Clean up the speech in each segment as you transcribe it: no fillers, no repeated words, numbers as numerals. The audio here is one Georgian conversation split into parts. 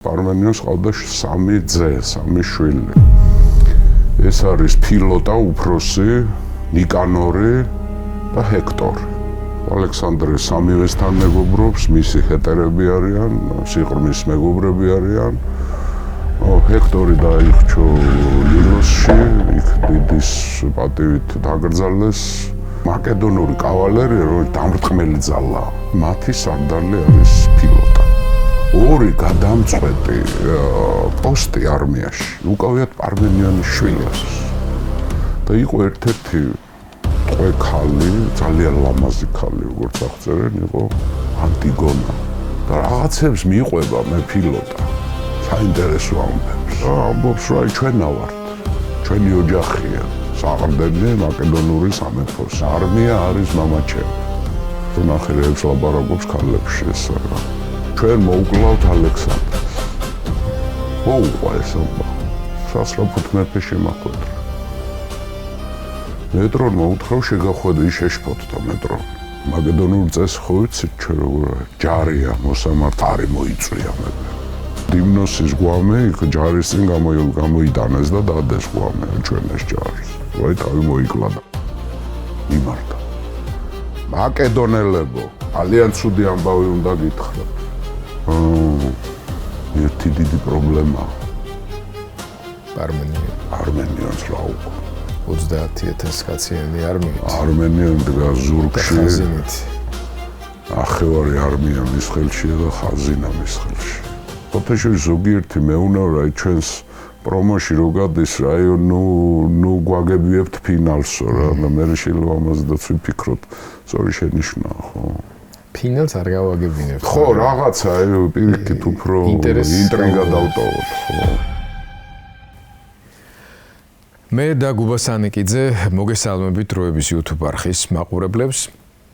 პარმენიონს ყავდა 3 ძე, 3 შვილი. ეს არის ფილოტა უფროსი, ნიკანორი და ჰექტორი. ალექსანდრე სამივესთან მეგობრობს, მისი ჰეტერები არიან, სიყრმის მეგობრები არიან. ჰექტორი დაიხრჩო ლილოსში, იქ დიდის პატივით დაკრძალეს. მაკედონური კავალერია, რომელიც დამრტყმელი ძალაა. მათი სარდალი არის ფილოტა. ორი გადამწყვეტი პოსტი არმიაში უკავიათ პარმენიონის შვილებს და იყო ერთ-ერთი ტყვე ქალი, ძალიან ლამაზი ქალი, როგორც აღწერენ, იყო ანტიგონა და რაღაცებს მიყვება მე ფილოტა საინტერესო ამბებს. ამბობს, რომ ჩვენა ვართ, ჩვენი ოჯახია, საყრდენი მაკედონური სამეფოს არმია არის მამაჩემი. ნახევრებს ლაპარაკობს ქალებში ეს რა. ჩვენ მოუკლავთ ალექსანდრეს. მოუყვა ეს ამბა. სასწრაფოდ მეფე შემახვედრა. მეტრონ მოუთხრა შეგახვედრი შეშფოთდა მეტრონ. მაკედონურ წესს ხო ვიცით ჩვენ როგორ ჯარია მოსამართარი მოიწვია მეფე. დიმნოსის გვამი იქ ჯარის წინ გამოიტანეს და დადეს გვამი ჩვენეს ჯარს. ვაი თავი მოიკლა და იმართა. მაკედონელებო, ძალიან ცუდი ამბავი უნდა გითხრათ. ერთი დიდი პრობლემა არმენიონს რა უკვე 30,000 კაციანი არმიით არმენიონი დგას ზურგში ახევარი არმია მის ხელშია და ხაზინა მის ხელში ფოთაშორის ზოგიერთი მეუნევრა ჩვენს პრომოში რო გადის რაიონ ნუ გვაგებიებთ ფინალსო რა და მე შეიძლება ამაზეც ვიფიქროთ სწორი შენიშვნაა ხო ფინალს არ გავაგებინებთ. ხო, რაღაცა პირიქით უფრო ინტრიგა დავტოვოთ, ხო. მე და გუბა სანიკიძე მოგესალმებით დროების YouTube არხის მაყურებლებს.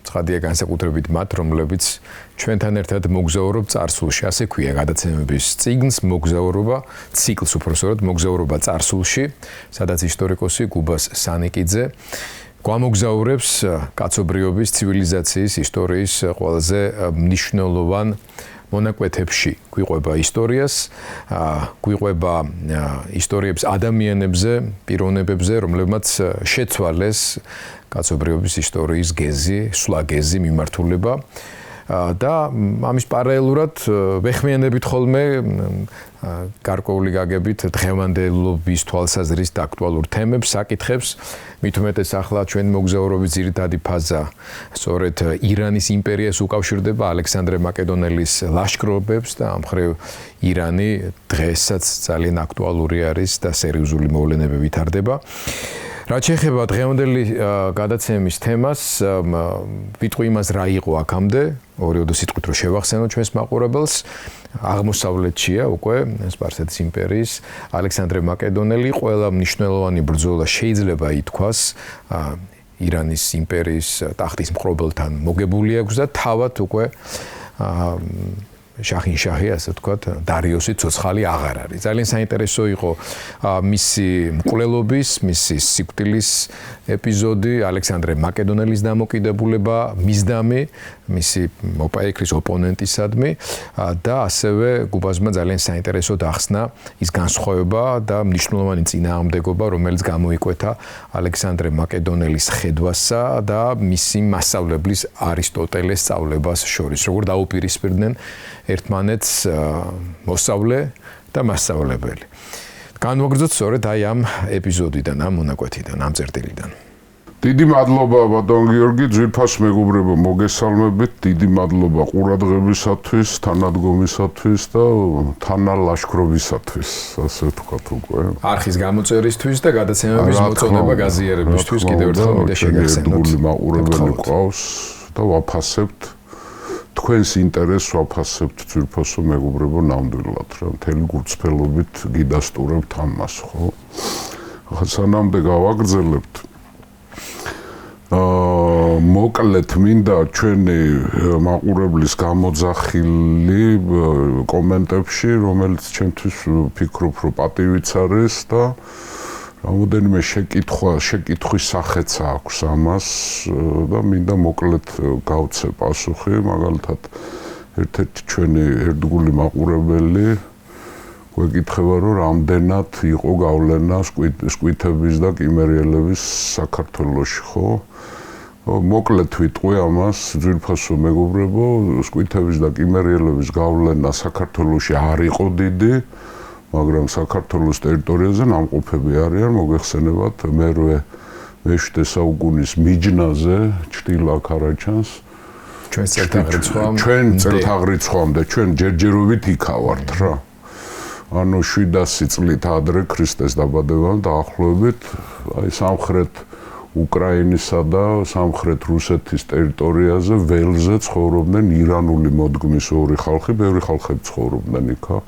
ცხადია განსაკუთრებით მათ, რომლებიც ჩვენთან ერთად მოგზაურობ წარსულში, ასე ქვია გადაცემების წიგნს მოგზაურობა, ციკლს უბრალოდ მოგზაურობა წარსულში, სადაც ისტორიკოსი გუბას სანიკიძე გვამოგზაურებს კაცობრიობის, ცივილიზაციის, ისტორიის ყველაზე მნიშვნელოვან მონაკვეთებში. გვიყვება ისტორიას, გვიყვება ისტორიებს ადამიანებზე, პიროვნებებზე, რომლებმაც შეცვალეს კაცობრიობის ისტორიის გეზი, სვლაგეზი, მიმართულება. და ამის პარალელურად ვეხმიანებით ხოლმე გარკვეული გაგებით დღევანდელობის თვალსაზრისით აქტუალურ თემებს, საკითხებს, მით უმეტეს ახლა ჩვენ მოგზაურობის ძირითადი ფაზა სწორედ ირანის იმპერიას უკავშირდება ალექსანდრე მაკედონელის ლაშქრობებს და ამ მხრივ ირანი დღესაც ძალიან აქტუალური არის და სერიოზული მოვლენები ვითარდება. რაც შეეხება დღევანდელი გადაცემის თემას, ვიტყვი იმას რა იყო აქამდე, ორიოდო სიტყვით რომ შევახსენოთ ჩვენს მაყურებელს, აღმოსავლეთშია უკვე სპარსეთის იმპერიის ალექსანდრე მაკედონელი ყველა მნიშვნელოვანი ბრძოლა შეიძლება ითქვას ირანის იმპერიის ტახტის მყრობელთან მოგებული აქვს და თავად უკვე შაჰინშაჰი, ასე ვთქვათ, დარიოსი ცოცხალი აღარ არის. ძალიან საინტერესო იყო მისი მკვლელობის, მისი სიკვდილის ეპიზოდი, ალექსანდრე მაკედონელის დამოკიდებულება, მისდამი, მისი მოპაექრის ოპონენტისადმი და ასევე გუბაზმა ძალიან საინტერესოდ ახსნა ის განსხვავება და მნიშვნელოვანი წინააღმდეგობა, რომელიც გამოიკვეთა ალექსანდრე მაკედონელის ხედვასა და მისი მასწავლებლის არისტოტელეს სწავლებას შორის. როგორ დაუპირისპირდნენ ერთმანეთს მოსწავლე და მასწავლებელი. განვაგრძოთ სწორედ აი ამ ეპიზოდიდან, ამ მონაკვეთიდან, ამ წერტილიდან. დიდი მადლობა ბატონ გიორგი, ძვირფას მეგობრებო, მოგესალმებით. დიდი მადლობა ყურადღებისათვის, თანადგომისათვის და თანალაშქრობისათვის, ასე ვთქვათ უკვე. არხის გამოწერისთვის და გადაცემების მოწონება გაზიარებისთვის კიდევ ერთხელ მინდა შეგახსენოთ. მაყურებელი ყავს და ვაფასებთ თქვენს ინტერესს ვაფასებთ ძვირფასო მეგობრებო ნამდვილად რა მთელი გულწრფელობით გიდასტურებთ ამას ხო ახლა სანამდე გავაგრძელებთ მოკლედ მინდა ჩვენი მაყურებლის გამოძახილი კომენტებში რომელიც ჩემთვის ვფიქრობ რომ პატივიც არის და რამოდენიმე შეკითხვის სახეც აქვს ამას და მინდა მოკლედ გავცე პასუხი მაგალითად ერთ-ერთი ჩვენი ერთგული მაყურებელი გვეკითხება რომ რამდენად იყო გავლენა სკვითების და კიმერიელების საქართველოში, ხო? მოკლედ ვიტყვი ამას, ძვირფასო მეგობრებო, სკვითების და კიმერიელების გავლენა საქართველოში არ იყო დიდი, მაგრამ საქართველოს ტერიტორიაზე ნამყოფები არიან, მოგეხსენებათ, მე-7 საუკუნის მიჯნაზე, ჩრდილოეთ ქარაჩანს, ჩვენ წელთაღრიცხვამდე, ჩვენ ჯერჯერობით იქა ვართ რა. ანუ 700 წლით ადრე ქრისტეს დაბადებამ დაახლოებით აი სამხრეთ უკრაინისა და სამხრეთ რუსეთის ტერიტორიაზე ველზე ცხოვრობდნენ ირანული მოდგმის ორი ხალხი, ბევრი ხალხები ცხოვრობდნენ იქა.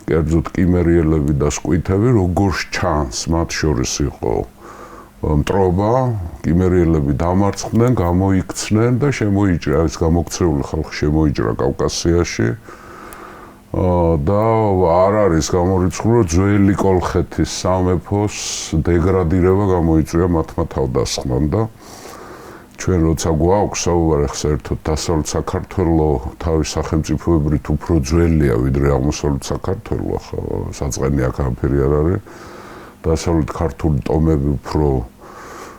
კერძოდ კიმერიელები და სკვითები, როგორც ჩანს, მათ შორის იყო მტრობა, კიმერიელები დამარცხდნენ, გამოიქცნენ და შემოიჭრა, ეს გამოქცეული ხალხი შემოიჭრა კავკასიაში. და არ არის გამორიცხული, რომ ძველი კოლხეთის სამეფოს დეგრადირება გამოიწვია მათმა თავდასხმამ და ჩვენ როცა გვაქვს საუბარი საერთოდ დასავლეთ საქართველოს თავის სახელმწიფოებრით უფრო ძველია ვიდრე აღმოსავლეთ საქართველოს, ხო, საწყენი აქ არაფერი არ არის. დასავლეთ ქართული ტომები უფრო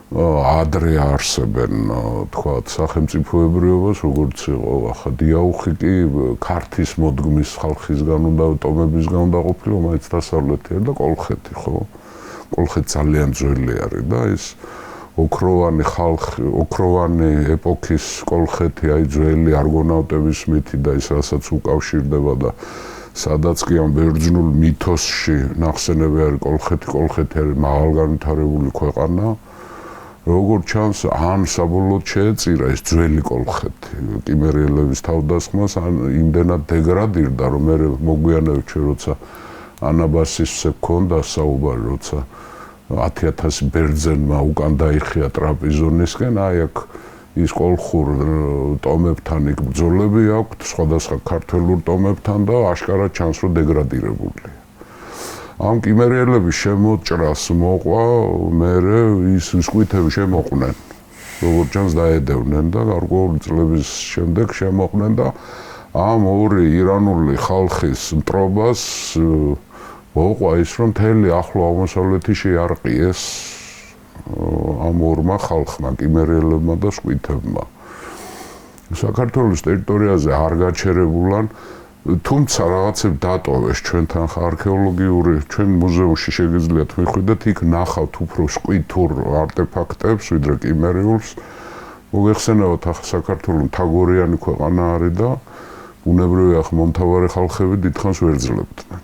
ადრე არსებენ, თქვათ, სახელმწიფოებრიობას, როგორც იყო ახლა დიაუხი კი ქართის მოდგმის ხალხისგან უნდა ტომებისგან უნდა ყოფილიყო, მაინც დასავლეთი და კოლხეთი, ხო? კოლხეთი ძალიან ძველი არის და ეს ოქროვანი ხალხი, ოქროვანი ეპოქის კოლხეთი, აი ძველი არგონავტების მითი და ის რასაც უკავშირდება და სადაც კი ამ ბერძნულ მითოსში ნახსენები არის კოლხეთი არის მაღალგანვითარებული ქვეყანა. როგორც ჩანს, ან საბოლოოდ შეეწირა ეს ძველი კოლხეთი კიმერიელების თავდასხმას, ან იმდენად დეგრადირდა, რომ მე მოგვიანებით ჩვენ როცა ანაბასისზე გქონდა საუბარი, როცა 10,000 ბერძენმა უკან დაიხია ტრაპიზონისკენ, აი აქ ის კოლხურ ტომებთან იქ ბრძოლები აქვთ, სხვადასხვა ქართველურ ტომებთან და აშკარად ჩანს, რომ დეგრადირებულია. ამ კიმერიელების შემოჭრას მოყვა მერე ის სკვითები შემოყვნენ. როგორც ჩანს დაედევნენ და გარკვეული წლების შემდეგ შემოყვნენ და ამ ორი ირანული ხალხის მტრობას მოყვა ის, რომ მთელი ახლო აღმოსავლეთი შეარყიეს ამ ორმა ხალხმა, კიმერიელებმა და სკვითებმა. საქართველოს ტერიტორიაზე არ გაჩერებულან თუმცა რაღაცები დატოვეს ჩვენთან არქეოლოგიური, ჩვენ მუზეუმში შეგიძლიათ მიხვიდეთ, იქ ნახავთ უფრო სკვითურ არტეფაქტებს, ვიდრე კიმერიულს. მოგეხსენებათ, ახლა საქართველო მთაგორიანი ქვეყანა არის და ბუნებრივია ახლა მომთაბარე ხალხები დიდხანს ვერ ძლევდნენ.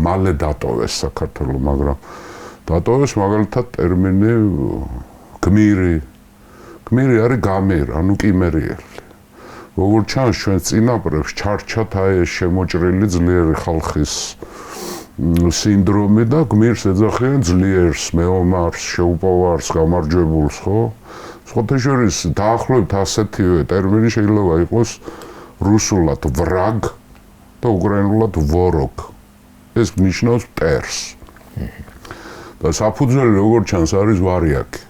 მალე დატოვეს საქართველო, მაგრამ დატოვეს მაგალითად ტერმინი გმირი. გმირი არის გამერ, ანუ კიმერიელი. როგორც ჩანს, ჩვენ წინაპრებს ჩარჩათ აი ეს შემოჭრილი ძლიერი ხალხის სინდრომი და გმირს ეძახიან ძლიერს, მეომარს, შეუპოვარს, გამარჯვებულს, ხო? სხვათა შორის დაახლოებით ასეთივე ტერმინი შეიძლება იყოს რუსულად ვრაგ და უკრაინულად ვოროგ. ეს ნიშნავს მტერს. და საფუძველი როგორც ჩანს არის ვარიაკი.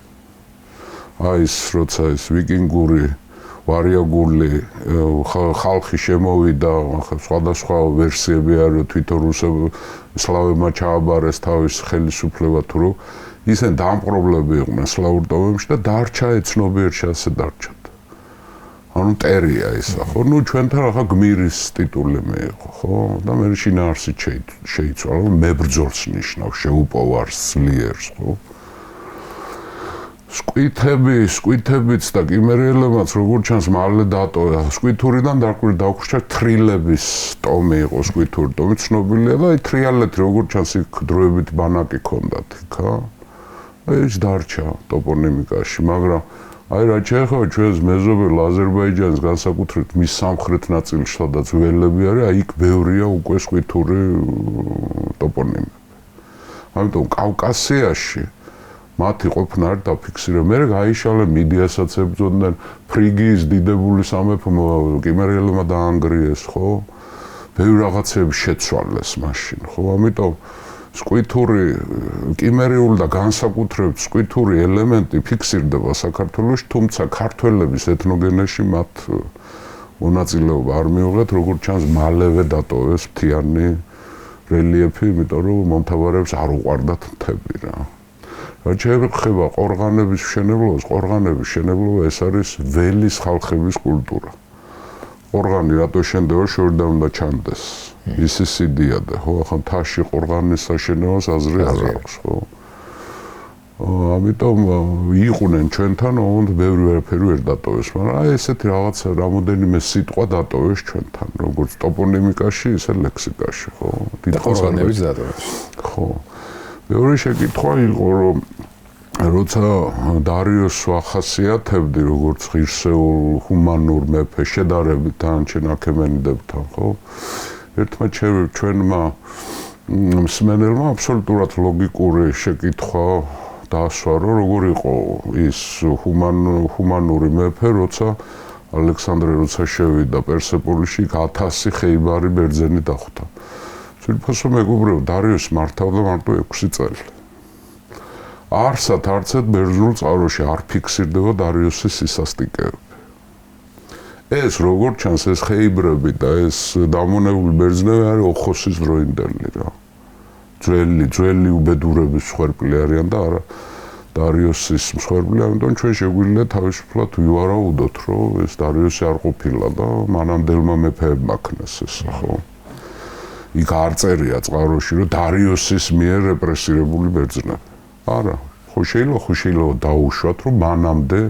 აი ეს როცა ეს ვიკინგური ვარიაგული ხალხი შემოვიდა, სხვადასხვა ვერსიები არის, თვითონ სლავებმა ჩააბარეს თავის ხელისუფლება თუ რომ ისინი დამპყრობლები იყვნენ სლავურ ტომებში და დარჩა ეცნობიერში ასე დარჩათ. ანუ მტერია ისა, ხო? ნუ ჩვენთან ახლა გმირის ტიტული მიიღო, ხო? და მე შინაარსით შეიცვალა, მებრძოლს ნიშნავს, შეუპოვარს, ძლიერს, ხო? სკვითებიც და კიმერიელებიც როგორც ჩანს მალე დატოვა. სკვითურიდან დაგვრჩა თრილების ტომი იყო, სკვითური ტომი ცნობილია და აი თრიალეთი როგორც ჩანს იქ დროებით ბანაკი ჰქონდათ იქა. ეს დარჩა ტოპონიმიკაში, მაგრამ აი რაც შეეხება ჩვენს მეზობელ აზერბაიჯანს განსაკუთრებით მის სამხრეთ ნაწილში, სადაც ველები არის, აი იქ ბევრია უკვე სკვითური ტოპონიმები. ამიტომ კავკასიაში მათი ყოფნა არ დაფიქსირა. მე გაიშალე მიდიასაც ებრძოდნენ, ფრიგიის დიდებული სამეფო კიმერიელებმა დაანგრიეს, ხო? ბევრი რაღაცები შეცვალეს მაშინ, ხო? ამიტომ სკვითური, კიმერიული და განსაკუთრებით სკვითური ელემენტი ფიქსირდება საქართველოში, თუმცა ქართველების ეთნოგენეზში მათ მონაწილეობა არ მიიღეთ, როგორც ჩანს, მალევე დატოვეს მთიანი რელიეფი, იმიტომ რომ მომთაბარეებს არ უყვარდათ მთები რა. რაც შეეხება ყორღანების მშენებლობას, ყორღანების მშენებლობა ეს არის ველის ხალხების კულტურა. ყორღანი რატო შენდება, შორიდან უნდა ჩანდეს. ისი სიდია და ხო, ახლა მთაში ყორღანის საშენებას აზრი არ აქვს, ხო? ამიტომ იყვნენ ჩვენთან, ოღონდ ბევრი ვერაფერი ვერ დატოვეს, მაგრამ აი ესეთი რაღაცა რამოდენიმე სიტყვა დატოვეს ჩვენთან, როგორც ტოპონიმიკაში, ისე ლექსიკაში, ხო? ყორღანებიც დატოვეს. ხო. მეორე შეკითხვა იყო, რომ როცა დარიოსს ახასიათებდი როგორც ღირსეულ ჰუმანურ მეფე შედარებით დანარჩენ აქემენიდებთან, ხო? ერთმა ჩვენმა მსმენელმა აბსოლუტურად ლოგიკური შეკითხვა დაასვა, რომ როგორ იყო ის ჰუმანური მეფე, როცა ალექსანდრე როცა შევიდა პერსეპოლიში, 1000 ხეიბარი ბერძენი დახვდა. ძვირფასო მეგობრებო, დარიოსი მართავდა მარტო 6 წელი. არც ერთ ბერძნულ წყაროში არ ფიქსირდება დარიოსის სისასტიკეები. ეს როგორც ჩანს, ეს ხეიბრები და ეს დამონებული ბერძნები არის ოხოსის დროინდელი რა. ძველი უბედურების მსხვერპლი არიან და არა დარიოსის მსხვერპლი, ამიტომ ჩვენ შეგვიძლია თავისუფლად ვივარაუდოთ, რომ ეს დარიოსი არ ყოფილა და მანამდელმა მეფეებმა ქნეს ეს, ხო? იქ არ წერია წყაროში, რომ დარიოსის მიერ რეპრესირებული ბერძნები. არა, ხო შეიძლება დაუშვათ, რომ მანამდე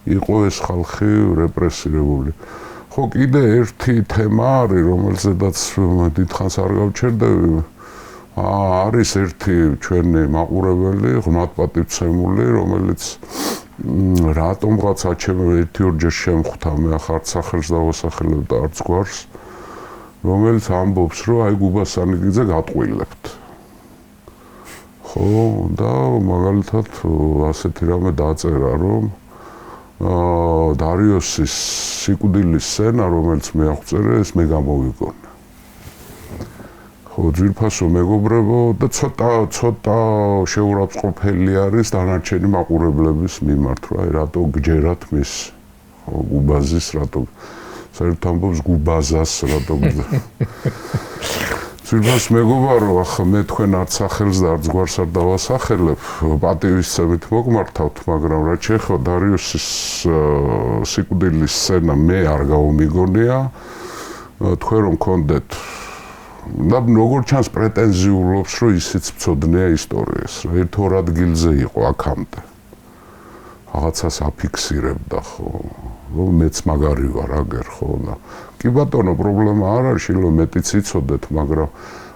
იყო ეს ხალხი რეპრესირებული. ხო, კიდე ერთი თემა არის, რომელზედაც დიდხანს არ გავჩერდები. არის ერთი ჩვენი მაყურებელი, ღმერთპატივცემული, რომელიც რატომღაც ერთი-ორჯერ შემხვდა, მე ახლა არც სახელს დავასახელებ და არც გვარს, რომელიც ამბობს, რომ აი გუბასანიგიძე გატყვილებთ. ხო, და მაგალითად ასეთი რამე დაწერა, რომ დარიოსის სიკვდილის სცენა, რომელიც მე აღწერე, ეს მე გამოვიგონე. ხო, ძვირფასო მეგობრებო და ცოტა შეურაცხყოფელი არის დანარჩენი მაყურებლების მიმართ, რა, რატო გჯერათ მის გუბაზის, რატო საერთოდ ამბობს გუბაზას, რატო ძვირფასო მეგობარო, ახლა მე თქვენ არც სახელს და არც გვარს არ დავასახელებ, პატივისცემით მოგმართავთ, მაგრამ რაც შეეხება დარიოსის სიკვდილის სცენა მე არ გავმიგონია, თქვენ რომ გქონდეთ და როგორც ჩანს პრეტენზიულობს, რომ ისიც მცოდნეა ისტორიას, ერთ-ორ ადგილზე იყო აქამდე. რაღაცას აფიქსირებდა, ხო, რომ მეც მაგარი ვარ აგერ, ხო, და კი ბატონო, პრობლემა არ არის, შეიძლება მეტიც იცოდეთ, მაგრამ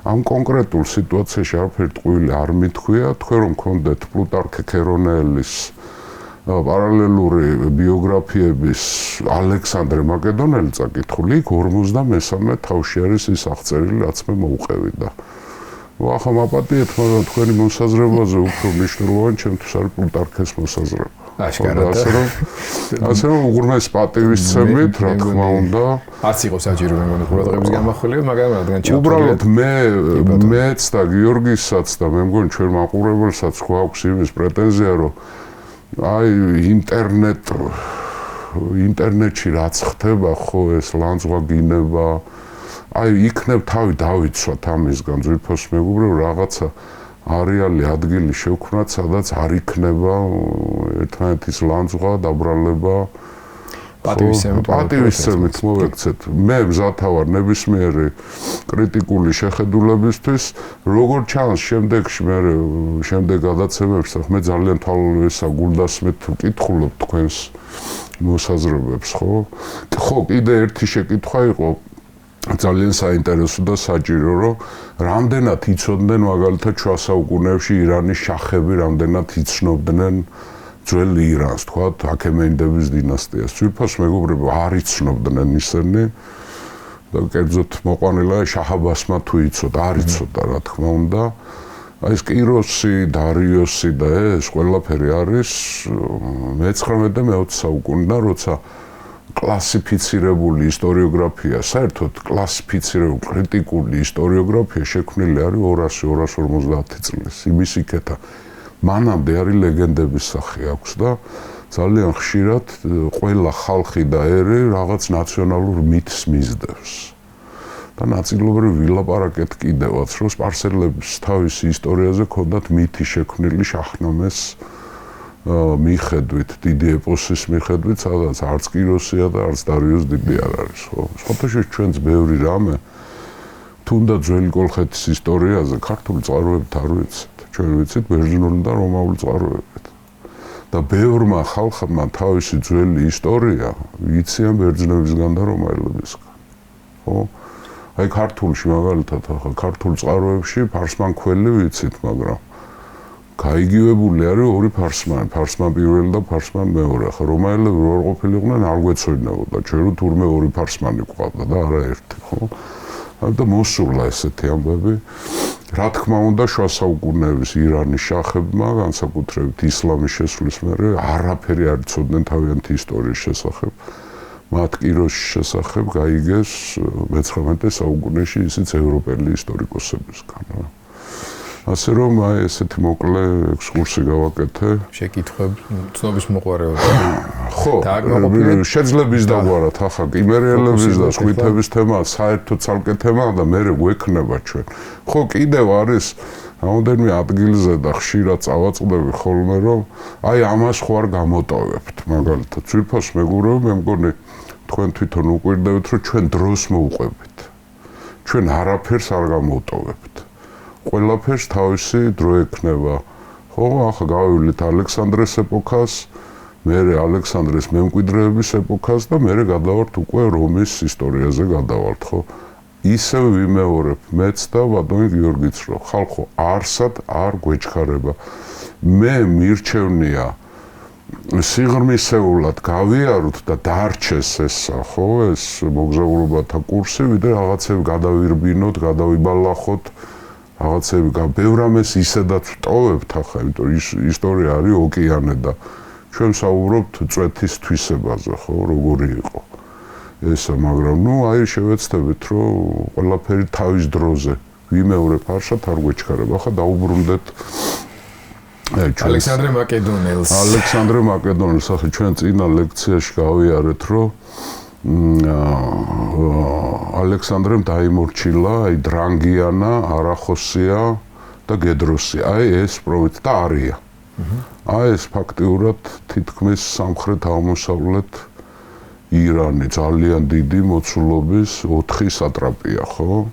ამ კონკრეტულ სიტუაციაში არაფერი ტყუილი არ მithქვია, თქვენ რომ გქონდეთ პლუტარქე ქერონეელის პარალელური ბიოგრაფიების ალექსანდრე მაკედონელი წაკითხული, იქ 53 თავში არის ის აღწერილი, რაც მე მოვუყევი და ახლა მაპატიეთ, მაგრამ თქვენი მოსაზრებაზე უფრო მნიშვნელოვანი ჩემთვის არის პლუტარქეს მოსაზრება. აშკარად. ასე რომ უღრმეს პატივისცემით, რა თქმა უნდა. არც იყო საჭირო მე მგონი ყურადღების გამახვილება, მაგრამ რადგან ჩავთვალეთ. უბრალოდ მეც და გიორგისაც და მე მგონი ჩვენ მაყურებელსაც გვაქვს იმის პრეტენზია, რომ აი ინტერნეტში რაც ხდება, ხო, ეს ლანძღვაგინება, აი იქნებ თავი დავიცვათ ამისგან, ძვირფას მეგობრებო, რაღაცა არეალი ადგილი შევქმნათ, სადაც არ იქნება ერთმანეთის ლანძღვა, დაბრალება, პატივისცემით მოვექცეთ. მე მზათა ვარ ნებისმიერი კრიტიკული შეხედულებისთვის, როგორც ჩანს შემდეგ გადაცემებში, მე ძალიან თვალოვისა გულდასმით ვკითხულობ თქვენს მოსაზრებებს, ხო? ხო, კიდე ერთი შეკითხვა იყო ძალიან საინტერესო და საჭირო, რომ რამდენად იცოდნენ მაგალითად შუა საუკუნეებში ირანის შახები, რამდენად იცნობდნენ ძველ ირანს, თქვათ, აქემენიდების დინასტიას. ძვირფას მეგობრებო, არ იცნობდნენ ისინი და კერძოდ მოყვანილა შაჰ-აბასმა თუ იცოდა, არ იცოდა, რა თქმა უნდა. აი ეს კიროსი, დარიოსი და ეს ყველაფერი არის მე-19 და მე-20 საუკუნიდან, როცა კლასიფიცირებული ისტორიოგრაფია, საერთოდ კლასიფიცირებული კრიტიკული ისტორიოგრაფია შექმნილი არის 200-250 წლის. იმის იქეთა მანამდე არის ლეგენდების სახე აქვს და ძალიან ხშირად ყველა ხალხი და ერი რაღაც ნაციონალურ მითს მისდევს. და ნაწილობრივ ვილაპარაკეთ კიდევაც, რომ სპარსელებს თავისი ისტორიაზე ქონდათ მითი შექმნილი შაჰნამეს მიხედვით, დიდი ეპოსის მიხედვით, სადაც არც კიროსია და არც დარიოს დიდი არ არის, ხო? სხვათაშორის ჩვენც ბევრი რამე თუნდაც ძველი კოლხეთის ისტორიაზე ქართული წყაროებით არ ვიცით. ჩვენ ვიცით ბერძნული და რომაული წყაროებით. და ბევრმა ხალხმა თავისი ძველი ისტორია იციან ბერძნებისგან და რომაელებისგან. ხო? აი ქართულში მაგალითად ახლა ქართულ წყაროებში ფარსმანქველი ვიცით, მაგრამ გაიგივებული არის ორი ფარსმანი, ფარსმან პირველი და ფარსმან მეორე. ახლა რომაელები რო არ ყოფილიყვნენ, არ გვეცოდინებოდა, ჩვენ რომ თურმე ორი ფარსმანი გვყავდა და არა ერთი, ხო? და მოსულა ესეთი ამბები. რა თქმა უნდა, შუა საუკუნეების ირანის შახებმა, განსაკუთრებით ისლამის შესვლის მერე, არაფერი არ იცოდნენ თავიანთი ისტორიის შესახებ. მათ კიროსის შესახებ გაიგეს მე-19 საუკუნეში ისიც ევროპელი ისტორიკოსებისგან. ასე რომ აი ესეთი მოკლე ექსკურსი გავაკეთე. შეკითხვები ცნობის მოყვარეობა. ხო, შეძლებს დაგვარად ახლა კიმერიელების და სკვითების თემა საერთოდ ცალკე თემაა და მე გვექნება ჩვენ. ხო, კიდევ არის რამდენიმე ადგილზე და ხშირად წავაწყდები ხოლმე რომ აი ამას ხო არ გამოტოვებთ. მაგალითად, ძვირფას მეგობრებო, მე მგონი თქვენ თვითონ უყვირდებით რომ ჩვენ დროს მოუყვებით. ჩვენ არაფერს არ გამოტოვებთ. ყველაფერს თავისი დრო ექნება. ხო, ახლა გავივლით ალექსანდრეს ეპოქას, მერე ალექსანდრეს მემკვიდრეების ეპოქას და მერე გადავართ უკვე რომის ისტორიაზე გადავალთ, ხო? ისევ ვიმეორებ მეც და ბატონი გიორგიც, რომ ხალხო არსად არ გვეჩქარება. მე მირჩევნია სიღრმისეულად გავიაროთ და დარჩეს ეს, ხო, ეს მოგზაურობათა კურსი, ვიდრე რაღაცები გადავირბინოთ, გადავიბალახოთ. რაღაცები ბევრ ამას ისედაც ვტოვებთ ახლა, იმიტომ ისტორია არის ოკეანე და ჩვენ საუბრობთ წვეთის თვისებაზე, ხო, როგორი იყო ესა, მაგრამ ნუ აი შევეცდებით, რომ ყველაფერი თავის დროზე ვიმეორებ, არსად არ გვეჩქარება. ახლა დაუბრუნდეთ ალექსანდრე მაკედონელს. ალექსანდრე მაკედონელს, ახლა ჩვენ წინა ლექციაში გავიარეთ, რომ ალექსანდრემ დაიმორჩილა აი დრანგიანა, არახოსია და გედროსია. აი ეს პროვინცია და არია. აი ეს ფაქტიურად თითქმის სამხრეთ აღმოსავლეთ ირანი ძალიან დიდი მოცულობის 4 სატრაპია, ხო?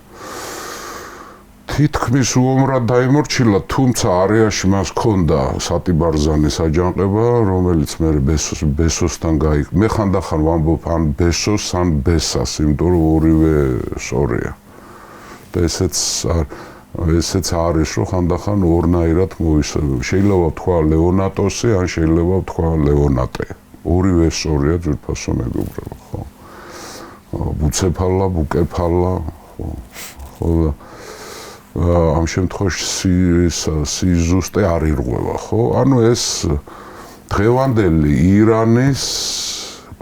თითქმის უომრად დაიმორჩილა, თუმცა არეაში მას ჰქონდა სატიბარზანის აჯანყება, რომელიც მე ბესოსთან გაიგო. მე ხანდახან ვამბობ ან ბესოს, ან ბესას, იმიტომ რომ ორივე სწორია. და ესეც არის, რომ ხანდახან ორნაირად მოისწრება. შეიძლება ვთქვა ლეონატოსი, ან შეიძლება ვთქვა ლეონატე. ორივე სწორია, ძვირფასო მეგობრებო, ხო? ბუცეფალა, ბუკეფალა, ხო? ამ შემთხვევაში სიზუსტე არ ირღვევა, ხო? ანუ ეს დღევანდელი ირანის,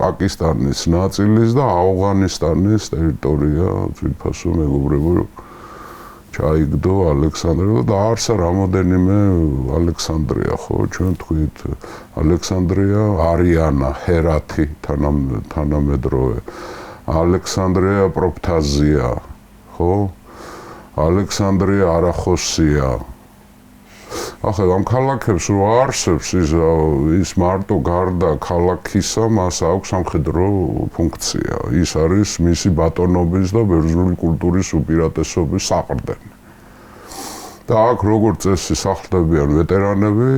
პაკისტანის ნაწილის და ავღანისტანის ტერიტორია, ძვირფასო მეგობრებო, ჩაიგდო ალექსანდრე და არსა რამოდენიმე ალექსანდრია, ხო? ჩვენ თქვით ალექსანდრია, არიანა, ჰერათი თანამედროვე, ალექსანდრია პროფთაზია, ხო? ალექსანდრია არახოსია. ახლა ამ ქალაქებს რო არსებს ის მარტო გარდა ქალაქისა, მას აქვს სამხედრო ფუნქცია. ის არის მისი ბატონობის და ბერძნული კულტურის უპირატესობის საყრდენი. და აქ როგორც წესი სახლდებიან ვეტერანები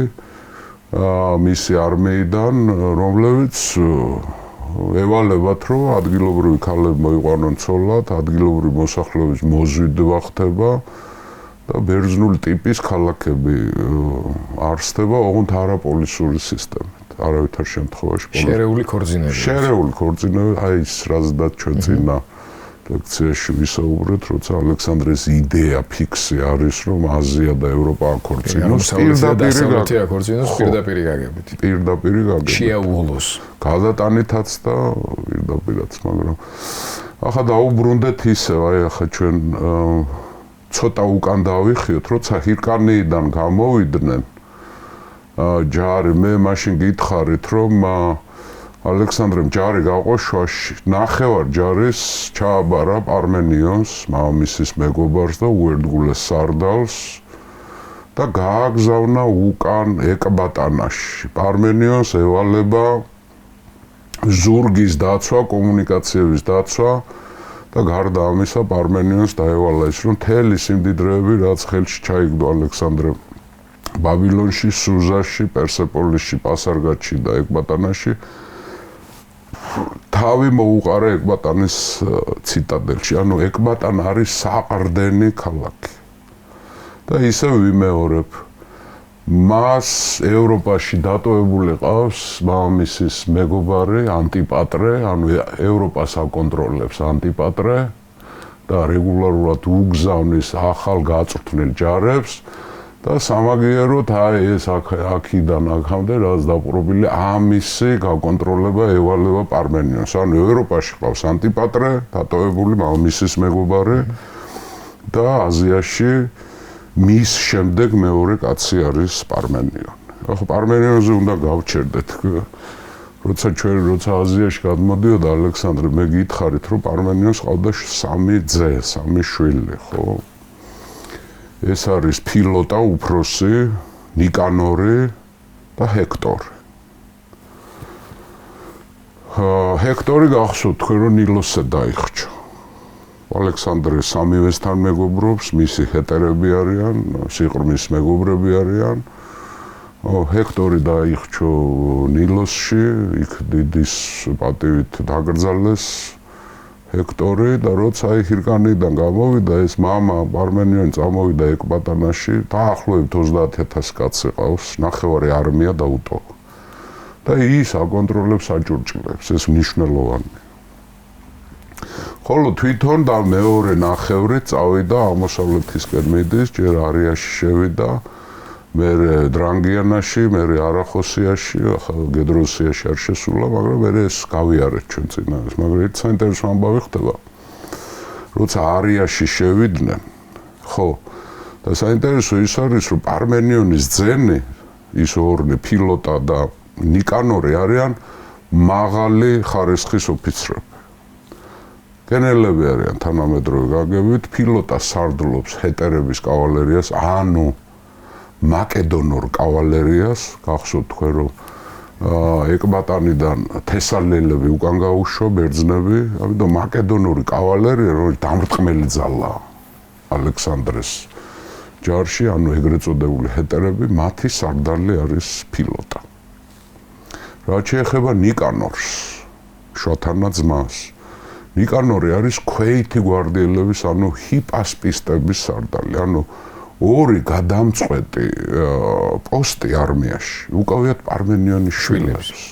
მისი არმიიდან, რომლებიც ევალებათ, რომ ადგილობრივი ქალები მოიყვანონ ცოლად, ადგილობრივი მოსახლეობის მოზიდვა ხდება და ბერძნული ტიპის ქალაქები არსდება, ოღონდ არაპოლისური სისტემით. არავითარ შემთხვევაში შერეული ქორწინები. შერეული ქორწინები, აი ის რაზედაც ჩვენ წინა ლექციაში ვისაუბრეთ, როცა ალექსანდრეს იდეა ფიქსი არის, რომ აზია და ევროპა აქორწინოს, პირდაპირ გაგებით. პირდაპირ გაგებით. შეაუღლოს. გადატანითაც და პირდაპირაც, მაგრამ ახლა დაუბრუნდეთ ისევ, აი ახლა ჩვენ ცოტა უკან დავიხიოთ, როცა ჰირკანიიდან გამოვიდნენ ჯარი მე მაშინ გითხარით რომ ალექსანდრემ ჯარი გაყვა შუაში ნახევარ ჯარის ჩააბარა პარმენიონს მამამისის მეგობარს და უერთგულეს სარდალს და გააგზავნა უკან ეკბატანაში პარმენიონს ევალება ზურგის დაცვა კომუნიკაციების დაცვა და გარდა ამისა პარმენიონს დაევალა ის რომ მთელი სიმდიდრეები რაც ხელში ჩაიგდო ალექსანდრემ ბაბილონში, სუზაში, პერსეპოლისში, პასარგადში და ეკბატანაში თავი მოუყარა ეკბატანის ციტადელში. ანუ ეკბატანა არის საყრდენი ქალაქი. და ისევ ვიმეორებ. მას ევროპაში დატოვებული ყავს მამამისის მეგობარი ანტიპატრე, ანუ ევროპას აკონტროლებს ანტიპატრე და რეგულარულად უგზავნის ახალ გაწვრთნილ ჯარებს. და სამაგიეროდ ეს აქიდან აქამდე რაც დაპყრობილი ამისი გაკონტროლება ევალება პარმენიონს. ანუ ევროპაში ყავს ანტიპატრე, დატოვებული მამამისის მეგობარი და აზიაში მის შემდეგ მეორე კაცი არის პარმენიონი. ახლა პარმენიონზე უნდა გავჩერდეთ. როცა აზიაში გადმოდიოდა ალექსანდრე, მე გითხარით რომ პარმენიონს ყავდა 3 ძე, 3 შვილი, ხო? ეს არის ფილოტა უფროსი, ნიკანორი და ჰექტორი. ჰექტორი გახსოვთ თქვენ რომ ნილოსზე დაიხრჩა. ალექსანდრე სამივესთან მეგობრობს, მისი ჰეტერები არიან, სიყრმის მეგობრები არიან. ჰექტორი დაიხრჩო ნილოსში, იქ დიდის პატივით დაკრძალეს. ჰექტორი და როცა ჰირკანიდან გამოვიდა ეს მამა პარმენიონი წამოვიდა ეკბატანაში დაახლოებით 30000 კაცი ყავს ნახევარი არმია დაუტოვა და ის აკონტროლებს აჭურჭლებს ეს მნიშვნელოვანია ხოლო თვითონ და მეორე ნახევრი წავიდა აღმოსავლეთისკენ მიდის ჯერ არიაში შევიდა მე დრანგიანაში მე არახოსიაში ახლა გედროსიაში არ შესულა მაგრამ მე ეს გავიარეთ ჩვენ წინაშე მაგრამ ერთ საინტერესო ამბავი ხდება როცა არიაში შევიდნენ ხო და საინტერესო ის არის რომ პარმენიონის ძენი ის ორნი ფილოტა და ნიკანორი არიან მაღალი ხარისხის ოფიცრები გენერლები არიან თანამედროვე გაგებით ფილოტა სარდლობს ჰეტერების კავალერიას ანუ მაკედონურ კავალერიას გახსოვთ თქვენ რომ ეკბატანიდან თესალიელები უკან გაუშვა ბერძნები ამიტომ მაკედონური კავალერია რომელიც დამრტყმელი ძალა ალექსანდრეს ჯარში ანუ ეგრეთ წოდებული ჰეტერები მათი სარდალი არის ფილოტა რაც შეეხება ნიკანორს შოთანა ძმას ნიკანორი არის ქვეითი გვარდიელების ანუ ჰიპასპისტების სარდალი ანუ ორი გადამწყვეტი პოსტი არმიაში უკავიათ პარმენიონის შვილებს.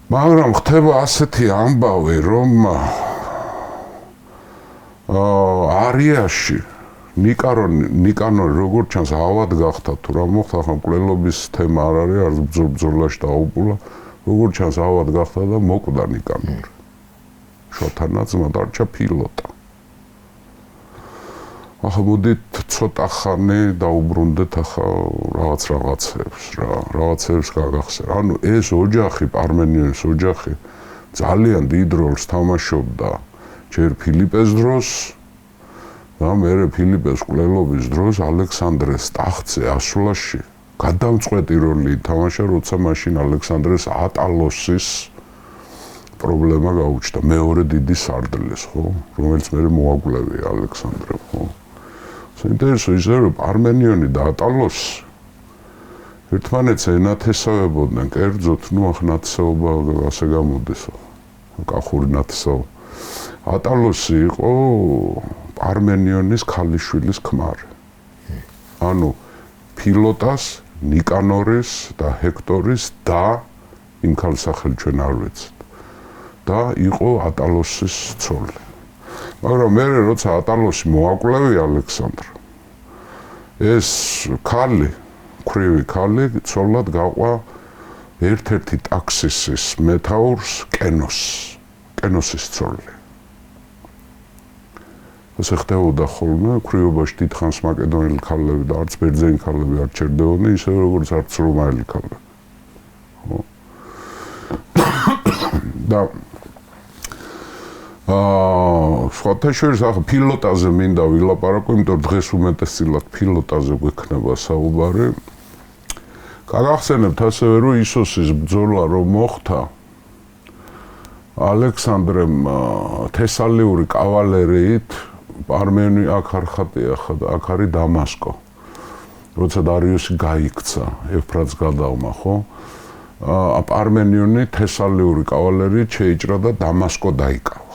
მაგრამ ხდება ასეთი ამბავი, რომ არიაში ნიკანორი როგორც ჩანს ავად გახდა თუ რა მოხდა ახლა მკვლელობის თემა არ არის არ ბრძოლაში დაუპულა როგორც ჩანს ავად გახდა და მოკვდა ნიკანორი. შოთანა ძმა დარჩა ფილოტა. ახლა მოდით ცოტა ხანი დაუბრუნდეთ ახლა რაღაცებს გაგახსენე. ანუ ეს ოჯახი პარმენიონის ოჯახი ძალიან დიდ როლს თამაშობდა ჯერ ფილიპეს დროს და მერე ფილიპეს მკვლელობის დროს ალექსანდრეს ტახტზე ასვლაში გადამწყვეტი როლი ითამაშა, როცა მაშინ ალექსანდრეს ატალოსის პრობლემა გაუჩნდა მეორე დიდი სარდლის, ხო, რომელიც მერე მოაგვლევია ალექსანდრემ, ხო. საინტერესო ისე რომ პარმენიონი და ატალოსი ერთმანეთს ენათესავებოდნენ კერძოდ, ნუ ახ ნათესაობა ასე გამოდის, კახური ნათესაობა. ატალოსი იყო პარმენიონის ქალიშვილის ქმარი. ანუ ფილოტას, ნიკანორის და ჰექტორის და იმ ქალის სახელი ჩვენ არ ვიცით. და იყო ატალოსის ცოლი. მაგრამ მე როცა ატალოსი მოაკვლევია ალექსანდრე ეს ქალი, ქვრივი ქალი ცოლად გაყვა ერთ-ერთი ტაქსისის მეთაურს კენოსის ცოლი. ასე ხდებოდა ხოლმე ქრიობაში დიდხანს მაკედონელი ქალები და არც ბერძენი ქალები არ ჩერდებოდნენ, ისე როგორც არც რომაელი ქალები. ხო? და სხვათა შორის ახლა ფილოტაზე მინდა ვილაპარაკო, იმიტომ დღეს უმეტესწილად ფილოტაზე გვექნება საუბარი. გაგახსენებთ ასევე, რომ ისოსის ბრძოლა რომ მოხდა, ალექსანდრემ თესალიური კავალერიით პარმენი აქ არ ხატია ხა, აქ არის დამასკო. როცა დარიოსი გაიქცა, ეფრატს გადავმა, ხო? პარმენიონი თესალიური კავალერიით შეიჭრა და დამასკო დაიკავა.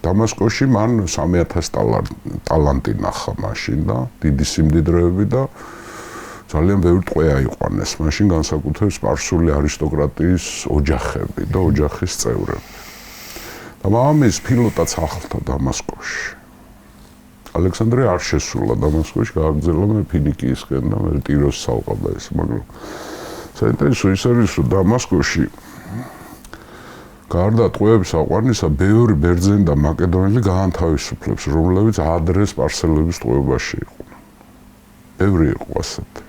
დამასკოში მან 3000 ტალანტი ნახა მაშინ და დიდი სიმდიდრეები და ძალიან ბევრი ტყვე აიყვანეს მაშინ განსაკუთრებით სპარსული არისტოკრატიის ოჯახები და ოჯახის წევრები. და მამის ფილოტაც ახლდა დამასკოში. ალექსანდრე არ შესულა დამასკოში, გააგრძელა მე ფინიკიისკენ და მე ტიროს საუყდა ეს, მაგრამ საინტერესო ის არის, რომ დამასკოში გარდა ტყვეების აყვანისა, ბევრი ბერძენი და მაკედონელი გაანთავისუფლებს, რომლებიც ადრე სპარსელების ტყვეობაში იყვნენ. ბევრი იყო ასეთი.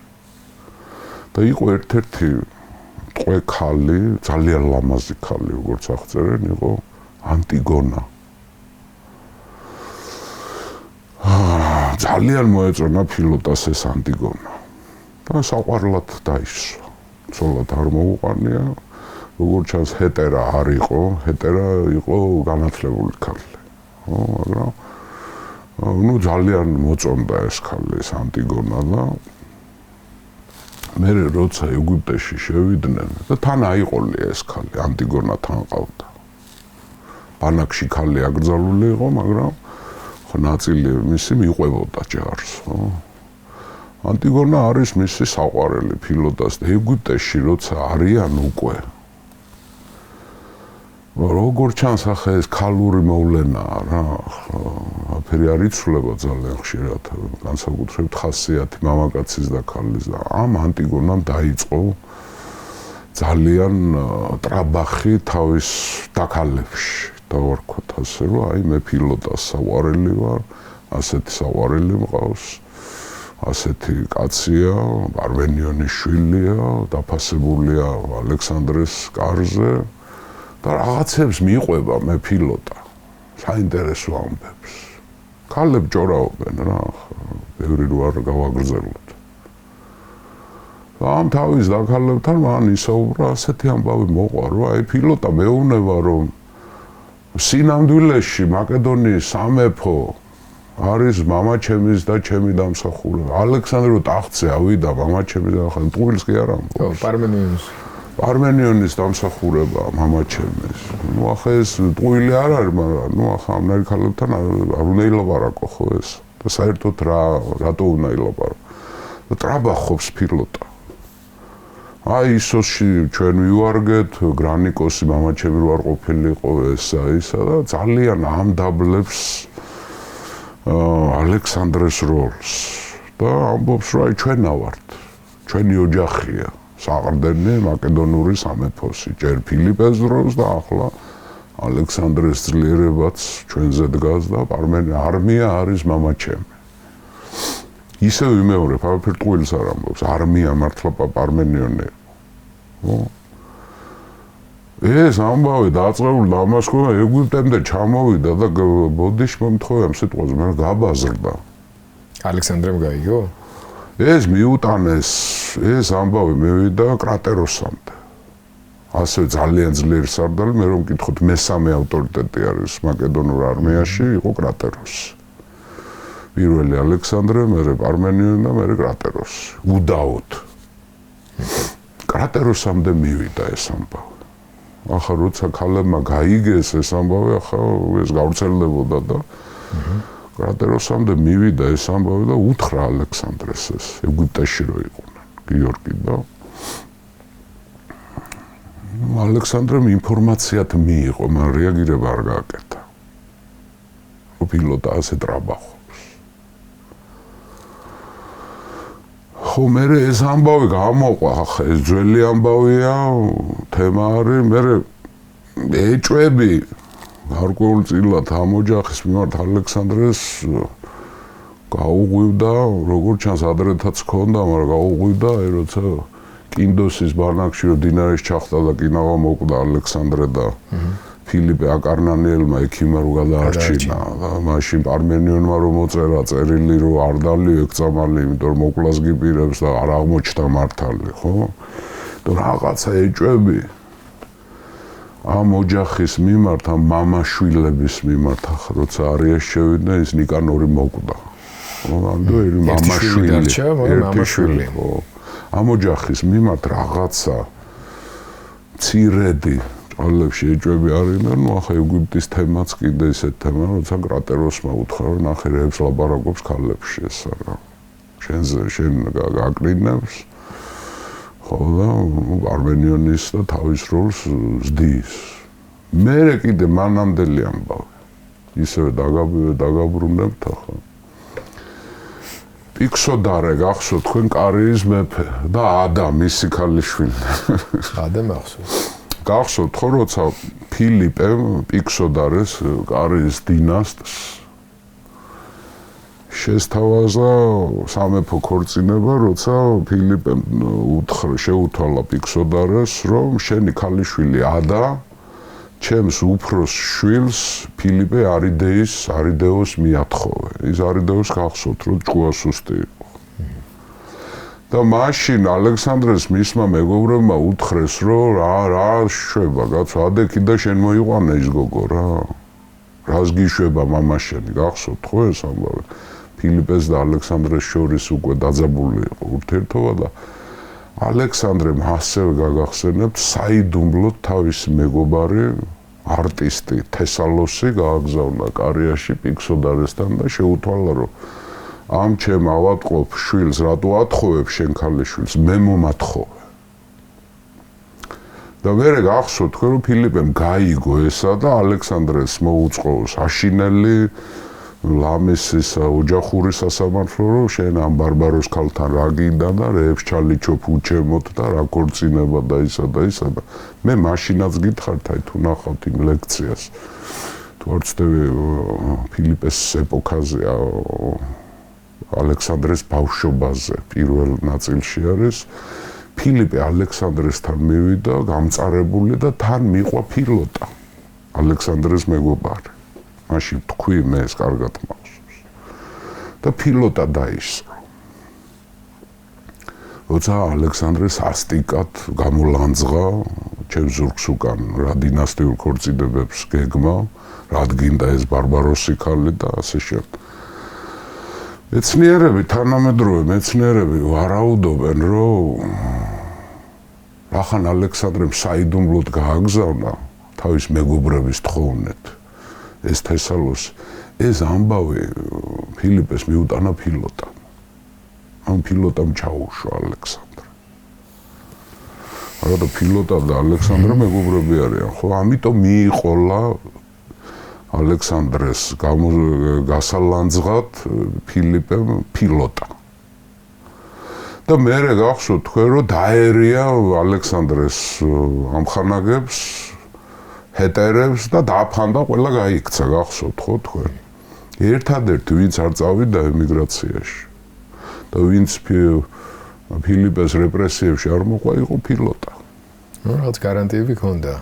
და იყო ერთ-ერთი ტყვე ქალი, ძალიან ლამაზი ქალი, როგორც აღწერენ, იყო ანტიგონა. ძალიან მოეწონა ფილოტას ეს ანტიგონა. და საყვარლად დაისვა. ცოლად არ მოუყანია. როგორც ჩანს, ჰეტერა არ იყო, ჰეტერა იყო განათლებული ქალი. ხო, მაგრამ ნუ ძალიან მოწონდა ეს ქალი, ეს ანტიგონა და მე როცა ეგვიპტეში შევიდნენ და თან აიყოლია ეს ქალი, ანტიგონა თან ყავდა. ბანაკში ქალი აკრძალული იყო, მაგრამ ხო ნაწილი მისი მიყვებოდა ჯარს, ხო? ანტიგონა არის მისი საყვარელი ფილოტას და ეგვიპტეში როცა არიან უკვე როგორ ჩანს ახლა ეს ქალური მოვლენაა რა, აფერი არ იცვლება ძალიან ხშირად, განსაკუთრებით ხასიათი მამაკაცის და ქალის და ამ ანტიგონამ დაიწყო ძალიან ტრაბახი თავის დაქალებში. დავარქვათ ასე, რომ აი მე ფილოტას საყვარელი ვარ, ასეთი საყვარელი მყავს, ასეთი კაცია, პარმენიონის შვილია, დაფასებულია ალექსანდრეს კარზე. და რაღაცებს მიყვება მე ფილოტა, საინტერესო ამბებს. ქალები ჭორაობენ რა, ბევრი რო არ გავაგრძელოთ. ამ თავის დაქალებთან მან ისაუბრა, ასეთი ამბავი მოყვა, რომ აი ფილოტა მეუბნება, რომ სინამდვილეში მაკედონიის სამეფო არის მამაჩემის და ჩემი დამსახურება. ალექსანდრო ტახტზე ავიდა მამაჩემის და ხან ტყუილს კი არ ამბობს. პარმენიონის პარმენიონის დამსახურება მამაჩემის. ნუ ახლა ეს ტყუილი არ არის, მაგრამ ნუ ახლა ამნაირ ქალებთან არ უნდა ილაპარაკო ხო ეს. და საერთოდ რატო უნდა ილაპარაკო? და ტრაბახობს ფილოტა. აი ისოში ჩვენ ვივარგეთ, გრანიკოსი მამაჩემი რო არ ყოფილიყო ესა და ძალიან ამდაბლებს ალექსანდრეს როლს. და ამბობს, რომ აი ჩვენა ვართ, ჩვენი ოჯახია. საყრდენი მაკედონური სამეფოსი, ჯერ ფილიპეს დროს და ახლა ალექსანდრეს ძლიერებაც ჩვენზე დგას და არმია არის მამაჩემი. ისევ ვიმეორებ, არაფერ ტყუილს არ ამბობს, არმია მართლა პარმენიონი. ხო? ეს ამბავი დაწყებული დამასკო ეგვიპტემდე ჩამოვიდა და ბოდიში მომთხოვე ამ სიტყვაზე, მაგრამ გაბაზრდა. ალექსანდრემ გაიგო? ეს მიუტანეს, ეს ამბავი მივიდა კრატეროსამდე. ასე ძალიან ძლიერი სარდალი, მე რომ მკითხოთ მესამე ავტორიტეტი არის მაკედონურ არმიაში, იყო კრატეროსი. პირველი ალექსანდრე, მერე პარმენიონი და მერე კრატეროსი. უდაოდ. კრატეროსამდე მივიდა ეს ამბავი. ახლა როცა ქალებმა გაიგეს ეს ამბავი, ახლა ეს გავრცელდებოდა და კრატეროსამდე მივიდა ეს ამბავი და უთხრა ალექსანდრეს ეს ეგვიპტეში რო იყვნენ გიორგი და ალექსანდრემ ინფორმაციათ მიიღო, მაგრამ რეაგირება არ გააკეთა. ფილოტა ასე ტრაბახობს. ხო, მე ეს ამბავი გამოყვა, ახლა ეს ძველი ამბავია, თემა არის, მე ეჭვები გარკვეულწილად ამ ოჯახის მიმართ ალექსანდრეს გაუღვივდა, როგორც ჩანს ადრეთაც ჰქონდა, მაგრამ გაუღვივდა, როცა კინდოსის ბანაკში რომ დინარეს ჩახდა და კინაღა მოკვდა ალექსანდრე და ფილიპე აკარნანიელმა ექიმა რო გადაარჩინა და მაშინ პარმენიონმა რომ მოწერა წერილი რომ არ დალიო ეკწამალი, იმიტომ რომ მოკლას გიპირებს და არ აღმოჩნდა მართალი, ხო? და რაღაცა ეჭვები ამ ოჯახის მიმართ, ამ მამაშვილების მიმართ, ახლა როცა არიაში შევიდა, ის ნიკანორი მოკვდა. ანუ მამაშვილი, ხო. ამ ოჯახის მიმართ რაღაცა მცირედი ჭალებში ეჭვები არიან, ნუ ახლა ეგვიპტის თემაც კიდე ისეთ თემა, როცა კრატეროსმა უთხრა, რომ ნახე რეებს ლაპარაკობს ქალებში ეს არა. შენ გაკრინებს ხო და არმენიონის და თავის როლს ზდის. მერე კიდე მანამდელი ამბავი. ისევე დაგაბრუნებთ ახლა. პიქსოდარე გახსოვთ თქვენ კარიის მეფე და ადა მისი ქალიშვილი. ადა მახსოვს. გახსოვთ ხო როცა ფილიპემ პიქსოდარეს კარიის დინასტს შესთავაზა სამეფო ქორწინება, როცა ფილიპემ შეუთვალა პიქსოდარეს, რომ შენი ქალიშვილი ადა ჩემს უფროს შვილს ფილიპე არიდეოს მიათხოვე. ის არიდეოს გახსოვთ, რომ ჭკუასუსტი იყო. და მაშინ ალექსანდრეს მისმა მეგობრებმა უთხრეს, რომ რა შვება, კაცო, ადექი და შენ მოიყვანე ის გოგო რა. რას გიშვება მამაშენი, გახსოვთ ხო ეს ამბავი? ფილიპეს და ალექსანდრეს შორის უკვე დაძაბული იყო ურთიერთობა და ალექსანდრემ ასევე გაგახსენებთ საიდუმლოდ თავისი მეგობარი არტისტი თესალოსი გააგზავნა კარიაში პიქსოდარესთან და შეუთვალა რომ ამ ჩემ ავატყობ შვილს რატო ათხოვებ შენ ქალიშვილს მე მომათხოვე და მერე გახსოვთ თქვენ რომ ფილიპემ გაიგო ესა და ალექსანდრეს მოუწყო საშინელი ლამისის ოჯახური სასამართლო რომ შენ ამ ბარბაროს ქალთან რა გინდა და რეებს ჩალიჩობ უჩემოთ და რა ქორწინება და ისა და მე მაშინაც გითხართ აი თუ ნახავთ იმ ლექციას თუ არ ვცდები ფილიპეს ეპოქაზე ალექსანდრეს ბავშვობაზე პირველ ნაწილში არის ფილიპე ალექსანდრესთან მივიდა გამწარებული და თან მიყვა ფილოტა ალექსანდრეს მეგობარი მაშინ თქვი მე ეს კარგად მახსოვს და ფილოტა დაისწრო როცა ალექსანდრეს ასტიკად გამოლანძღა ჩემ ზურგს უკან რა დინასტიურ ქორწინებებს გეგმა რადგინდა ეს ბარბაროსი ქალი და ასე შემდეგ მეცნიერები თანამედროვე მეცნიერები ვარაუდობენ რომ რახან ალექსანდრემ საიდუმლოდ გააგზავნა თავის მეგობრების თხოვნით ეს თესალოსი ეს ამბავი ფილიპეს მიუტანა ფილოტამ ამ ფილოტამ ჩაუშვა ალექსანდრე არა და ფილოტა და ალექსანდრე მეგობრები არიან ხო ამიტომ მიიყოლა ალექსანდრეს გასალანძღად ფილიპემ ფილოტა და მერე გახსოვთ თქვენ რომ დაერია ალექსანდრეს ამხანაგებს ჰეტერებს და დააფანდა ყველა გაიქცა გახსოვთ ხო თქვენ ერთადერთი ვინც არ წავიდა ემიგრაციაში და ვინც ფილიპეს რეპრესიებში არ მოყვა იყო ფილოტა რაღაც გარანტიები ჰქონდა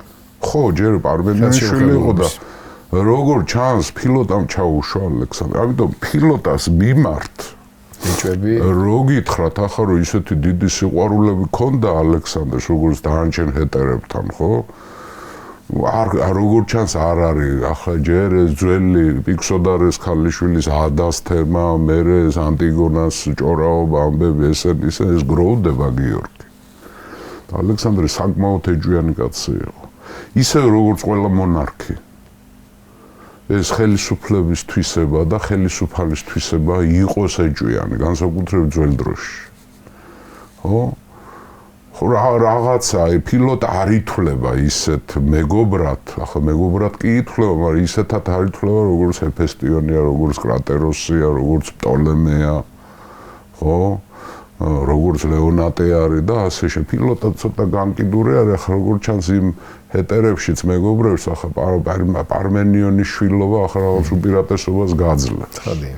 ხო ჯერ პარმენიონიშვილი იყო და როგორ ჩანს ფილოტამ ჩაუშვა ალექსანდრე ამიტომ ფილოტას მიმართ ეჭვები რო გითხრათ ახლა რომ ისეთი დიდი სიყვარულები ჰქონდა ალექსანდრეს როგორც დანარჩენ ჰეტერებთან ხო როგორ ჩანს არ არის ახლა ჯერ ეს ძველი პიქსოდარეს ქალიშვილის ადას თემა მერე ეს ანტიგონას ჭორაობა ამბები ეს გროვდება გიორგი ალექსანდრე საკმაოდ ეჭვიანი კაცი იყო ისე როგორც ყველა მონარქი ეს ხელისუფლების თვისება და ხელისუფალის თვისება იყოს ეჭვიანი განსაკუთრებით ძველ დროში ხო რაღაცა ფილოტა არ ითვლება ისეთ მეგობრად, ახლა მეგობრად კი ითვლება, მაგრამ ისეთად არ ითვლება, როგორც ეფესტიონია, როგორც კრატეროსია, როგორც პტოლემეა, ხო? როგორც ლეონატე არის და ასე შეფილოტად ცოტა განკიდური არის, ახლა როგორც ჩანს იმ ჰეტერებშიც მეგობრებს, ახლა პარმენიონის შვილობა ახლა რაღაც უპირატესობას გაძლევს. ხადი.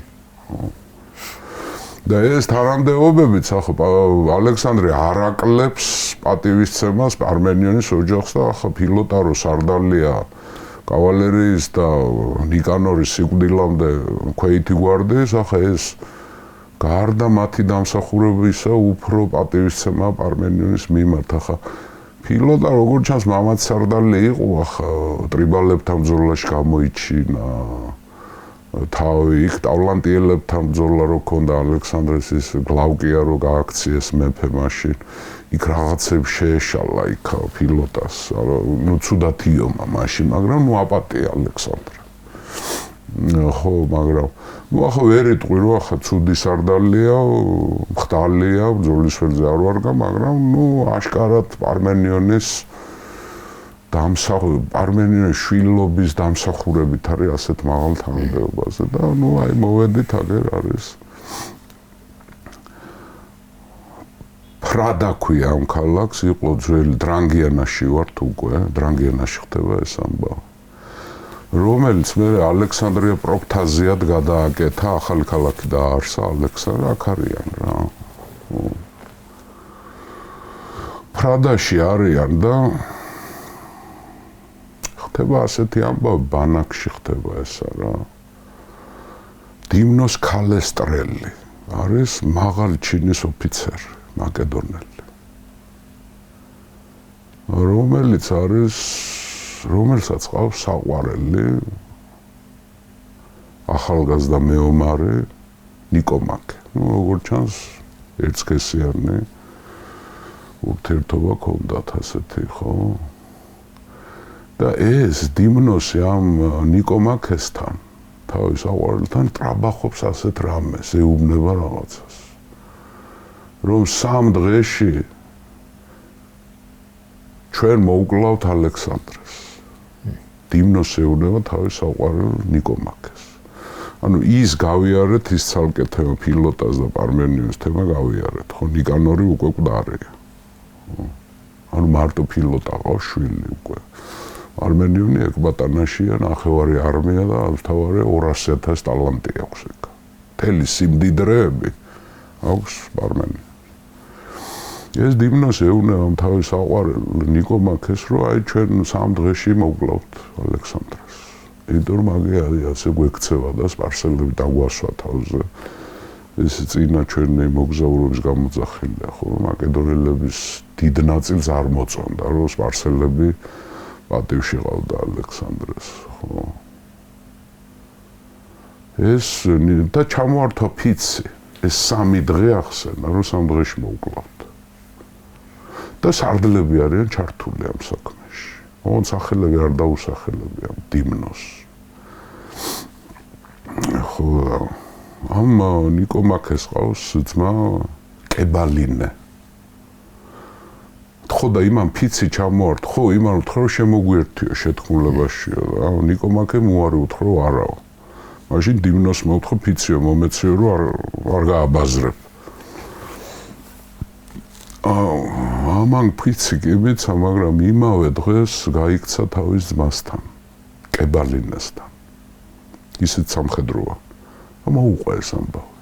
და ეს თანამდებობებიც ახლა ალექსანდრე არ აკლებს პატივისცემას პარმენიონის ოჯახს და ახლა ფილოტარო სარდალია კავალერიის და ნიკანორის სიკვდილამდე ქვეითი გვარდიის, ახლა ეს გარდა მათი დამსახურებისა უფრო პატივისცემა პარმენიონის მიმართ. ახლა ფილოტა როგორც ჩანს მამაც სარდალი იყო, ახლა ტრიბალებთან ბრძოლაში გამოიჩინა თავი იქ ტავლანტიელებთან ბრძოლა რო ქონდა ალექსანდრეს ის გლავკია რო გააქციეს მეფე მაშინ იქ რაღაცებს შეეშალა იქ ფილოტას ნუ ცუდად იომა მაშინ მაგრამ ნუ აპატია ალექსანდრე ხო მაგრამ ნუ ახლა ვერ იტყვი რომ ახლა ცუდი სარდალია მხდალია ბრძოლის ველზე არ ვარგა მაგრამ ნუ აშკარად პარმენიონის პარმენიონის შვილობის დამსახურებით არის ასეთ მაღალ თანამდებობაზე და ნუ აი მოვედით აგერ არის ფრადა ქვია ამ ქალაქს იყო ძველი დრანგიანაში ვართ უკვე დრანგიანაში ხდება ეს ამბავი რომელიც მე ალექსანდრია პროფტაზიად გადააკეთა ახალი ქალაქი დააარსა ალექსანდრე აქ არიან რა ფრადაში არიან და ხდება ასეთი ამბავი ბანაკში ხდება ესა რა დიმნოს ქალესტრელი არის მაღალი ჩინის ოფიცერი მაკედონელი რომელსაც ყავს საყვარელი ახალგაზრდა მეომარი ნიკომაკე ну როგორც ჩანს ერთსქესიანი ურთიერთობა ჰქონდათ ასეთი ხო და ეს დიმნოსი ამ ნიკომაკესთან თავის საყვარელთან ტრაბახობს ასეთ რამეს ეუბნება რაღაცას რომ სამ დღეში ჩვენ მოუკლავთ ალექსანდრეს დიმნოს ეუბნება თავის საყვარელ ნიკომაკეს ანუ ის გავიარეთ ის ცალკე თემა ფილოტას და პარმენიონის თემა გავიარეთ ხო ნიკანორი უკვე გვდარია ანუ მარტო ფილოტა ყავს შვილი უკვე პარმენიონი ეკბატანაშია ნახევარი არმია და თავარი 200,000 ტალანტი აქვს ეგ მთელი სიმდიდრეები აქვს პარმენიონს ეს დიმნოს ეუბნება თავის საყვარელ ნიკომაკეს რომ აი ჩვენ სამ დღეში მოუკლავთ ალექსანდრეს იმიტომ რომ მაგე არის ასე გვექცევა და სპარსელები დაგვასვა თავზე ეს წინა ჩვენი მოგზაურობის გამოძახილია ხო მაკედონელების დიდ ნაწილს არ მოწონდა რომ სპარსელები პატივში ყავდა ალექსანდრეს ხო ეს და ჩამოართვა ფიცი ეს სამი დღე ახსენა რომ სამ დღეში მოუკლავთ და სარდლები არიან ჩართული ამ საქმეში ოღონდ სახელები არ დაუსახელებია დიმნოს ხო ამ ნიკომაკეს ყავს ძმა კებალინე ხო და იმან ფიცი ჩამოართ ხო იმან უთხრა რომ შემოგვიერთიო შეთქმულებაშიო და ნიკომაკე უარი უთხრა რომ არაო მაშინ დიმნოს მოუთხო ფიციო მომეციო რომ არ გააბაზრებ ამან ფიცი კიბიცა მაგრამ იმავე დღეს გაიქცა თავის ძმასთან კებალინესთან ისიც სამხედროა მოუყვა ეს ამბავი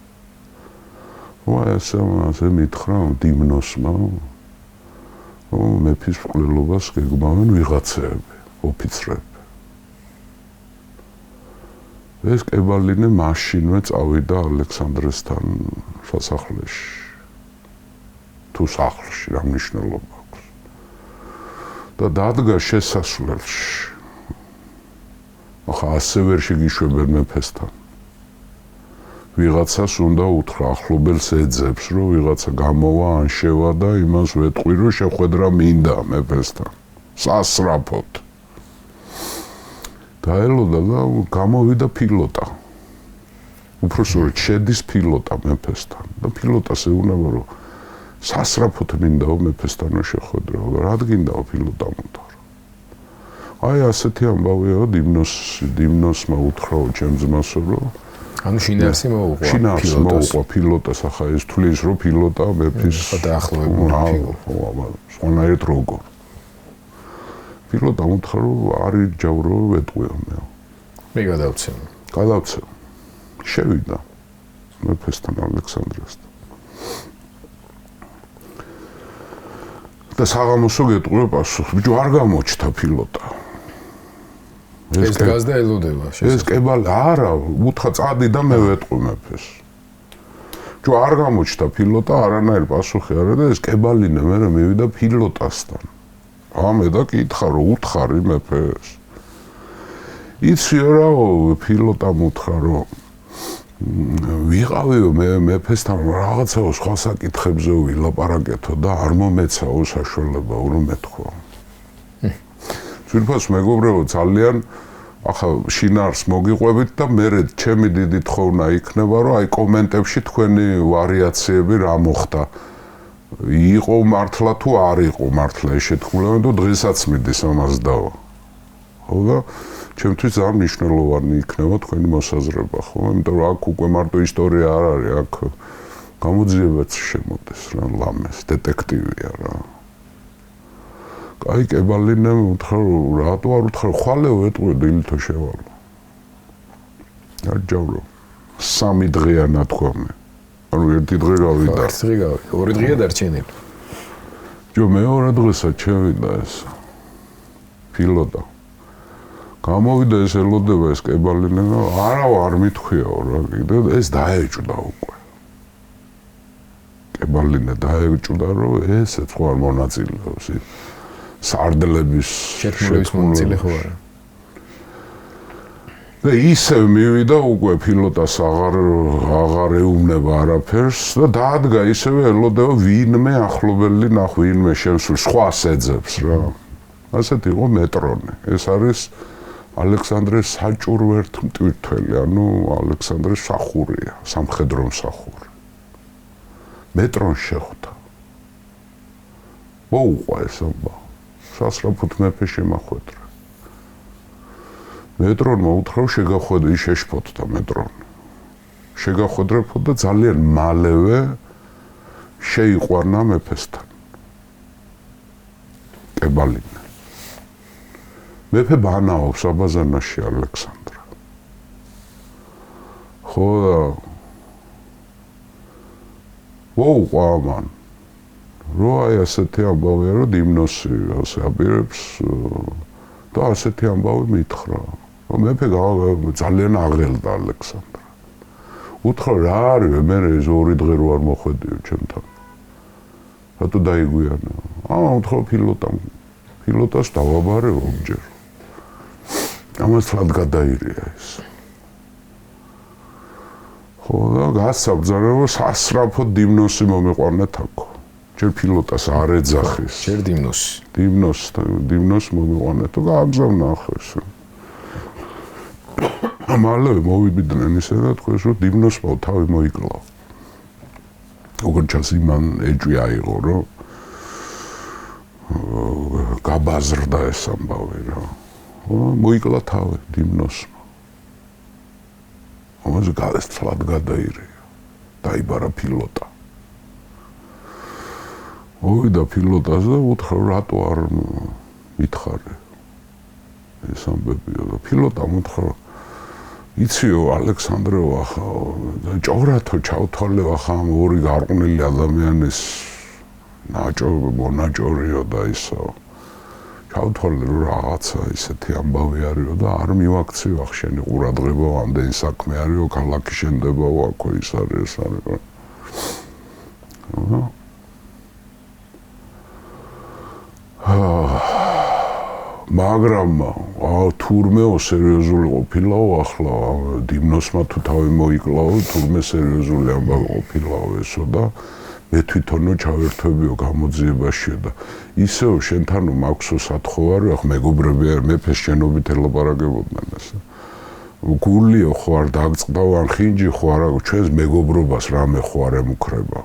ასე მითხრა დიმნოსმა მეფის მკვლელობას გეგმავენ ვიღაცეები, ოფიცრები. ეს კებალინე მაშინვე წავიდა ალექსანდრესთან სასახლეში. თუ სახლში რა მნიშვნელობა აქვს. და დადგა შესასვლელში. ახლა ასე ვერ შეგიშვებენ მეფესთან. ვიღაცას უნდა უთხრა ახლობელს ეძებს რომ ვიღაცა გამოვა ან შევა და იმას ვეტყვი რომ შეხვედრა მინდა მეფესთან სასრაფოდ დაელოდა და გამოვიდა ფილოტა უпроსტოდ შედის ფილოტა მეფესთან და ფილოტას ეუბნება რომ სასრაფოდ მინდაო მეფესთანო შეხვედრა რადგინდაო ფილოტამ უთხრა აი ასეთი ამბავია დიმნოსმა უთხრაო ჩემ ძმასო რომ ანუ შინაარსი მოუყვა შინაარსი მოუყვა პილოტას, ახლა ეს თulis რომ პილოტა მეფის დაახლოებული სხვანაირად როგორ პილოტა უთხრა რომ არის ჯავრო ვეტყვია მე გადავცემ შევიდა მეფესთან ალექსანდრესთან და საღამოსო გეტყვია პასუხი ბიჭო არ გამოჩნდა პილოტა ეს გაზდა ელოდება ეს კებალი არა უთხრა წადი და მე ვეტყვი მეფეს ჯო არ გამოჩნდა პილოტა არანაირი პასუხი არა და ეს კებალინე მე მივიდა პილოტასთან ამე და კითხა რომ უთხარი მეფეს იციო რა პილოტამ უთხრა რომ ვიყავიო მე მეფესთან რაღაცა სხვა საკითხებზე ვილაპარაკეთო და არ მომეცაო საშუალება რომ მეთქვა თვითონ მეგობრებო ძალიან ახლა შინაარს მოგიყვებით და მე ჩემი დიდი თხოვნა იქნება რომ აი კომენტებში თქვენი ვარიაციები რა მოხდა იყო მართლა თუ არ იყო მართლა ეს შეთქმულება და დღესაც მიდის ამას დავა ხო და ჩემთვის ძალიან მნიშვნელოვანი იქნება თქვენი მოსაზრება ხო იმიტომ რომ აქ უკვე მარტო ისტორია არ არის აქ გამოძიებაც შემოდის რა ლამეს დეტექტივია რა აი კებალინემ უთხრა რატო არ უთხრა ხვალეო ეტყვი დილითო შევალო არ ჯავრო 3 დღეა ნათქვამი ანუ 1 დღე გავიდა 1 დღე გავიდა 2 დღეა დარჩენილი ჯო მეორე დღესაც შევიდა ეს პილოტა გამოვიდა ეს ელოდება ეს კებალინე და არ მithქვიაო რა კიდე ეს დაეჭვდა უკვე კებალინე დაეჭვდა რომ ეს სხვა მონაწილეობს სარდლების შეთქმულების მონაწილე ხო არა და ისევ მივიდა უკვე პილოტას აღარ ეუბნება არაფერს და დაადგა ისევ ელოდება ვინმე ახლობელი ვინმე შემსულ სხვას ეძებს რა ასეთ იყო მეტრონი ეს არის ალექსანდრეს საჭურვერთ მტვირთველი ანუ ალექსანდრეს მსახურია სამხედრო მსახური მეტრონ შეხვდა მოუყვა ეს ამბავი სასრაფოდ მეფე შემახვედრა მეტრონმა უთხრა შეგახვედრი შეშფოთდა მეტრონი შეგახვედრებო და ძალიან მალევე შეიყვანა მეფესთან კებალინე მეფე ბანაობს აბაზანაში ალექსანდრა ხო და მოუყვა მან რო აი ასეთი ამბავია რომ დიმნოსი ასე აპირებს და ასეთი ამბავი მითხრა რომ მეფე ძალიან აღელდა ალექსანდრა უთხრა რა არის მე ეს 2 დღე რო არ მოხვედიო ჩემთან რატო დაიგვიანა უთხრა პილოტას დავაბარე ორჯერ ამას თლად გადაირია ეს ხო და გასაბძანებო სასრაფო დიმნოსი მომიყვანეთ აქ ჯერ პილოტას არ ეძახის ჯერ დიმნოს მომიყვანეთ და გააგზავნა ახეს მალე მოვიდნენ ისე და თქვენს რომ დიმნოსმა თავი მოიკლა როგორც ჩანს იმან ეჭვი აიღო რომ გაბაზრდა ეს ამბავი რა მოიკლა თავი დიმნოსმა ამაზე გადასწრად გადაირია დაიბარა პილოტა მოვიდა პილოტას და უთხრა რატო არ მითხარი ეს ამბებია და პილოტამ უთხრა იციო ალექსანდრეო ახლა ჭორათო ჩავთვალე ახლა ამ 2 გარყვნილი ადამიანის მონაჭორიო და ისო ჩავთვალე რომ რაღაცა ისეთი ამბავი არისო და არ მივაქციო ახშენი ყურადღება ამდენი საქმე არისო ქალაქი შენდებაო აქვე ის არის ეს არის მაგრამ თურმეო სერიოზული ყოფილაო ახლა დიმნოსმა თუ თავი მოიკლაო თურმე სერიოზული ამბავი ყოფილაო ესო და მე თვითონო ჩავერთვებიო გამოძიებაში და ისევ შენთანო მაქვსო სათხოვარი ახ მეგობრები არ მეფეს შენობით ელაპარაკებოდნენ ესე გულიო ხო არ დაგწყდაო ან ხინჯი ხო არა ჩვენს მეგობრობას რამე ხო არ ემუქრება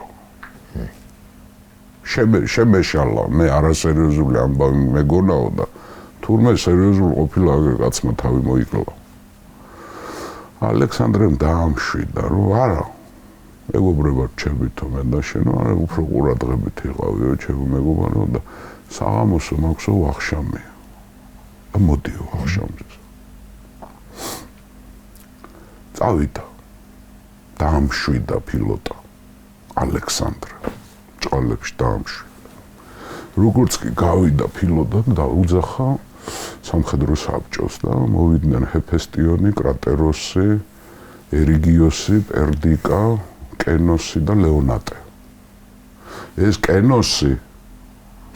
შემეშალა მე არასერიოზული ამბავი მეგონაო და თურმე სერიოზული ყოფილა კაცმა თავი მოიკლა ალექსანდრემ დაამშვიდა, რომ არა მეგობრებად ჩემითო მე და შენო არა უფრო ყურადღებით იყავიო ჩემო მეგობარო და საღამოსო მაქვსო ვახშამი. და მოდიო ვახშამზე. წავიდა. დაამშვიდა პილოტა ალექსანდრე. ჭყალებში დაამშვიდა. როგორც კი გავიდა პილოტა და უძახა სამხედრო საბჭოს და მოვიდნენ ჰეფესტიონი, კრატეროსი, ერიგიოსი, პერდიკა, კენოსი და ლეონატე. ეს კენოსი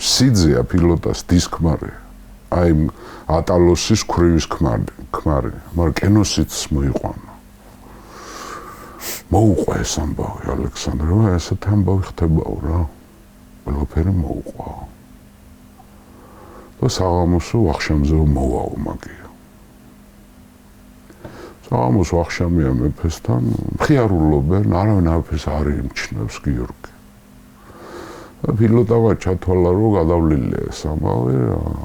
სიძეა პილოტას დისქმარი. აი ატალოსის ქვრივის ქმარი, მაგრამ კენოსიც მოიყვანა. მოუყვა ეს ამბავი ალექსანდრე, ესეთ ამბავი ხდებაო რა. ყველაფერი მოუყვა. და საღამოსო ვახშამზე მოვაო მაგია. საღამოს ვახშამია მეფესთან, მხიარულობენ, არავინ არაფერს არ იმჩნევს გიორგი. და პილოტამა ჩათვალა, რომ გადავლილია ეს ამბავი,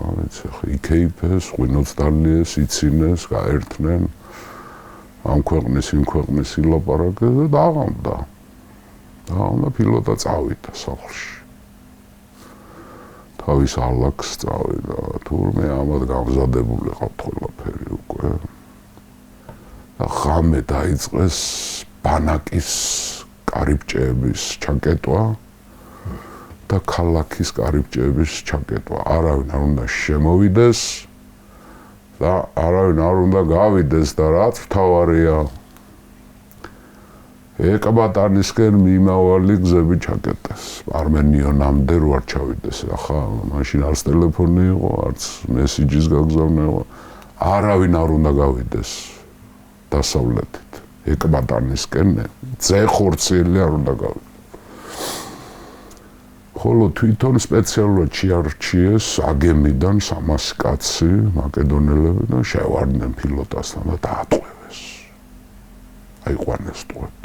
არც იქეიფეს, ღვინოც დალიეს, იცინეს, გაერთნენ. ამ ქვეყნის, იმ ქვეყნის ილაპარაკეს და დააღამდა. დააღამდა პილოტა წავიდა სახლში. თავის ალაქს წავიდა, თურმე ამად გამზადებული ყავთ ყველაფერი უკვე. და ღამე დაიწყეს ბანაკის კარიბჭეების ჩაკეტვა და ქალაქის კარიბჭეების ჩაკეტვა. არავინ არ უნდა შემოვიდეს და არავინ არ უნდა გავიდეს და რაც მთავარია ეკბატანისკენ მიმავალი გზები ჩაკეტეს. არმენიონამდე რო არ ჩავიდეს. ახლა მაშინ არც ტელეფონი იყო, არც მესიჯის გაგზავნა იყო. არავინ არ უნდა გავიდეს დასავლეთით. ეკბატანისკენ ძეხორციელი არ უნდა გავიდეს. ხოლო თვითონ სპეციალურად შეარჩიეს აგემიდან 300 კაცი მაკედონელები და შევარდნენ პილოტასთან და დაატყვევეს. აიყვანეს ტყვედ.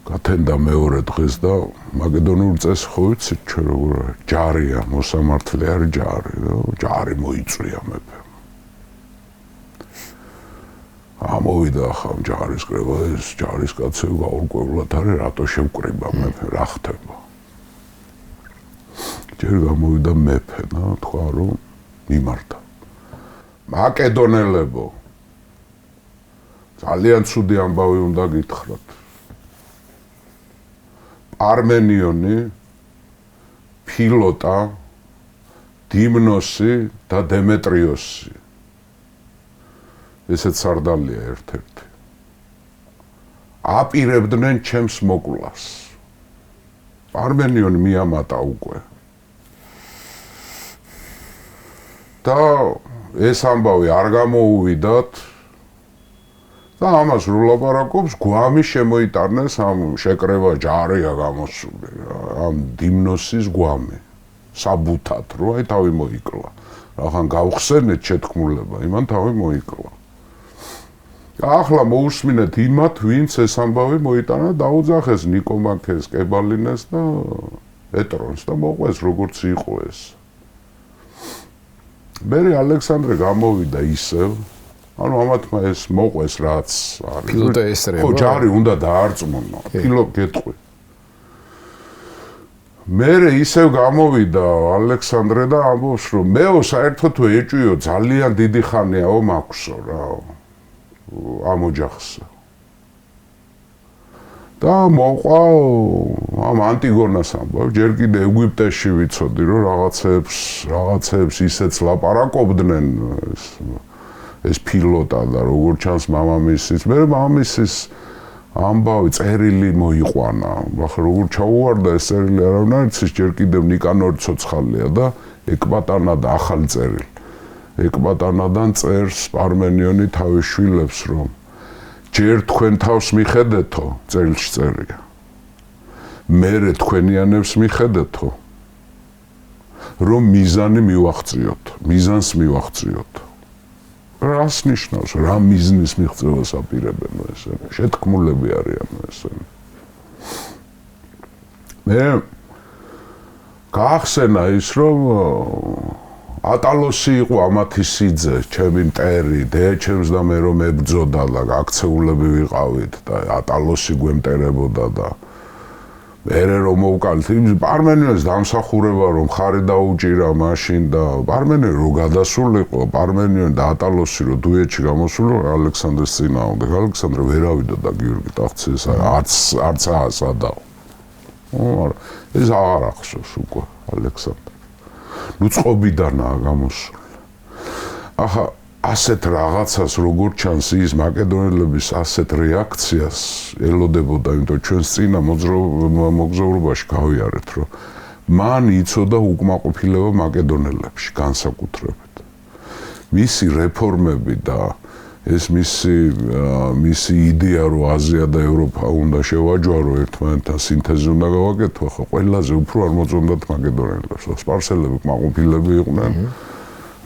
გათენდა მეორე დღეს და მაკედონურ წესს ხო ვიცით ჩვენ როგორ არის? ჯარია, მოსამართლე არის ჯარი და ჯარი მოიწვია მეფემ. ამოვიდა ახლა ჯარის კრება, ეს ჯარისკაცები გაურკვევლად არის, რატო შევკრიბა მეფე, რა ხდება? ჯერ გამოვიდა მეფე და თქვა, რომ მიმართა. მაკედონელებო, ძალიან ცუდი ამბავი უნდა გითხრათ. არმენიონი, პილოტა, დიმნოსი და დემეტრიოსი. ესეც სარდალია ერთ-ერთი. აპირებდნენ ჩემს მოკვლას. არმენიონი მიამატა უკვე. და ეს ამბავი არ გამოუვიდათ და ამას რო ლაპარაკობს, გვამი შემოიტანეს ამ შეკრება ჯარია გამოსული, ამ დიმნოსის გვამი. საბუთად, რო აი თავი მოიკლა. რახან გავხსენეთ შეთქმულება, იმან თავი მოიკლა. ახლა მოусმინეთ იმათ, ვინც ეს ამბავი მოიტანა, დაუძახეს ნიკომაქეს, კებალინეს და პეტრონს და მოყვეს როგორც იყო ეს. მერე ალექსანდრე გამოვიდა ისევ, ანუ ამათმა ეს მოყვეს რაც არის. პილოტა ესწრება. ხო, ჯარი უნდა დაარწმუნო. პილოტ გეტყვი. მერე ისევ გამოვიდა ალექსანდრე და ამბობს, რომ მეო საერთოდ ეჭვიო, ძალიან დიდი ხანიაო მაქვსო რა. ამ ოჯახს. და მოყვა ამ ანტიგონას ამბავ, ჯერ კიდე ეგვიპტეში ვიცოდი, რომ რაღაცებს ისეც ლაპარაკობდნენ ეს პილოტა და როგორც ჩანს მამამისის, მე მამამისის ამბავი წერილი მოიყვანა. ახლა როგორ ჩაუვარდა ეს წერილი არავინ არ იცის, ჯერ კიდევ ნიკანორი ცოცხალია და ეკბატანა და ახალი წერილი. ეკბატანადან წერს პარმენიონი თავის შვილებს, რომ ჯერ თქვენ თავს მიხედეთო, წერილში წერია. მერე თქვენიანებს მიხედეთო, რომ მიზანი მივაღწიოთ, მიზანს მივაღწიოთ. რას ნიშნავს, რა მიზნის მიღწევას აპირებენ ესენი? შეთქმულები არიან ესენი. მე გაახსენა ის, რომ ატალოსი იყო ამათი სიძე, ჩემი მტერი, დეაჩემს და მე რომ ებძოდა და აქცეულები ვიყავით და ატალოსი გვემტერებოდა და მერე რომ მოვკალთ, პარმენიელს დამსახურება რომ ხარი დაუჭირა მაშინ და პარმენიელი რო გადასულიყო, პარმენიელი და ატალოსი რო დუეტში გამოსულიყო ალექსანდრეს წინააღმდეგ, ალექსანდრე ვერავიდო და გიორგი ტახტის არც ასადაო. ეს აღარ ახსოვს უკვე ალექსანდრე. ნუ წყობიდანაა გამოსული. ახლა ასეთ რაღაცას როგორ ჩანს ის მაკედონელების ასეთ რეაქციას ელოდებოდა, იმიტომ ჩვენს წინა მოგზაურობაში გავიარეთ, რომ მან იცოდა უკმაყოფილება მაკედონელებში განსაკუთრებით. მისი რეფორმები და ეს მისი იდეა, რომ აზია და ევროპა უნდა შევაჯვარო ერთმანეთთან, სინთეზი უნდა გავაკეთო, ხო ყველაზე უფრო არ მოწონდათ მაკედონელებს. სპარსელები უკმაყოფილები იყვნენ.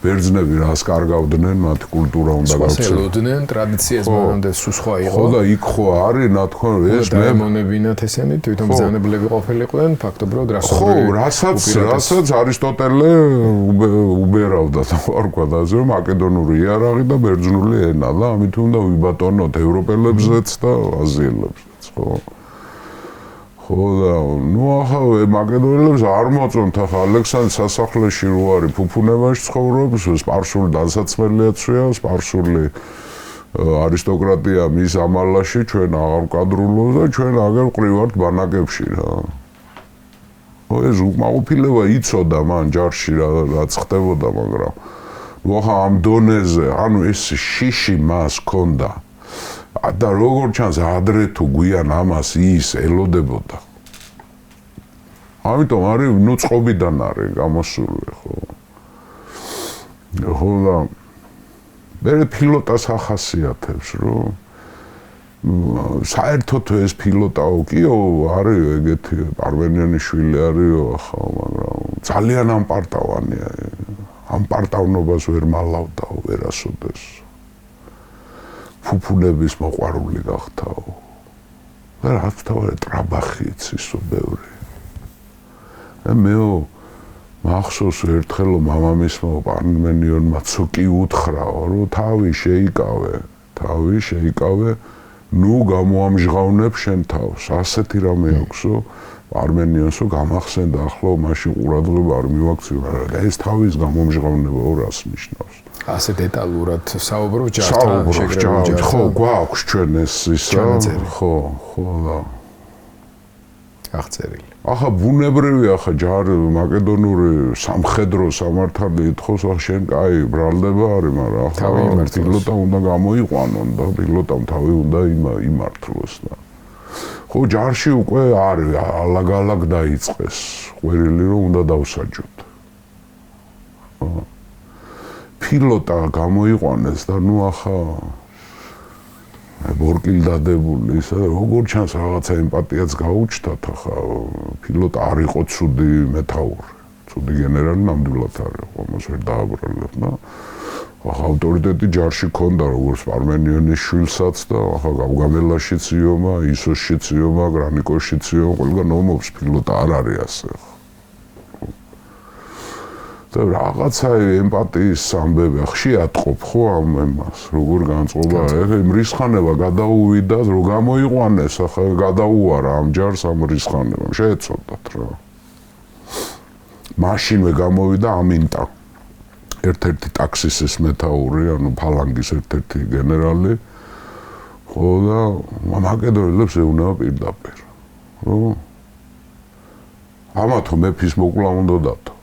ბერძნები რას კარგავდნენ, მათი კულტურა უნდა გავცეთ. სპარსელოდნენ, ტრადიციას მანამდე სხვა იყო. ხო და იქ ხო არის, ნათქვამი, ეს მე დაემონებინათ ესენი, თვითონ ბრძანებლები ყოფილიყვნენ, ფაქტობრივად ხო, რასაც არისტოტელე უბერავდა და ვარქვა და ასე მაკედონური იარაღი და ბერძნული ენა და ამით უნდა ვიბატონოთ ევროპელებზეც და აზიელებზეც, ხო? ხო და ნუ ახლა მაკედონელებს არ მოწონთ ახლა ალექსანდრე სასახლეში რო არის ფუფუნებაში ცხოვრობს, სპარსული დასაცმელიაცია, სპარსული არისტოკრატია მის ამალაში ჩვენ აღარ ვკადრულობთ და ჩვენ აგერ ვყრივართ ბანაკებში რა. ხო ეს უკმაყოფილება იცოდა მან ჯარში რაც ხდებოდა, მაგრამ ნუ ახლა ამ დონეზე, ანუ ეს შიში მას ჰქონდა. და როგორ ჩანს ადრე თუ გვიან ამას ის ელოდებოდა. ამიტომ არის ნუ წყობიდან არის გამოსული, ხო. ხო და მე ფილოტას ახასიათებს, რომ საერთოდ ეს ფილოტაო კიო არის ეგეთი პარმენიანი შვილი არისო ახლა, მაგრამ ძალიან ამპარტავანია. ამ პარტავნობას ვერ მალავდაო ვერასოდეს. ფუფუნების მოყვარული გახთაო. და რა თავი ტრაბახი იცისო ბევრი. მეო მახსოვს ერთხელ მამამისმა პარმენიონმა ცუკი უთხრაო, რომ თავი შეიკავე, ნუ გამოამჟღავნებ შენ თავს. ასეთი რამე აქვსო პარმენიონსო გამახსენდა ახლა მაშინ ყურადღება არ მივაქცია, მაგრამ ეს თავის გამომჟღავნება რას ნიშნავს? ასე დეტალურად საუბრობ ჯართან შეგროვებულ. ხო, გვაქვს ჩვენ ეს ისა, ხო და აღწერილი. ახლა ბუნებრივია ახლა ჯარი მაკედონური სამხედრო სამართალი ითხოვს, ახლა შენ კაი ბრალდება არის, მაგრამ ახლა პილოტა უნდა გამოიყვანონ და პილოტამ თავი უნდა იმართლოს და ხო ჯარში უკვე არის ალაგ-ალაგ დაიწყეს ყვირილი რომ უნდა დავსაჯოთ. პილოტა გამოიყვანეს და ნუ ახლა ბორკილდადებული ისა როგორ ჩანს რაღაცა ემპათიაც გაუჩნდათ ახლა პილოტა არ იყო ცუდი მეთაური, ცუდი გენერალი ნამდვილად არ იყო, მას ვერ დააბრალებ და ახლა ავტორიტეტი ჯარში ქონდა როგორც პარმენიონის შვილსაც და ახლა გავგამელაშიც იომა, ისოსშიც იომა, გრანიკოშიც იომა, ყველგან ომობს პილოტა არ არის ასე. და რაღაცა ემპათიის ამბები ხშირატყობ ხო ამ ემას როგორ განწყობა ეს მრისხანება გადაუვიდა რომ გამოიყვანეს ახლა გადაუარა ამ ჯარს ამ მრისხანებამ შეეცოდათ რა მაშინვე გამოვიდა ამინტა ერთ-ერთი ტაქსისის მეთაური ანუ ფალანგის ერთ-ერთი გენერალი ხო და მაკედონელებს ეუნება პირდაპირ რომ ამათო მეფის მოკლა უნდა დათო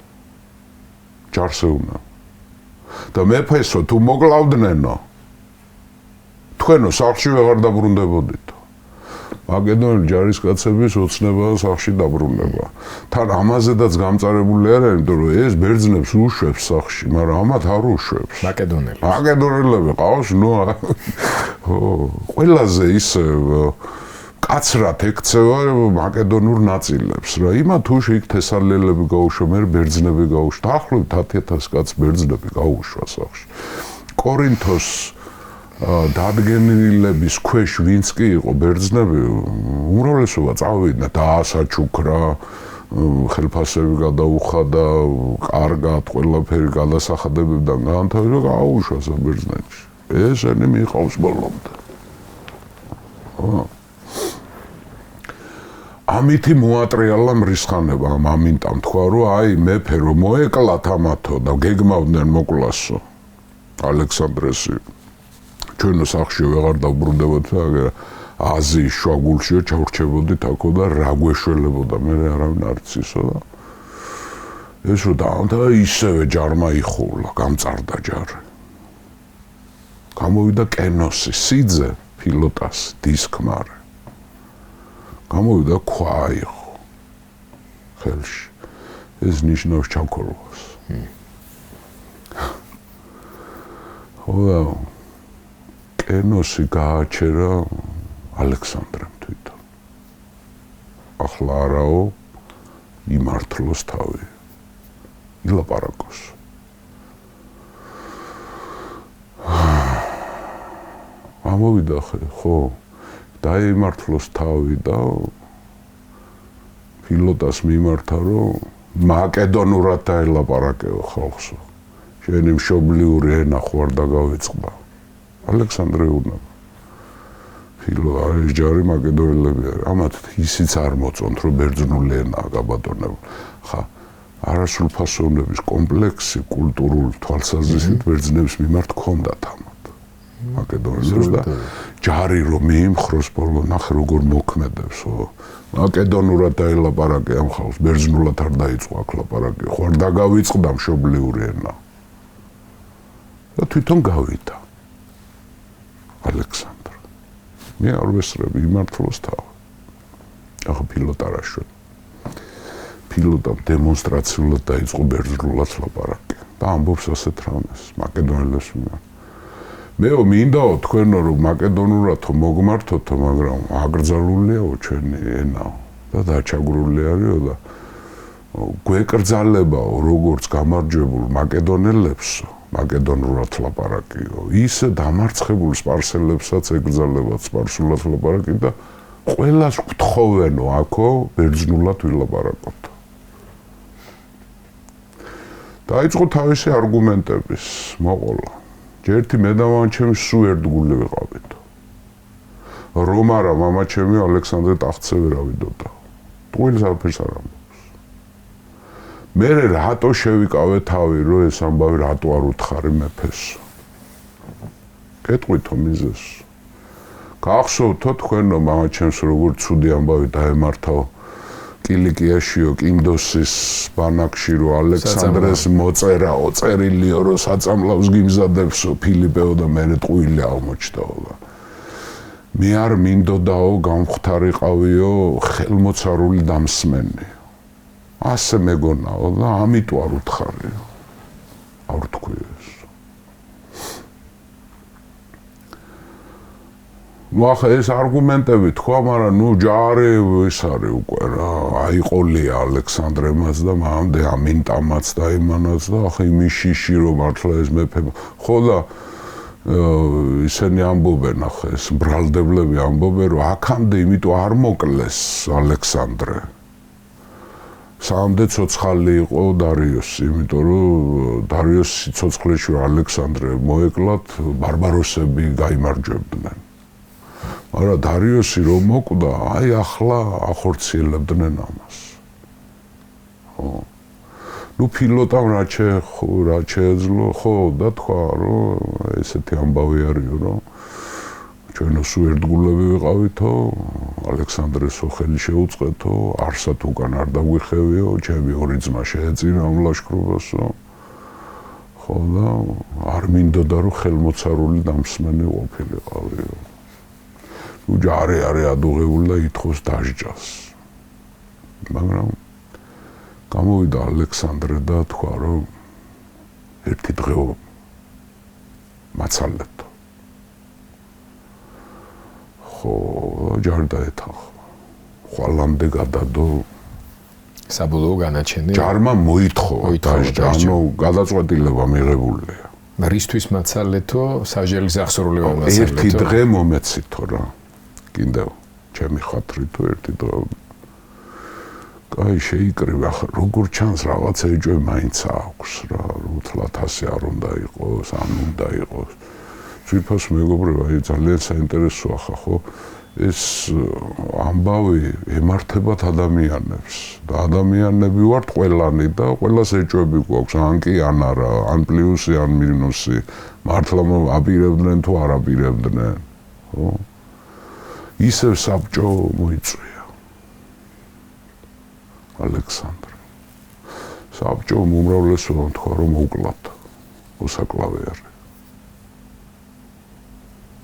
ჯარსეუნა და მეფესო თუ მოკლავდნენო თქვენო სახლში ვეღარ დაბრუნდებოდით მაკედონელი ჯარისკაცების ოცნება სახლში დაბრუნება თან ამაზედაც გამწარებული არა იმიტომ რომ ეს ბერძნებს უშვებს სახლში მაგრამ ამათ არ უშვებს მაკედონელები ყავს ნუ ხო ყველაზე ისე კაცრად ეკცევა მაკედონურ ნაწილებს რა იმათ უშ იქ თესალიელები გაუშვა მე ბერძნები გაუშვა დაახლოებით 10,000 კაც ბერძნები გაუშვა სახში კორინთოს დადგენილების ქვეშ ვინც კი იყო ბერძნები უმრავლესობა წავიდნენ დაასაჩუქრა ხელფასები გადაუხადა, კარგად ყველაფერი გადასახადებებიდან განთავისუფლდა, გააუშვა საბერძნეთში. ესენი მიყავს ბოლომდე. ამითი მოატრიალა მრისხანება ამ ამინტამ თქვა, რომ აი მეფე რომ მოეკლათ ამათო და გეგმავდნენ მოკლასო ალექსანდრესი ჩვენო სახში ვეღარ დაბრუნდებოდა აზიის შუაგულშიო ჩავრჩებოდით აქო და რა გვეშველებოდა მე არავინ არ იცისო და ეს რომ დაამთავრა ისევე ჯარმა იხულა გამწარდა ჯარი გამოვიდა კენოსი სიძე ფილოტას დისკმარე გამოვიდა ქვა იყო ხელში ეს ნიშნავს ჩაქოლვას ხო კენოსი გააჩერა ალექსანდრემ თვითონ ახლა არაო იმართლოს თავი ილაპარაკოს ამოვიდა ხო დაიმართლოს თავი და ფილოტას მიმართა რომ მაკედონურად დაელაპარაკეო ხალხსო შენი მშობლიური ენა ხო არ დაგავიწყდა ალექსანდრე უნდა ფილო არის ჯარი მაკედონელები ამათ ისიც არ მოწონთ რომ ბერძნული ენაა გაბატონებული ხა არასრულფასოვნების კომპლექსი კულტურული თვალსაზრისით ბერძნებს მიმართ ჰქონდათ ამათ მაკედონელებს და ჯარი რომ მიიმხროს ბოლო ნახე როგორ მოქმედებსო მაკედონურად დაელაპარაკე ამ ხალხს ბერძნულად არ დაიწყო აქ ლაპარაკი ხო არ დაგავიწყდა მშობლიური ენა და თვითონ გავიდა ალექსანდრე მე არ ვესწრები იმართლოს თავი ახლა ფილოტ არაშვენ ფილოტამ დემონსტრაციულად დაიწყო ბერძნულად ლაპარაკი და ამბობს ასეთ რამეს მაკედონელებს მიმართ მეო მინდაო თქვენო რომ მაკედონურათო მოგმართოთო მაგრამ აკრძალულია ჩვენი ენაო და დაჩაგრული არისო და გვეკრძალებაო როგორც გამარჯვებულ მაკედონელებსო მაკედონურად ლაპარაკიო ისე დამარცხებულ სპარსელებსაც ეკრძალებათ სპარსულად ლაპარაკი და ყველას გთხოვენო აქო ბერძნულად ვილაპარაკოთ დაიწყო თავისი არგუმენტების მოყოლა ერთი მე და მამაჩემი სულ ერთგული ვიყავით რომ არა მამაჩემი ალექსანდრე ტახტზე ვერ ავიდოდა ტყუილს არაფერს არ ამბობს მე რატო შევიკავე თავი რომ ეს ამბავი რატო არ უთხარი მეფეს კეთვითო მიზეს გახსოვთო თქვენო მამაჩემს როგორ ცუდი ამბავი დაემართაო კილიკიაშიო კინდოსის ბანაკში რომ ალექსანდრეს მოწერაო წერილიო რომ საწამლავს გიმზადებსო ფილიპეო და მე ტყუილი აღმოჩნდაო მე არ მინდოდაო გამختარიყავიო ხელმოცარული დამსმენი ასე მეგონაო და ამიტომ არ უთხარიო არ თქვი ეს ახლა ეს არგუმენტები თქვა, მაგრამ ნუ ჯარი ეს არის უკვე რა, აიყოლია ალექსანდრემაც და მამდე ამინტამაც და იმანაც და ახლა იმიშიში რომ მართლა ეს მეფე ხო და ისინი ამბობენ ახლა ეს ბრალდებლები ამბობენ რომ აქამდე იმიტომ არ მოკლეს ალექსანდრე სამდე ცოცხალი იყო დარიოსი, იმიტომ რომ დარიოსი სიცოცხლეში ალექსანდრე მოეკლათ ბარბაროსები გაიმარჯვებდნენ მაგრამ დარიოსი რომ მოკვდა, აი ახლა ახორციელებდნენ ამას. ხო. ნუ ფილოტამ რა შეეძლო, ხო და თქვა, რომ ესეთი ამბავი არისო, რომ ჩვენო სულ ერთგულები ვიყავითო, ალექსანდრეს ხელი შეუწყეთო, არსად უკან არ დაგვიხევიო, ჩემი ორი ძმა შეეწინა ამ ლაშქრობასო. ხო და არ მინდოდა რომ ხელმოცარული დამსმენი ყოფილიყავიო. ჯარი არის ადუღებული და ითხოვს დასჯას. მაგრამ გამოვიდა ალექსანდრე და თქვა რომ ერთი დღეო მაცალეთო. ხო, ჯარი დაეთანხმა. ხვალამდე გადადო საბოლოო განაჩენი. ჯარმა მოითხოვა დასჯა, ანუ გადაწყვეტილება მიღებულია. რისთვის მაცალეთო, საჟელის აღსრულება მაცალეთო. ერთი დღე მომეცითო რა. კიდევ ჩემი ხათრით ერთი დღე კაი შეიკრიბა, როგორ ჩანს რაღაც ეჭვი მაინც აქვს რა, უთლათ ასე არ უნდა იყოს, ან უნდა იყოს. ძვირფას მეგობრებო, აი ძალიან საინტერესოა ხა ხო? ეს ამბავი ემართებათ ადამიანებს და ადამიანები ვართ ყველანი და ყველას ეჭვები გვაქვს, ან კი ან არა, ან პლუსი, ან მინუსი, მართლა აპირებდნენ თუ არ აპირებდნენ, ხო? ისევ საბჭო მოიწვია. ალექსანდრე. საბჭო უმრავლესობამ თქვა რომ მოკლათ. უსაკლავი არის.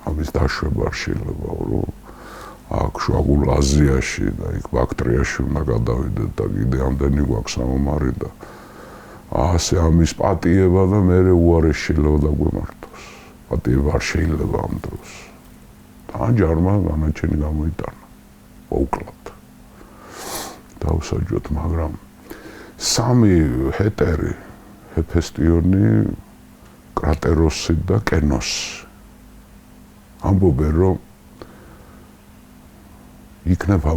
ამის დაშვება არ შეიძლება, რომ აქ შუაგულ აზიაში და იქ ბაქტრიაში უნდა გადავიდეთ და კიდე ამდენი გვაქვს სამომარი და ასე ამის პატიება და მე უარეს შეიძლება დაგვემართოს. პატიება არ შეიძლება ამ დროს. და ჯარმა განაჩენი გამოიტანა. მოუკლათ. დავსაჯოთ, მაგრამ სამი ჰეტერი, ჰეფესტიონი, კრატეროსი და კენოსი. ამბობენ რომ იქნება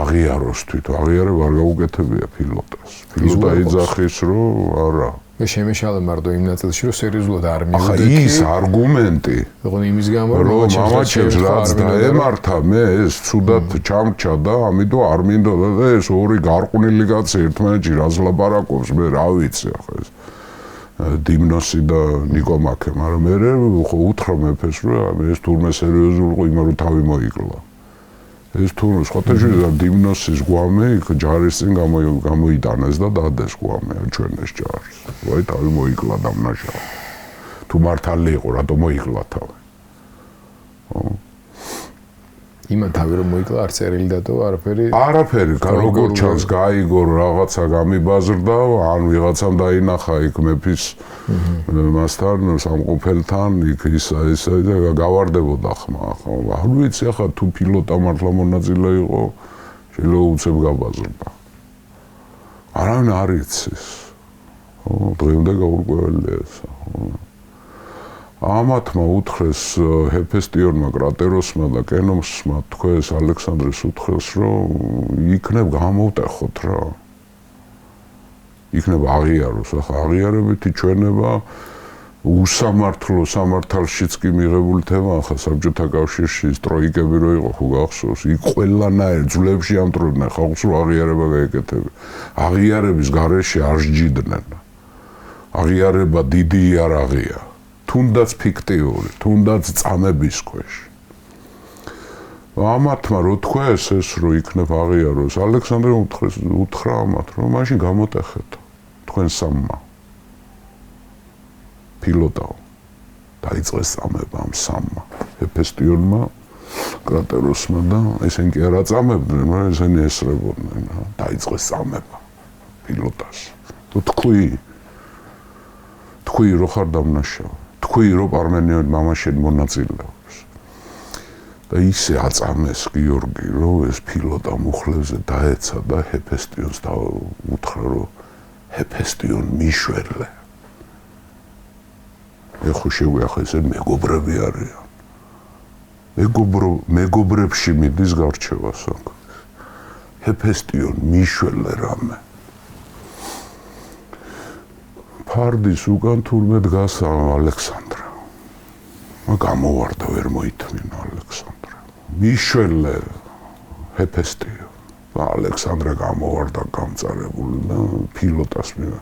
აღიაროს თვითონ, აღიარება არ გაუკეთებია ფილოტას. ფილოტა იძახის რომ არა. მე შემეშალე მარტო იმ ნაწილში რომ სერიოზულად არ ახლა მივიდექი. ის არგუმენტი ოღონდ იმის გამო რომ მამაჩემს რაც დაემართა მე ეს ცუდად ჩამრჩა და ამიტომ არ მინდოდა და ეს ორი გარყვნილი კაცი ერთმანეთში რას ლაპარაკობს მე რა ვიცი ახლა ეს დიმნოსი და ნიკომაკე, მაგრამ მე ხო უთხრა მეფეს რომ ეს თურმე სერიოზულიყო იმან რომ თავი მოიკლა. ეს თუ სხვათაშორის დიმნოსის გვამი იქ ჯარის წინ გამოიტანეს და დადეს გვამი ჩვენეს ჯარს. ვაი თავი მოიკლა დამნაშავე. თუ მართალი იყო, რატომ მოიკლა თავი? ხო? იმან თავი რომ მოიკლა არ წერილი დატო არაფერი. არაფერი, როგორ ჩანს გაიგო რაღაცა გამიბაზრდა, ან ვიღაცამ დაინახა იქ მეფის მასთან, სამყოფელთან, იქ ისა და გავარდებოდა ხმა. ხო, არ ვიცი ახლა თუ ფილოტა მართლა მონაწილე იყო, შეიძლება უცებ გაბაზრდა. არავინ არ იცის. ხო, დღემდე გაურკვეველია ეს, ხო. ამათმა უთხრეს ჰეფესტიონმა, კრატეროსმა და კენოსმა თქვეს ალექსანდრეს უთხრეს რომ იქნებ გამოვტეხოთ რა. იქნებ აღიაროს, ახლა აღიარებითი ჩვენება უსამართლო სამართალშიც კი მიღებული თემა, ახლა საბჭოთა კავშირში სტროიკები რო იყო, ხო გახსოვს, იქ ყველანაირ ძვლებში ამტროდნენ ხალხს რომ აღიარება გაეკეთებინა. აღიარების გარეშე არ სჯიდნენ. აღიარება დიდი იარაღია. თუნდაც ფიქტიური, თუნდაც წამების ქვეშ. ამათმა რო თქვეს ეს რო იქნებ აღიაროს, ალექსანდრე უთხრა ამათ რომ მაშინ გამოტეხეთ თქვენ სამმა. ფილოტაო. დაიწყეს წამება ამ სამმა. ჰეფესტიონმა, კრატეროსმა და ესენ კი არა წამებდნენ, მაგრამ ესენი ესრებოდნენ. დაიწყეს წამება ფილოტას. თუ თქვი რო ხარ დამნაშავე. თქვი რომ პარმენიონ მამაშენ მონაწილეობს. და ისე აწამეს გიორგი, რომ ეს ფილოტა მუხლებზე დაეცა და ჰეფესტიონს უთხრა რომ ჰეფესტიონ მიშველე. ეხო შეგვიახა ესე მეგობრები არიან. მეგობრებში მიდის გარჩევა საქმე. ჰეფესტიონ მიშველე რამე. ფარდის უკან თურმე დგას ალექსანდრე. გამოვარდა ვერ მოითმინა ალექსანდრე. მიშველე ჰეფესტიო. ალექსანდრე გამოვარდა გამწარებული და ფილოტას მინა.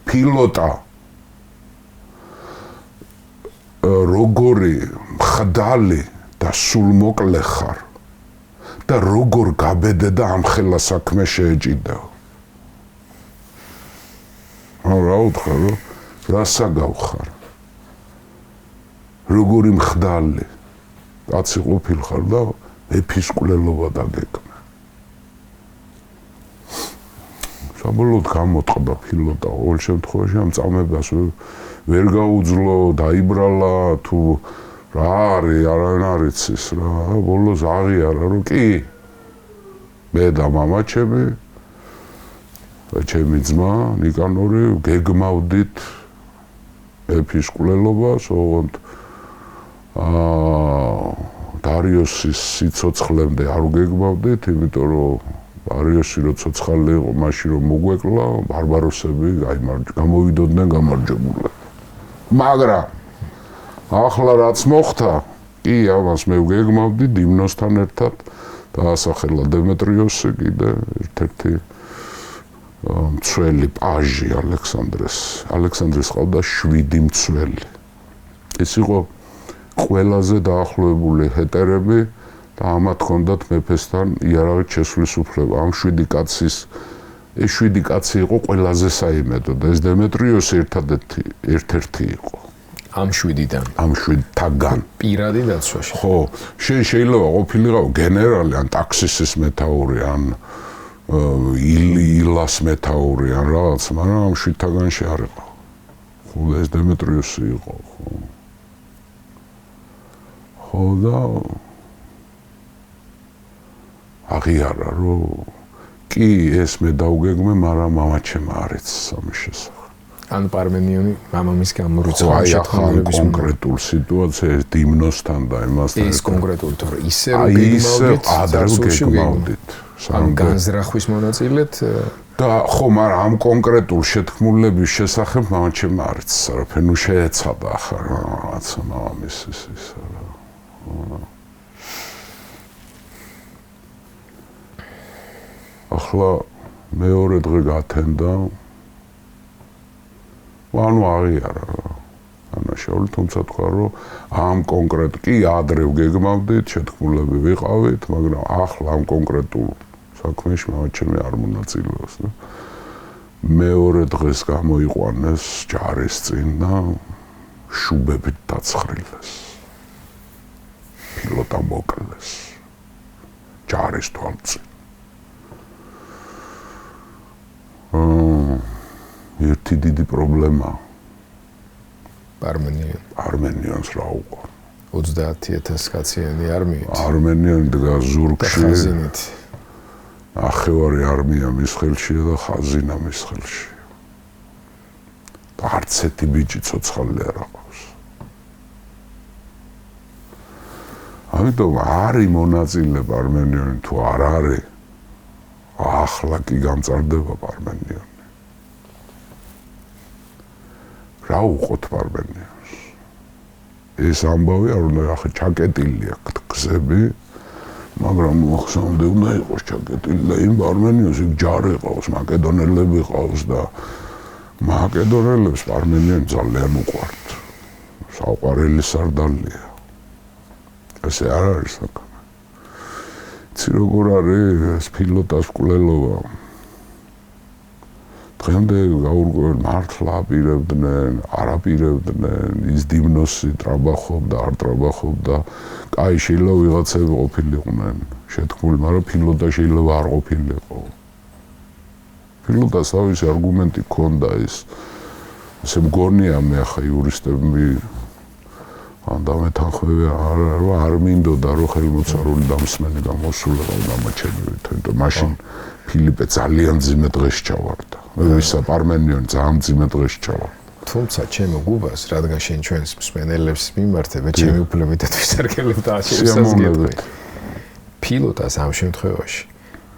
ფილოტა როგორი მხდალი და სულმოკლე ხარ და როგორ გაბედე და ამხელა საქმე შეეჭიდაო. რა უთხრა რომ რასა გავხარ როგორი მხდალი კაცი ყოფილ ხარ და მეფის კვლელობა დაგეკნა. საბოლოოდ გამოტყდა ფილოტა ყოველ შემთხვევაში ამ წამებას ვერ გაუძლო, დაიბრალა თუ რა არის, არავინ არ იცის რა. ბოლოს აღიარა რომ კი მე და მამაჩემი ჩემი ძმა ნიკანორი გეგმავდით მეფის კვლელობას, ოღონდ დარიოსის სიცოცხლემდე არ გეგმავდით, იმიტომ რომ არიოსი რო ცოცხალი იყო, მაშინ რომ მოგვეკლა, ბარბაროსები გამოვიდოდნენ გამარჯვებულები. მაგრამ ახლა რაც მოხდა, კი ამას მე ვგეგმავდი დიმნოსთან ერთად დაასახელა დემეტრიოსი კიდე ერთ-ერთი მცველი პაჟი ალექსანდრეს ყავდა 7 მცველი. ეს იყო ყველაზე დაახლოებული ჰეტერები და ამათ ჰქონდათ მეფესთან იარაღით შესვლის უფლება. ამ 7 კაცი იყო ყველაზე საიმედო და ეს დემეტრიოსი ერთ-ერთი იყო. ამ 7-დან. ამ 7-თაგან. პირადი დაცვაში. ხო, შეიძლება ყოფილიყო გენერალი ან ტაქსისის მეთაური ან ილას მეთაური ან რაღაც, მაგრამ ამ 7-თაგანში არ იყო. ხო, ეს დემეტრიოსი იყო, ხო. ხო და აღიარა რომ კი ეს მე დავგეგმე, მაგრამ მამაჩემ არ ეცს ამის შესახებ. ან პარმენიონი მამამის გამორიცხვა შეთქმულების კონკრეტულ სიტუაციას დიმნოსთან და იმასთან ეს კონკრეტული თორე ისე რომ გეგმავდით ადრე გეგმავდით ამ განზრახვის მონაწილედ და ხო მაგრამ ამ კონკრეტულ შეთქმულების შესახებ მამაჩემ არ ეცს არაფერ ნუ შეეცადა ახლა რაღაცა მამის ის არა ახლა მეორე დღე გათენდა ანუ აღიარა ანაშაული თუმცა თქვა რომ ამ კონკრეტ კი ადრე ვგეგმავდით შეთქმულები ვიყავით მაგრამ ახლა ამ კონკრეტულ საქმეში მამაჩემი არ მონაწილეობს და მეორე დღეს გამოიყვანეს ჯარის წინ და შუბებით დაცხრილეს pilota მოკლეს ჯარის თვალწინ ერთი დიდი პრობლემა არმენიონს რა უყო 30000 კაციანი არმიით არმენიონი დგას ზურგში ახევარი არმია მის ხელშია და ხაზინა მის ხელში და არც ერთი ბიჭი ცოცხალი არ აქვს ამიტომ არის მონაწილეობა არმენიონი თუ არ არის ახლა კი გამწარდება არმენიონი რა უყოთ პარმენიონს ეს ამბავი არ უნდა ახლა ჩაკეტილია გზები მაგრამ მოხსნამდე უნდა იყოს ჩაკეტილი და იმ პარმენიონს იქ ჯარი ყავს მაკედონელები ყავს და მაკედონელებს პარმენიონი ძალიან უყვართ საყვარელი სარდალია ესე არ არის საქმე იცი როგორ არის ფილოტას მკვლელობა დღემდე გაურკვეველ მართლა აპირებდნენ, არ აპირებდნენ, ის დიმნოსი ტრაბახობდა, არ ტრაბახობდა, კაი შეიძლება ვიღაცები ყოფილიყვნენ შეთქმული, მაგრამ ფილოტა შეიძლება არ ყოფილიყო. ფილოტას თავისი არგუმენტი ჰქონდა ის. ესე მგონია მე ახლა იურისტები ან დამეთანხმები არ მინდოდა რომ ხელმოწარული დამსმენი გამოსულიყო დამაჩენილი, თუმცა მაშინ ფილიპე ძალიან ძიმე დღეს ჩავარდა. ვისა პარმენიონი ძალიან ძიმე დღეს ჩავარდა. თუმცა ჩემო გუბას, რადგან შენ ჩვენს მსმენელებს მიმართებ, ჩემი უფლებითაც ვისარგებლებ და შესაძლებელი. ფილოტას ამ შემთხვევაში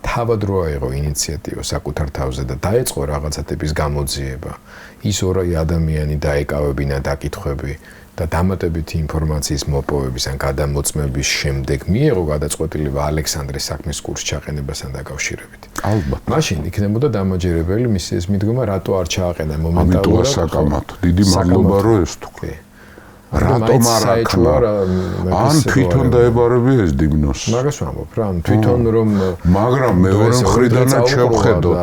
თავად რო აიღო ინიციატივა საკუთარ თავზე და დაეწყო რაღაცა ტიპის გამოძიება, ის ორი ადამიანი დაეკავებინა დაკითხვები და დამატებითი ინფორმაციის მოპოვების ან გადამოწმების შემდეგ მიიღო გადაწყვეტილება ალექსანდრეს საქმის კურსს ჩაყენებასთან დაკავშირებით. ალბათ. მაშინ იქნებოდა დამაჯერებელი მისი ეს მიდგომა, რატო არ ჩააყენა მომენტალურად. ამიტომ საკამათო. დიდი მადლობა რომ ეს თქვი. რატომ არ აქნა? ან თვითონ დაებარებია ეს დიმნოსს. მაგას ვამბობ რა, თვითონ რომ მაგრამ მეორე მხრიდანაც შევხედოთ.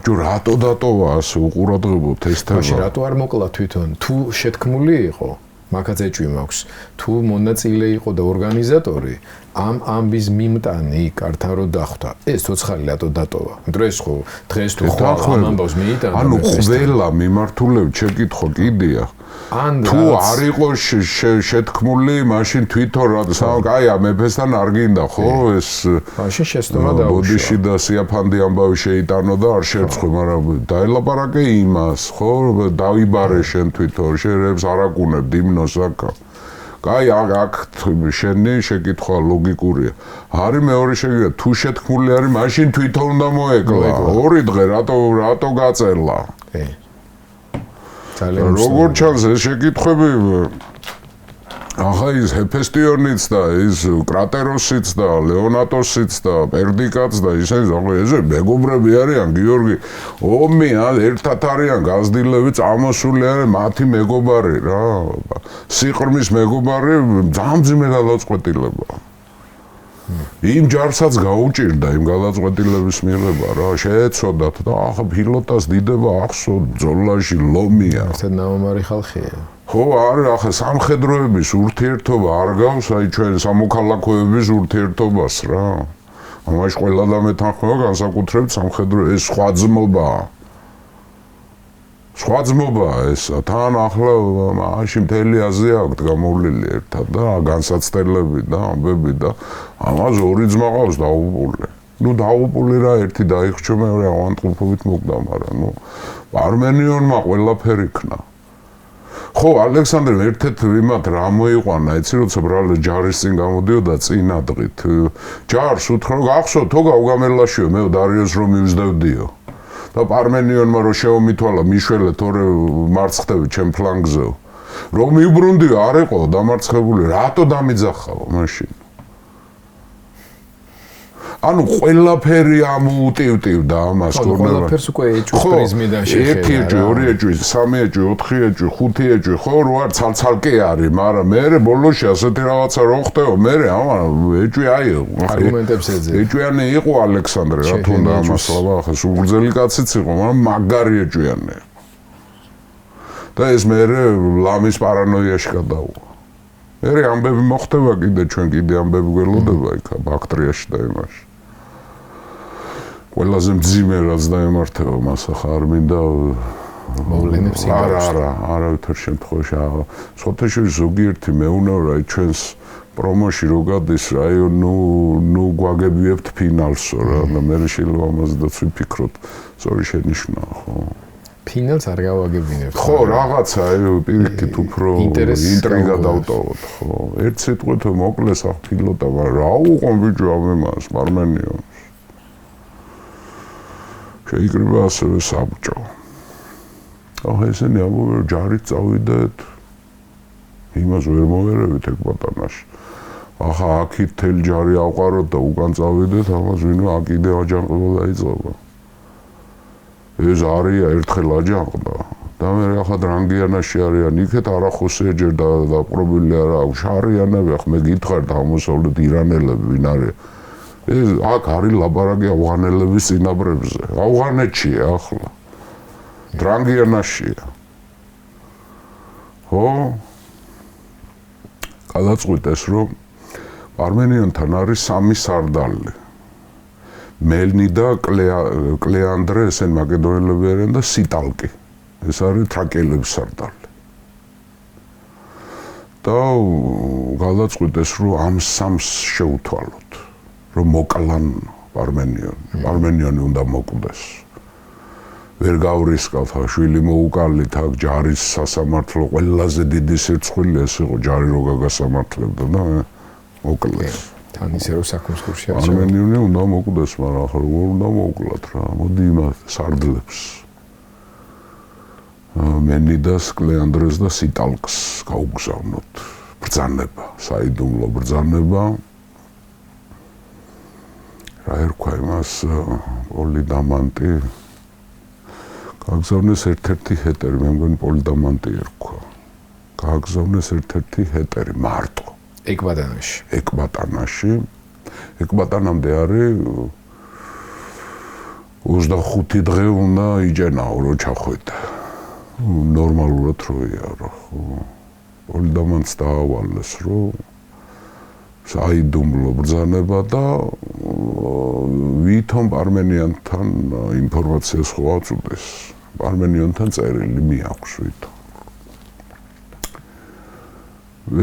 ჯო რატო დატოვა ასე უყურადღებოთ ეს თემა? მაშინ რატო არ მოკლა თვითონ? თუ შეთქმული იყო მაგაც ეჭვი მაქვს. თუ მონაწილე იყო და ორგანიზატორი, ამ ამბის მიმტანი კართან რო დახვდა. ეს ცოცხალი რატო დატოვა? დღეს ხო, დღეს თუ ხო ამ ამბავს მიიტანდა. ანუ ყველა მიმართულებ შეკითხვა კიდია. თუ არ იყო შეთქმული, მაშინ თვითონ აი მეფესთან არ გინდა ხო ეს მაშინ შეცდომა დაუშვა. ბოდიში და სიაფანდი ამბავი შეიტანო და არ შერწყო, მაგრამ დაელაპარაკე იმას, ხო, დაიბარე შენ თვითონ, შენ რებს არ აკუნებ დიმნოს აკა. კაი, აქ შენი შეკითხვა ლოგიკურია. არის მეორე შეკითხვა, თუ შეთქმული არის, მაშინ თვითონ უნდა მოეკლა. 2 დღე რატო გაწელა? ძალიან როგორ ჩანს ეს შეკითხვები ახლა ის ჰეფესტიონიც და ის კრატეროსიც და ლეონატოსიც და პერდიკაც და ისინი ეს მეგობრები არიან გიორგი ომი ერთად არიან გაზრდილები წამოსული არიან მათი მეგობარი რა სიყრმის მეგობარი ძალიან ძიმე გადაწყვეტილება იმ ჯარსაც გაუჭირდა იმ გადაწყვეტილების მიღება რა შეეცოდათ და ახლა ფილოტას დიდება ახსოვ ბრძოლაში ლომია ერთად ნამომარი ხალხია ხო არა ახლა სამხედროების ურთიერთობა არ გავს აი ჩვენ სამოქალაქოების ურთიერთობას რა ამაში ყველა დამეთანხმება განსაკუთრებით სამხედრო ეს სხვა ძმობა ეს თან ახლა მაშინ მთელი აზია აქვს გამოვლილი ერთად და განსაცდელები და ამბები და ამას 2 ძმა ყავს დაუპული ну დაუპული რა ერთი დაიხრჩო მეორე ავანტყოფობით მოკდა მაგრამ ну პარმენიონმა ყველაფერი იქნა ხო ალექსანდრე ერთ-ერთ იმათ რა მოიყვანა იცი როცა ბრალე ჯარის წინ გამოდიოდა წინადღით ჯარს უთხრა გახსოვ თო გავგამელაშიო მე დარიოს რომ მივსდევდიო და პარმენიონმა რო შეომითვალა მიშველე თორე მარცხდები ჩემ ფლანგზე რომ მიუბრუნდიო არ იყო დამარცხებული რატო დამიძახაო მაშინ ანუ ყველაფერი ამოუტივტივდა ამას ყველაფერს უკვე ეჭვის პრიზმიდან შეხედა 1 ეჭვი 2 ეჭვი 3 ეჭვი 4 ეჭვი 5 ეჭვი ხო რო არ ცალცალკე არის მაგრამ მე ბოლოში ასეთი რაღაცა რო ხდება მე ამან ეჭვი აი არგუმენტებს ეძებს ეჭვიანი იყო ალექსანდრე რა თქმა ამას ახლა სულგრძელი კაციც იყო მაგრამ მაგარი ეჭვიანი და ეს მე ლამის პარანოიაში გადაუვა მე ამბები მოხდება კიდე ჩვენ კიდე ამბები გველოდება იქ ბაქტრიაში და იმაში ყველაზე მძიმე რაც დაემართება მას ახლა არ მინდა მოვლენებს არავითარ შემთხვევაში სოთეშოვის ზოგიერთი მეუნევრა ჩვენს პრომოში რო გადის რაიო ნუ გვაგებიებთ ფინალსო რა და მე შეიძლება ამაზე და ვფიქროთ სწორი შენიშვნა ხო ფინალს არ გავაგებინებთ ხო რაღაცა პირიქით უფრო ინტრიგა დავტოვოთ ხო ერთ სიტყვით მოკლეს ახ ფილოტა რა უყომ ბიჭო ამემას პარმენიონს შეიკრიბა ასევე საბჭო ახ ესენი ამბობენ ჯარით წავიდეთ იმას ვერ მოვერევით ეკბატანაში ახლა აქით თელი ჯარი ავყაროთ და უკან წავიდეთ ამას ვინმე აკიდე აჯანყება დაიწყება ეს არია ერთხელ აჯანყდა და მე ახლა დრანგიანაში არიან იქეთ არახოსი ჯერ დაპყრობილი არა აქვს შარიანები ახ მე გითხარით აღმოსავლეთ ირანელები ვინ არის ეს აქ არის ლაბარაკი ავღანელების წინაბრებზე ავღანეთშია ახლა დრანგიანაშია ხო გადაწყვიტეს რომ პარმენიონთან არის 3 სარდალი მელნი და კლეანდრე ესენ მაკედონელები არიან და სიტალკი ეს არის თრაკიელების სარდალი და გადაწყვიტეს რომ ამ 3-ს შეუთვალოთ რომ მოკლან პარმენიონი უნდა მოკვდეს ვერ გავრისკავთ შვილი მოუკალით აქ ჯარის სასამართლო ყველაზე დიდი სირცხვილი ეს იყო ჯარი რო გაგასამართლებდა და მოკლეს თან ისე რომ საქმის კურსი არის პარმენიონი უნდა მოკვდეს მაგრამ ახლა როგორ უნდა მოუკლათ რა მოდი იმას სარდლებს მენიდას კლეანდრეს და სიტალკს გაუგზავნოთ ბრძანება საიდუმლო ბრძანება რა ერქვა იმას პოლიდამანტი გააგზავნეს ერთ-ერთი ჰეტერი მე მგონი პოლიდამანტი ერქვა გააგზავნეს ერთ-ერთი ჰეტერი მარტო ეკბატანაში ეკბატანამდე არის 25 დღე უნდა იჯენაო რო ჩახვედა ნორმალურად რო იარო ხო პოლიდამანტს დაავალეს რომ საიდუმლო ბრძანება და ვითომ პარმენიონთან ინფორმაციას ხო აწუდეს პარმენიონთან წერილი მიაქვს ვითომ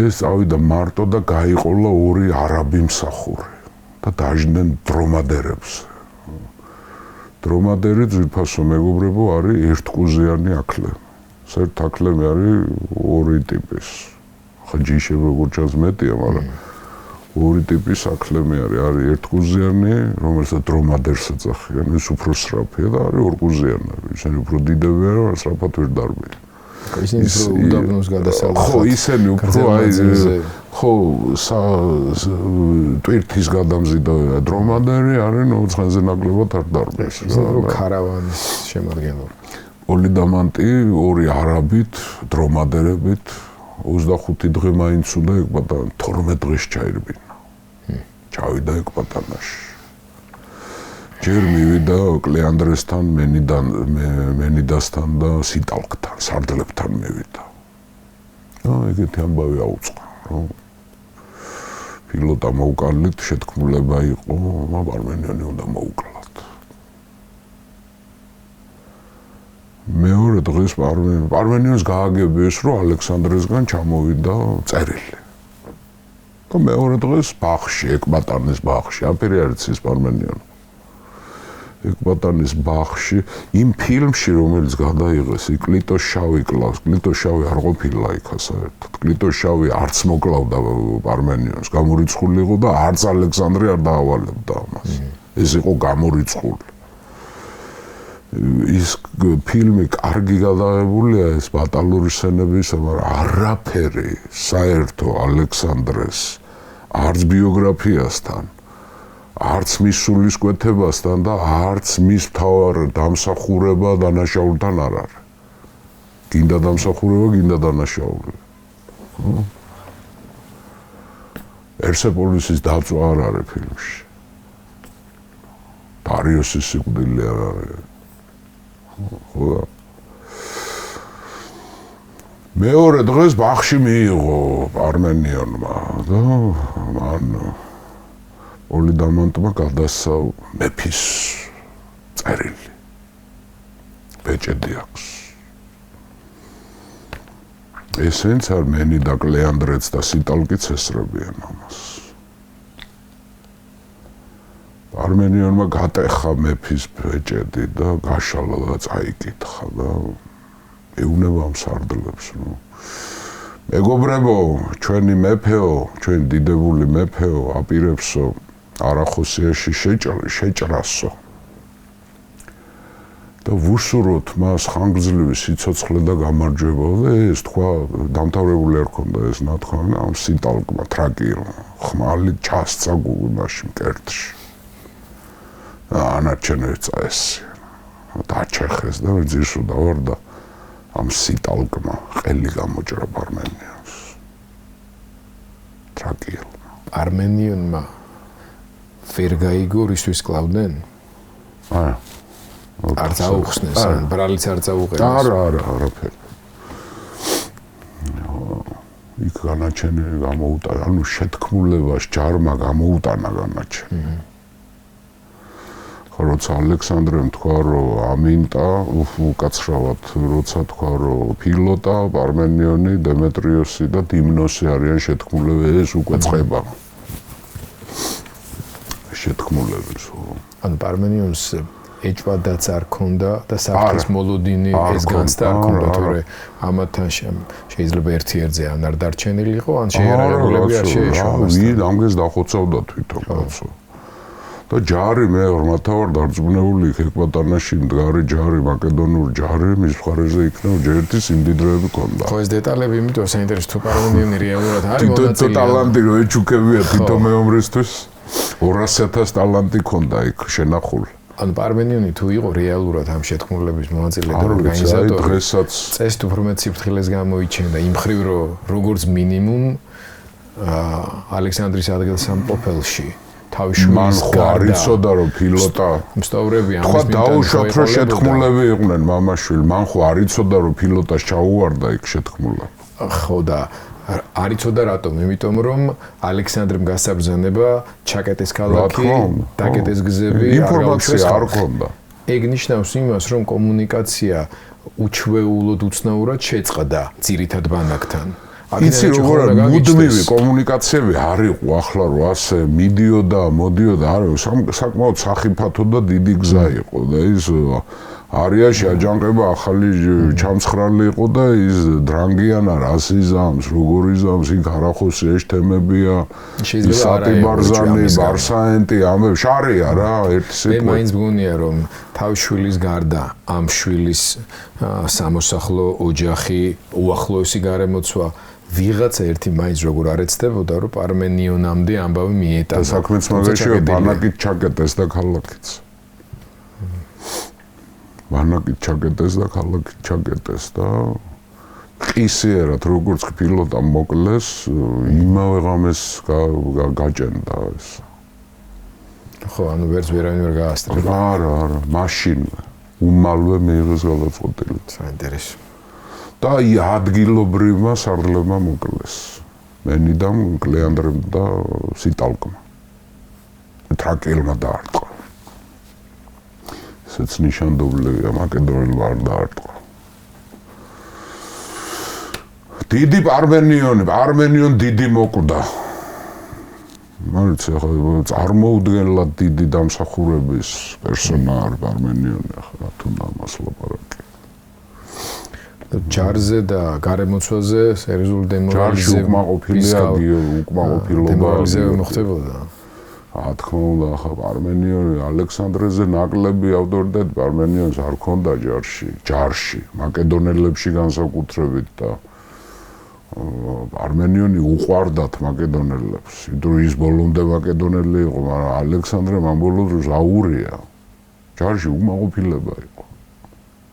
ეს ავიდა მარტო და გაიყოლა 2 არაბი მსახური და დაждდნენ დრომადერებს დრომადერი ძვირფასო მეგობრებო არის ერთკუზიანი აკლე ერთ აკლემი არის 2 ტიპის ხა ჯიშები როგორც ჩანს მეტია, მაგრამ ორი ტიპის საქმე არის ერთგუზიანი, რომელსაც დრომადერს ეძახიან, ის უფრო სწრაფია და არის ორგუზიანები, ისინი უფრო დიდები არიან, სწრაფად ვერ დარბიან. ისინი უფრო უდაბნოს გადასალახად. ხო, ისინი უფრო ხო, ტვირთის გადამზიდა დრომადერი არის, ცხენზე ნაკლებად არ დარბეს. ისინი უფრო ქარავანის შემადგენლობა. პოლიდამანტი ორი არაბით, დრომადერებით 25 დღე მაინც უნდა ეკბატა 12 დღეს ჩაირბინა. ჩავიდა ეკბატანაში. ჯერ მივიდა კლეანდრესთან, მენიდასთან და სიტალკთან, სარდლებთან მივიდა. ეგეთი ამბავი აუწყა, რომ პილოტა მოუკალით, შეთქმულება იყო, პარმენიონი უნდა მოუკლათ. მეორე დღეს პარმენიონს გააგებიეს, რომ ალექსანდრესგან ჩამოვიდა წერილი. და მეორე დღეს ბაღში, ეკბატანის ბაღში, აფერი არ იცის პარმენიონი. ეკბატანის ბაღში, იმ ფილმში, რომელიც გადაიღეს, კლიტოს შავი კლავს, კლიტოს შავი არ ყოფილა იქა საერთოდ. კლიტოს შავი არც მოკლავდა პარმენიონს, გამორიცხული იყო და არც ალექსანდრე არ დაავალებდა ამას. ეს იყო გამორიცხული. ის ფილმი კარგი გადაღებულია, ეს ბატალური სცენებისა, მაგრამ არაფერი საერთო ალექსანდრეს არც ბიოგრაფიასთან, არც მის სულისკვეთებასთან და არც მის მთავარ დამსახურება დანაშაულთან არ არის. გინდა დამსახურება, გინდა დანაშაული. პერსეპოლისის დაწვა არ არის ფილმში. დარიოსის სიკვდილი არ არის. ხო. მეორე დღეს ბაღში მიიღო პარმენიონმა და მან პოლიდამანტმა გადასცა მეფის წერილი. ბეჭედი აქვს. ესენც არ მენიდა კლეანდრეც და სიტალკიც ესწრებიან ამას. პარმენიონმა გატეხა მეფის ბეჭედი და გაშალა და წაიკითხა და ეუბნება ამ სარდლებს, მეგობრებო, ჩვენი მეფეო, ჩვენ დიდებული მეფეო, აპირებსო არახოსიაში შეჭრასო და ვუსუროთ მას ხანგრძლივი სიცოცხლე და გამარჯვება და ეს თქვა დამთავრებული არ ქონდა ეს ნათქვამი ამ სიტალკმა თრაკირმა ხმალი ჩასცა გულმაში მკერდში ანარჩენებს წაესია დაჩეხეს და ძირს უდავარდა ამ სიტალკმა ყელი გამოჭრა პარმენიონს თრაკირმა პარმენიონმა ვერ გაიგო რისთვის კლავდნენ? არც აუხსნეს, ბრალიც არ წაუყენეს. არაფერი. იქ განაჩენი გამოუტანა, ანუ შეთქმულებას ჯარმა გამოუტანა განაჩენი. როცა ალექსანდრემ თქვა, რომ ამინტა, უკაცრავად, როცა თქვა, რომ ფილოტა, პარმენიონი, დემეტრიოსი და დიმნოსი არიან შეთქმულები, ეს უკვე წყება. შეთქმულების. ანუ პარმენიონს ეჭვადაც არ ქონდა და საფრთხის მოლოდინი ეს განცდა არ ქონდა, თორე ამათთან შეიძლება ერთ-ერთზე ან არ დარჩენილი იყო, ან შეერაღებულები არ შეეშვა. ვინ ამგეს დახოცავდა თვითონ კაცო. და ჯარი მე ღრმათავარ დარწმუნებული იქ ეკბატანაში მდგარი ჯარი, მაკედონური ჯარი, მის მხარეზე იქნებ ჯერთი სიმდიდრეები ქონდა. ხო ეს დეტალები იმიტომ საინტერესო თუ პარმენიონი რეალურად არის მონაწილე. თვითონ ტალანტი რო ეჩუქებია თვითონ მეომრისთვის 200,000 ტალანტი ქონდა იქ შენახული. ანუ პარმენიონი თუ იყო რეალურად ამ შეთქმულების მონაწილე და ორგანიზატორი, დღესაც წესით უფრო მეტ სიფრთხილეს გამოიჩენდა იმ მხრივ რომ როგორც მინიმუმ ალექსანდრის ადგილსამყოფელში მან ხო არ იცოდა რომ ფილოტა მსტავრები ამის თქვა დაუშვათ რომ შეთქმულები იყვნენ მამაშვილი მან ხო არ იცოდა რომ ფილოტას ჩაუვარდა იქ შეთქმულა ხო და არ იცოდა რატომ იმიტომ რომ ალექსანდრემ გასაბრძანება ჩაკეტეს ქალაქი დაკეტეს გზები ინფორმაცია არ ქონდა ეგ ნიშნავს იმას რომ კომუნიკაცია უჩვეულოდ უცნაურად შეწყდა ძირითად ბანაკთან იცი როგორ მუდმივი კომუნიკაციები არ იყო ახლა რომ ასე მიდიოდა მოდიოდა არ იყო საკმაოდ სახიფათო და დიდი გზა იყო და ის არიაში აჯანყება ახალი ჩამცხრალი იყო და ის დრანგიანა რას იზამს, როგორ იზამს, იქ არახოსი ეს თემებია. სატიბარზანი, ბარსაენტი, ამები შარია რა, ერთი სიტყვით. მე მაინც მგონია რომ თავის შვილის გარდა ამ შვილის სამოსახლო ოჯახი, უახლოესი გარემოცვა ვიღაცა ერთი მაინც როგორ არ ეცდებოდა რომ პარმენიონამდე ამბავი მიეტანა. საქმეც მაგაშია ბანაკით ჩაკეტეს და ქალაქიც. ბანაკით ჩაკეტეს და ქალაქით ჩაკეტეს და ყისიერად როგორც პილოტამ მოკლეს, იმავე ღამეს გაჭენდა ეს. ხო, ანუ ვერც ვერავინ ვერ გაასწრება. არა, მაშინვე უმალვე მიიღეს გადაწყვეტილი. საინტერესო. და ადგილობრივმა სარდლებმა მოკლეს. მენიდამ, კლეანდრემ და სიტალკმა. ტრაკელმა დაარტყა. ესეც ნიშანდობლებია, მაკედონელმა არ დაარტყა. დიდი პარმენიონ დიდი მოკვდა. მარც ახლა წარმოუდგენლად დიდი დამსახურების პერსონალი პარმენიონი ახლა თუ ამას ლაპარაკი. ჯარზე და გარემოცვაზე სერიოზული დემორალიზება უკმაყოფილება მოხდებოდა. რა თქმა უნდა, ახლა პარმენიონი ალექსანდრეზე ნაკლები ავტორიტეტი პარმენიონს არ ქონდა ჯარში, მაკედონელებში განსაკუთრებით და პარმენიონი უყვარდათ მაკედონელებს. ის ბოლომდე მაკედონელი იყო, მაგრამ ალექსანდრე მამბოლოს აურია. ჯარში უკმაყოფილება იყო.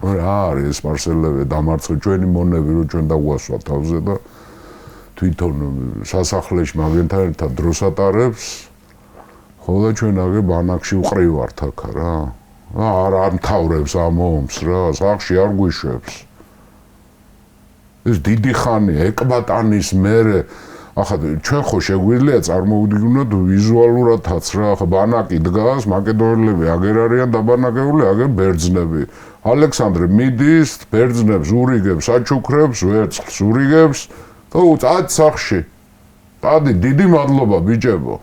რა არის სპარსელები დამარცხე ჩვენი მონები რომ ჩვენ დაგვასვა თავზე და თვითონ სასახლეში მაგენთან ერთად დროს ატარებს. ხო და ჩვენ აგე ბანაკში უყრივართ აქა რა. არ ამთავრებს ამ ომს რა, სახში არ გვიშვებს. ეს დიდი ხანია, ეკბატანის მერე ახლა ჩვენ ხო შეგვიძლია წარმოვიდგინოთ ვიზუალურადაც რა, ახლა ბანაკი დგას, მაკედონელები აგერ არიან დაბანაკებული, აგერ ბერძნები. ალექსანდრე მიდის, ბერძნებს ურიგებს, აჩუქრებს, ვერცხლს ურიგებს და უწად სახში. დადი, დიდი მადლობა ბიჭებო.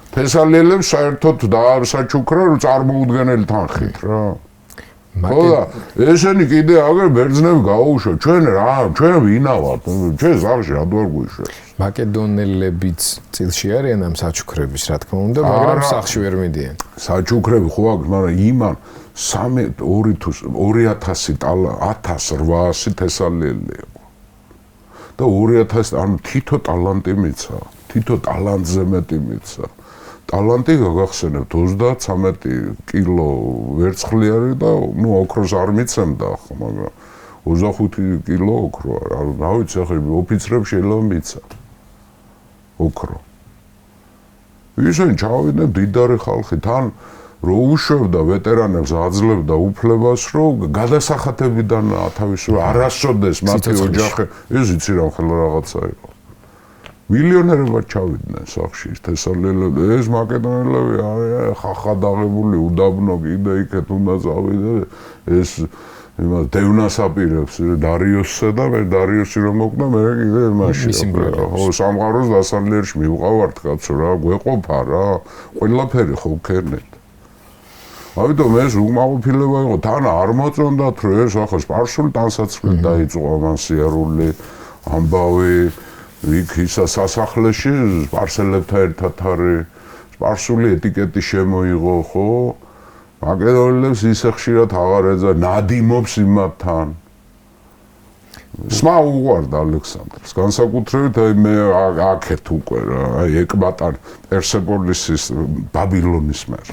თესალიელებს საერთოდ დაასაჩუქრა რომ წარმოუდგენელი თანხით რა. ხო და ესენი კიდე აგერ ბერძნები გაუშვა, ჩვენ ვინა ვართ, ჩვენ სახში რა არ გვიშვებს. მაკედონელებიც წილში არიან ამ საჩუქრების რა თქმა უნდა, მაგრამ სახში ვერ მიდიან. საჩუქრები ხო აქვს, მაგრამ იმან 1800 თესალიელი იყო. და 2000 ანუ თითო ტალანტი მიცა, თითო ტალანტზე მეტი მიცა. ტალანტი გაგახსენებთ 33 კილო ვერცხლი არის და ნუ ოქროს არ მიცემდა ხო, მაგრამ 25 კილო ოქრო არა, რა ვიცი ახლა ოფიცრებს შეიძლება მიცა. ოქრო. ისინი ჩავიდნენ დიდარი ხალხი, თან რო უშვებდა ვეტერანებს აძლევდა უფლებას, რომ გადასახადებიდან ათავისუფლო არასოდეს მათი ოჯახი, ეს იცი რა ხელა რაღაცა იყო. მილიონერებად ჩავიდნენ სახში თესალიელები, ეს მაკედონელები ხახად აღებული უდაბნო კიდე იქეთ უნდა წავიდე, ეს იმას დევნას აპირებს დარიოსსა და მე დარიოსი რომ მოკვდა, მე კიდე მაშინ ხო სამყაროს დასავლიერში მივყავართ კაცო რა, გვეყოფა რა, ყველაფერი ხო ვქერნეთ. ამიტომ ეს უკმაყოფილება იყო, თან არ მოწონდათ რომ ეს ახლა სპარსული ტანსაცმლით დაიწყო ამან სიარული ამბავი იქ ისა სასახლეში სპარსელებთან ერთად არის სპარსული ეტიკეტი შემოიღო, ხო? მაკედონელებს ისე ხშირად აღარ ეძა, ნადიმობს იმათთან. სმა უყვარდა ალექსანდრეს, განსაკუთრებით აი მე აქეთ უკვე რა, აი ეკბატან პერსეპოლისის ბაბილონის მერ.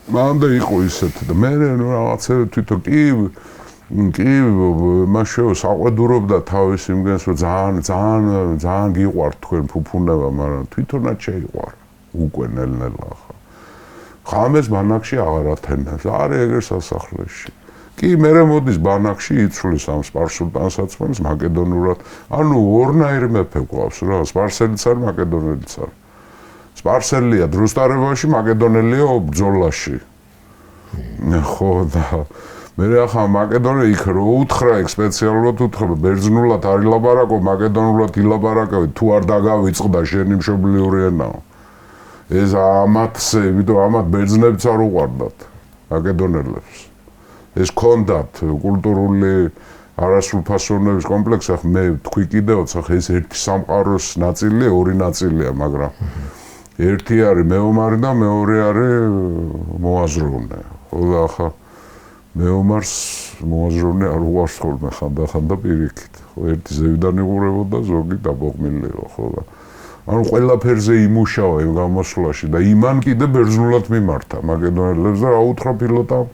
მანდა იყო ისეთი და მე რაღაცა თვითონ კი მაშინ საყვედურობდა თავის იმგენს რომ ძალიან გიყვართ თქვენ ფუფუნება, მაგრამ თვითონაც შეიყვარა უკვე ნელ-ნელა ხა. ხამეს ბანაკში აღარ ათენებს, არის ეგრე სასახლეში. კი მერე მოდის ბანაკში იცვლის ამ სპარსულ ტანსაცმელს მაკედონურად, ანუ ორნაირი მეფე გვყავს რა, სპარსელიც არის, მაკედონელიც არის. სპარსელია დრუსტარებაში, მაკედონელია ბრძოლაში. ხო და მე ახლა მაკედონია იქ რო უთხრა ეგ სპეციალურად უთხრა ბერძნულად არ ილაპარაკო, მაკედონურად ილაპარაკავი, თუ არ დაგავიწყდა შენი მშობლიური ენაო. ეს ამათზე, იმიტომ ამათ ბერძნებიც არ უყვარდათ. მაკედონელებს. ეს ქონდათ კულტურული არასრულფასოვნების კომპლექსი, ახლა მე თქვი კიდევაც, ახლა ეს ერთი სამყაროს ნაწილია, ორი ნაწილია, მაგრამ ერთი არის მეომარი და მეორე არის მოაზროვნე. ხო და ახლა მეომარს მოაზროვნე არ უყვარს ხოლმე ხანდახან და პირიქით. ხო, ერთი ზევიდან იღურებოდა, ზოგი დაბოღმილი იყო, ხო და ანუ ყველაფერზე იმუშავა იმ გამოსვლაში და იმან კიდე ბერძნულად მიმართა მაკედონელებს და რა უთხრა პილოტამ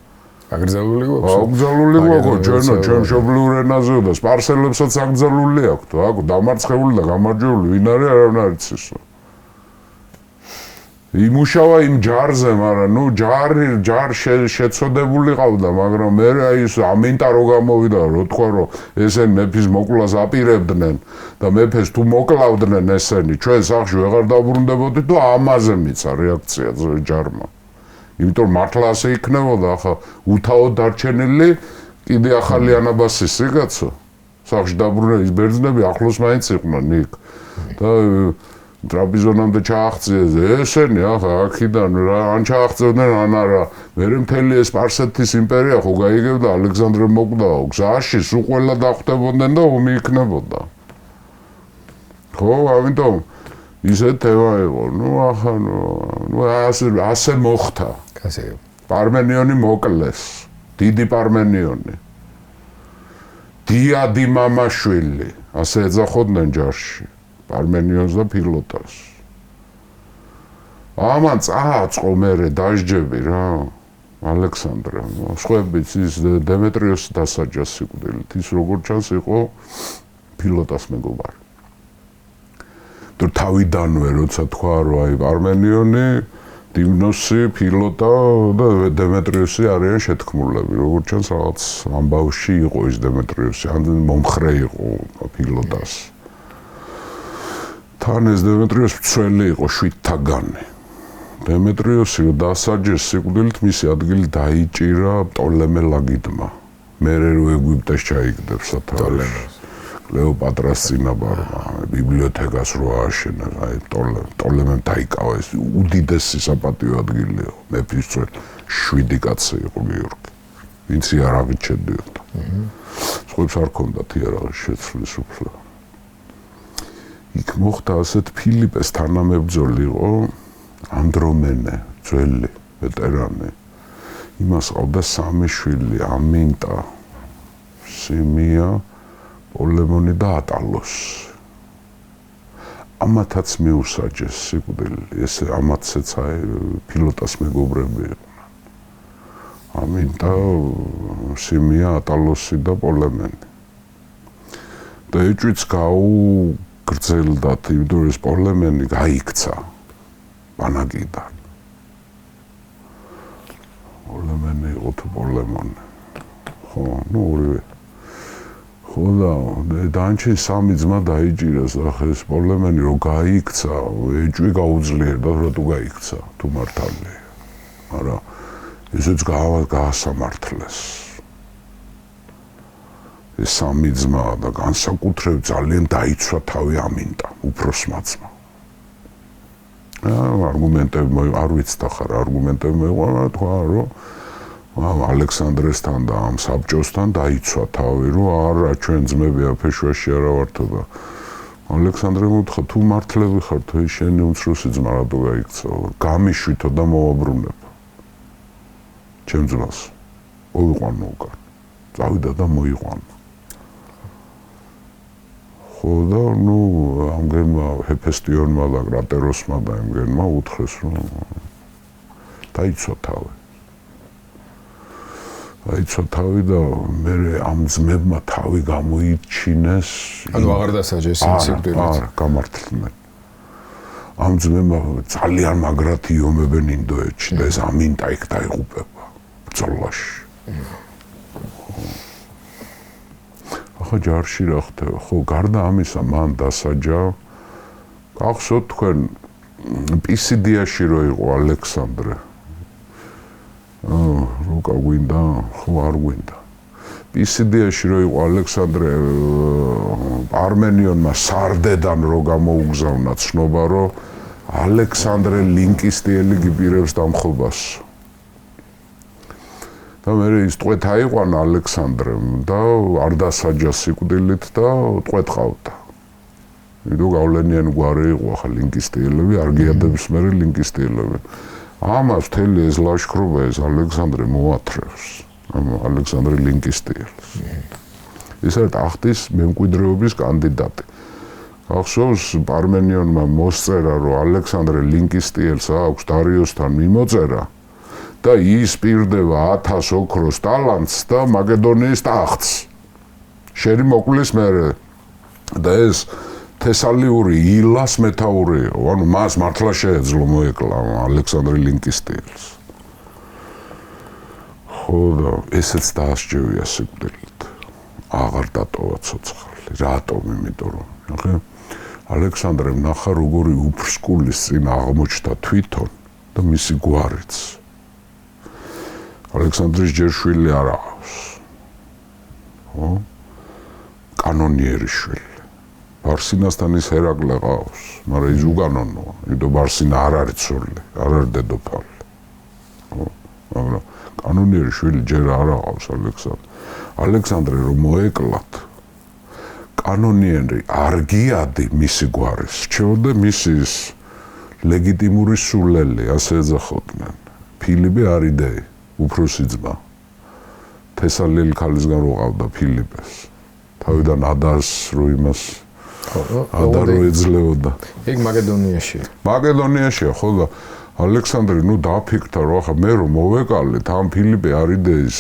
აგრძელული გვაქვს? აგრძელული გვაქვს, ჩვენ მშობლიურ ენაზე და სპარსელებსაც აგრძელული აქვთ, აქვს დამარცხებული და გამარჯვებული, ვინ არის არავინ არ იცის. იმუშავა იმ ჯარზე, მაგრამ ნუ ჯარ შეცოდებული ყავდა, მაგრამ მე ის ამინტა რო გამოვიდა, რო თქვა, რომ ესენ მეფის მოკვლას აპირებდნენ და მეფეს თუ მოკლავდნენ ესენი, ჩვენ სახლში ვეღარ დაბრუნდებოდით და ამაზე მიცა რეაქცია ჯარმა. იმიტომ მართლა ასე იქნებოდა, ახლა უთავოდ დარჩენილი კიდე ახალი ანაბასისი კაცო. სახლში დაბრუნების ბერძნები ახლოს მაინც იყვნენ იქ. და ტრაპიზონამდე ჩააღწიეს ესენი, ახლა აქედან ან ჩააღწევდნენ ან არა. მერე მთელი ეს სპარსეთის იმპერია ხო გაიგებდა ალექსანდრე მოკვდაო. გზაში სულ ყველა დახვდებოდნენ და ომი იქნებოდა. ხო, ამიტომ ისე თემა იყო. ნუ ახლა ნუ ასე მოხდა. ასე. პარმენიონი მოკლეს. დიდი პარმენიონი. დიადი მამაშვილი. ასე ეძახოდნენ ჯარში. პარმენიონს და ფილოტას. ამან წააწყო მერე დასჯები რა. ალექსანდრე, სხვებიც ის დემეტრიოსი დასაჯა სიკვდილით. ის როგორც ჩანს იყო ფილოტას მეგობარი. თუ თავიდანვე როცა თქვა რომ აი პარმენიონი, დიმნოსი, ფილოტა და დემეტრიოსი არიან შეთქმულები. როგორც ჩანს რაღაც ამბავში იყო ის დემეტრიოსი, ან მომხრე იყო ფილოტას. თან ეს დემეტრიოსი მცველი იყო 7 თაგანი. დემეტრიოსი რომ დასაჯეს სიკვდილით, მისი ადგილი დაიჭირა პტოლემე ლაგიდმა. მერე რო ეგვიპტეს ჩაიგდებს სათავეში. კლეოპატრას წინაპარმა ბიბლიოთეკას რო ააშენა, აი პტოლემემ დაიკავა ეს უდიდესი საპატიო ადგილია. მეფის წვერ 7 კაცი იყო გიორგი. ვინც იარაღით შედიოდა. სხვებს არ ჰქონდათ იარაღის შეცვლის უფლება. იქ მოხდა ასეთ ფილიპეს თანამებრძოლი იყო ანდრომენე, ძველი ვეტერანი. იმას ყავდა 3 შვილი, ამინტა, სიმია, პოლემონი და ატალოსი. ამათაც მიუსაჯეს სიკვდილი, ესე ამათაც ფილოტას მეგობრები იყვნენ. ამინტა, სიმია, ატალოსი და პოლემენი. და ეჭვიც გაუგრძელდათ, იმიტომ რომ ეს პოლემენი გაიქცა ბანაკიდან. პოლემენი იყო თუ პოლემონი. ხო, ნუ ორივე. ხო და დანჩენ 3 ძმა დაიჭირეს, ახლა ეს პოლემენი რო გაიქცა, ეჭვი გაუძლიერდა, რატო გაიქცა, თუ მართალია. მაგრამ ესეც გაასამართლეს. ეს 3 ძმა და განსაკუთრებით ძალიან დაიცვა თავი ამინტა, უფროსმა ძმა. არგუმენტები არ ვიცით ახლა არგუმენტები მეუღარა, თქვა რომ ალექსანდრესთან და ამ საბჭოსთან დაიცვა თავი, რომ არა ჩვენ ძმები აფეშვაში არა ვართო და ალექსანდრემ უთხრა თუ მართლები ხარ, თუ შენი უმცროსი ძმა რატო გაიქცა, გამიშვითო და მოვაბრუნება. ჩემ ძმას მოიყვანო უკან. წავიდა და მოიყვანო. ხო და ნუ ამგენმა ჰეფესტიონმა და კრატეროსმა და ამგენმა უთხრეს რომ დაიცვა თავი. დაიცვა თავი და მე ამ ძმებმა თავი გამოიჩინეს. ანუ აღარ დასაჯეს იმ სიკვდილით. არა, გამართლდნენ. ამ ძმებმა ძალიან მაგრად იომებენ ინდოეთში და ეს ამინტა იქ დაიღუპება ბრძოლაში. ახლა ჯარში რა ხდება? ხო, გარდა ამისა, მან დასაჯა. გახსოვთ თქვენ პისიდიაში რო იყო ალექსანდრე. როკა გვინდა, ხო არ გვინდა. პისიდიაში რო იყო ალექსანდრე, არმენიონმა სარდედან რო გამოუგზავნა ცნობა, რომ ალექსანდრე ლინკისტიელი გიპირებს დამხობას. და მე ის ტყვეთ აიყვანა ალექსანდრემ და არ დასაჯა სიკვდილით და ტყვეთ ყავდა. იმიტომ გავლენიანი გვარი იყო ახლა ლინკისტიელები, არ გიადებს მე ლინკისტიელები. ამას მთელი ეს ლაშქრობა ეს ალექსანდრე მოათრევს. ალექსანდრე ლინკისტიელს. ეს არის ტახტის მემკვიდრეობის კანდიდატი. ახსოვს პარმენიონმა მოსწერა, რომ ალექსანდრე ლინკისტიელს აქვს დარიოსთან მიმოწერა და ის პირდება 1000 ოქროს ტალანტს და მაკედონიის ტახტს. შენი მოკლის მერე და ეს თესალიური ილას მეთაური იყო, ანუ მას მართლა შეეძლო მოეკლა ალექსანდრე ლინკისტიელს. ხო და ესეც დაასჯევია სიკვდილით. აღარ დატოვა ცოცხალი. რატომ? იმიტომ რომ ახლა ალექსანდრემ ნახა როგორი უფრსკულის წინ აღმოჩნდა თვითონ და მისი გვარიც. ალექსანდრის ჯერ შვილი არ აქვს. ხო? კანონიერი შვილი. ბარსინასთან ის ჰერაკლე ყავს, მაგრამ ის უგანონოა, იმიტომ ბარსინა არ არის ცოლი, არ არის დედოფალი. ხო? მაგრამ კანონიერი შვილი ჯერ არ აქვს ალექსანდრე რომ მოეკლათ კანონიერი არ გიადი მისი გვარის, რჩეოდა მისის ლეგიტიმური სულელი, ასე ეძახოდნენ. ფილიპე არიდეი, უფროსი ძმა. თესალიელი ქალისგან რო ყავდა ფილიპეს. თავიდან ადარს რო იმას ადარო ეძლეოდა. იქ მაკედონიაშია. მაკედონიაშია, ხო და ალექსანდრე ნუ დაფიქრდა რომ ახლა მე რომ მოვეკალეთ ამ ფილიპე არიდეის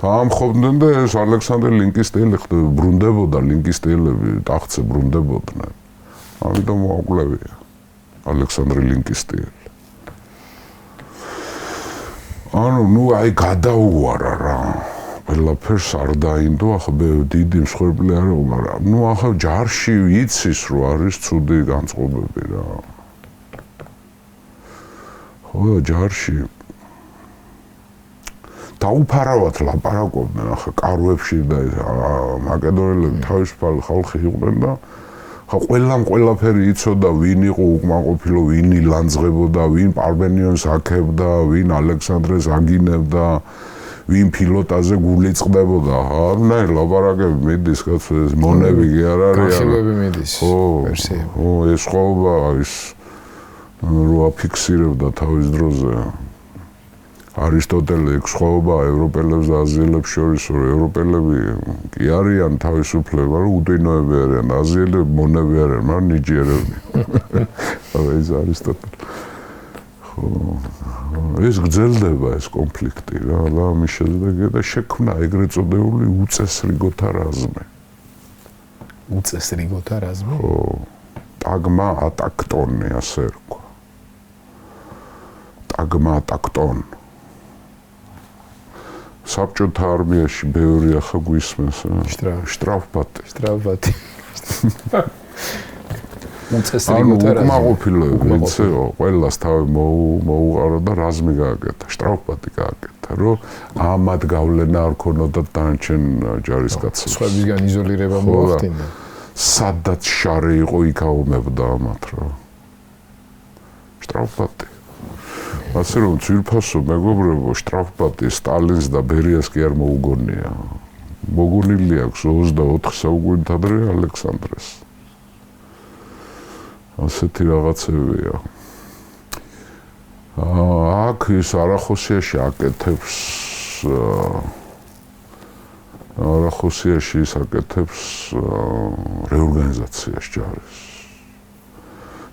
ამხობდნენ და ეს ალექსანდრე ლინკისტიელი ბრუნდებოდა, ლინკისტიელები ტახტზე ბრუნდებოდნენ. ამიტომ მოაკლევია ალექსანდრე ლინკისტიელი. ანუ ნუ აი გადაუარა რა. ყველაფერს არ დაინდო, ახლა დიდი მსხვერპლი არ იყო, მაგრამ ნუ ახლა ჯარში იცის რომ არის ცუდი განწყობები რა. ხო, ჯარში დაუფარავად ლაპარაკობდნენ ახლა კარვებში და მაკედონელები თავისუფალი ხალხი იყვნენ და ხა ყველამ ყველაფერი იცოდა ვინ იყო უკმაყოფილო, ვინ ილანძღებოდა, ვინ პარმენიონს აქებდა, ვინ ალექსანდრეს აგინებდა, ვინ ფილოტაზე გული წყდებოდა. აი ლაპარაკები მიდის კაცო ეს მონები კი არ არის. განხილვები მიდის. ხო, ეს ხოვა ის რო აფიქსირებდა თავის დროზე. არისტოტელე ეხსხოვა ევროპელებს და აზიელებს შორის, რომ ევროპელები კი არიან თავისუფლები, მაგრამ უდინოები არიან, აზიელები მონები არიან, მაგრამ ნიჭიერები. ეს არისტოტელე. ხო, ეს გრძელდება ეს კონფლიქტი რა, და ამის შედეგად და შექმნა ეგრეთ წოდებული უწესრიგოთა რაზმი. უწესრიგოთა რაზმი? ხო, ტაგმა ატაქტონი ასე რქვა. ტაგმა ატაქტონ. საბჭოთა არმიაში ბევრი ახლა გვისმენს შტრაფბატი. შტრაფბატი. ანუ უკმაყოფილოები იცეო, ყველას თავი მოუყარა და რაზმი გააკეთა, შტრაფბატი გააკეთა, რომ ამად გავლენა არ ქონოდა დანარჩენ ჯარისკაცებს. სხვებისგან იზოლირება მოახდინა. სადაც შარი იყო, იქ აუმებდა ამათ რა. შტრაფბატი. ასე რომ ძვირფასო მეგობრებო, შტრაფბატი სტალინს და ბერიას კი არ მოუგონია. მოგონილი აქვს 24 საუკუნით ადრე ალექსანდრეს. ასეთი რაღაცებია. აქ ის არახოსიაში აკეთებს რეორგანიზაციას ჯარის.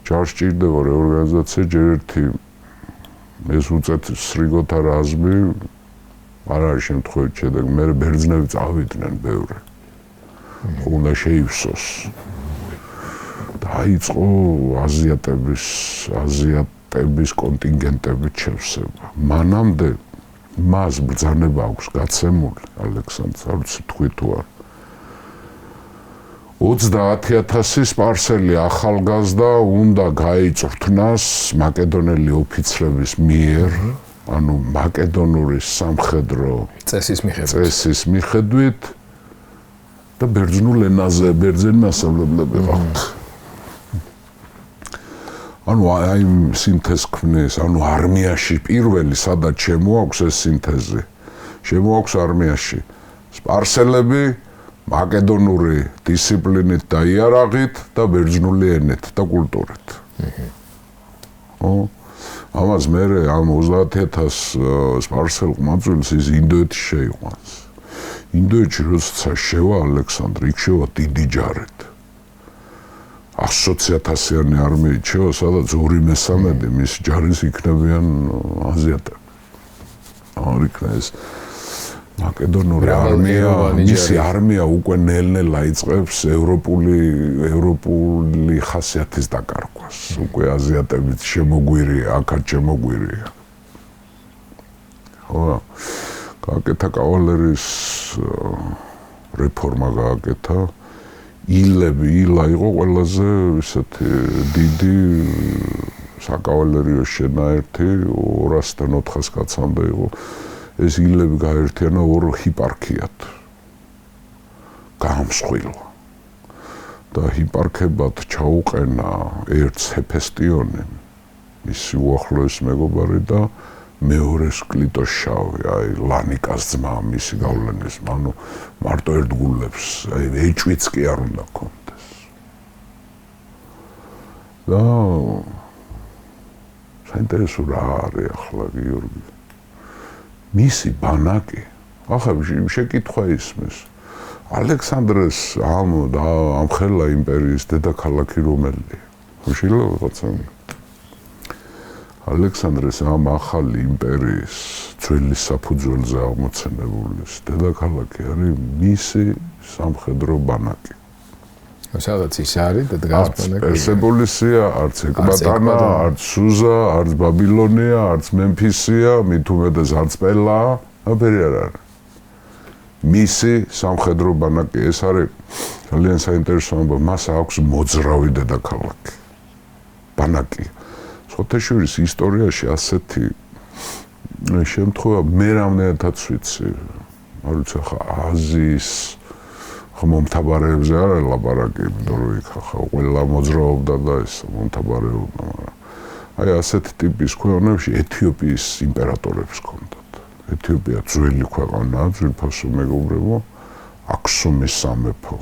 ჯარს ჭირდება რეორგანიზაცია, ჯერ ერთი ეს უწესრიგოთა რაზმი არ არის შემთხვევით შედეგი, მე ბერძნები წავიდნენ ბევრი. უნდა შეივსოს. დაიწყო აზიატების კონტინგენტების შევსება. მანამდე მას ბრძანება აქვს გაცემული ალექსანდრს, არ ვიცი თქვი თუ არა. 30,000 სპარსელი ახალგაზრდა უნდა გაიწვრთნას მაკედონელი ოფიცრების მიერ, ანუ მაკედონური სამხედრო წესის მიხედვით და ბერძნულ ენაზე ბერძენი მასწავლებლები ყავთ. ანუ აი სინთეზს ქმნის, ანუ არმიაში პირველი სადაც შემოაქვს ეს სინთეზი. შემოაქვს არმიაში სპარსელები მაკედონური დისციპლინით და იარაღით და ბერძნული ენით და კულტურით. ამას მე ამ 30,000 სპარსელ ყმაწვილს ის ინდოეთში შეიყვანს. ინდოეთში როცა შევა ალექსანდრე, იქ შევა დიდი ჯარით. 120,000-იანი არმიით შევა, სადაც 2/3 მის ჯარის იქნებიან აზიატები. არ იქნა ეს მაკედონური არმია, მისი არმია უკვე ნელ-ნელა იწყებს ევროპული ხასიათის დაკარგვას. უკვე აზიატებით შემოგვირია, აქაც შემოგვირია. ხო, გააკეთა კავალერიის რეფორმა გააკეთა. ილა იყო ყველაზე ისეთი დიდი საკავალერიო შენაერთი 200-დან 400 კაცამდე იყო. ეს ილები გაერთიანა ორ ჰიპარქიად. გაამსხვილა. და ჰიპარქებად ჩაუყენა ერთს ჰეფესტიონი, მისი უახლოესი მეგობარი და მეორეს კლიტოშავი, აი ლანიკას ძმა, მისი გავლენის, ანუ მარტო ერთგულებს, აი ეჭვიც კი არ უნდა ქონდეს. და საინტერესო რა არის ახლა გიორგი? მისი ბანაკი, ახლა შეკითხვა ისმის. ალექსანდრეს ამ ხელა იმპერიის დედაქალაქი რომელია? ხუშილა ვიღაცა. ალექსანდრეს ამ ახალი იმპერიის ძველი საფუძველზე აღმოცენებული დედაქალაქი არის მისი სამხედრო ბანაკი. სადაც ის არის და დგას ბანაკი. პერსეპოლისია, არც ეკბატანა, არც სუზა, არც ბაბილონია, არც მემფისია, მით უმეტეს არც პელაა, აფერი არ არის. მისი სამხედრო ბანაკი ეს არის ძალიან საინტერესო ამბავი, მას აქვს მოძრავი დედაქალაქი. ბანაკი. ხოთეშვილის ისტორიაში ასეთი შემთხვევა მე რამდენადაც ვიცი. არ ვიცი ხა აზიის მომთაბარეებზე არ არის ლაპარაკი, იმიტომ რომ იქ ხა ყველა მოძრაობდა და ეს მომთაბარეობდა, მაგრამ აი ასეთი ტიპის ქვეყნებში ეთიოპიის იმპერატორებს ჰქონდათ. ეთიოპია ძველი ქვეყანაა, ძვირფასო მეგობრებო, აქსუმის სამეფო.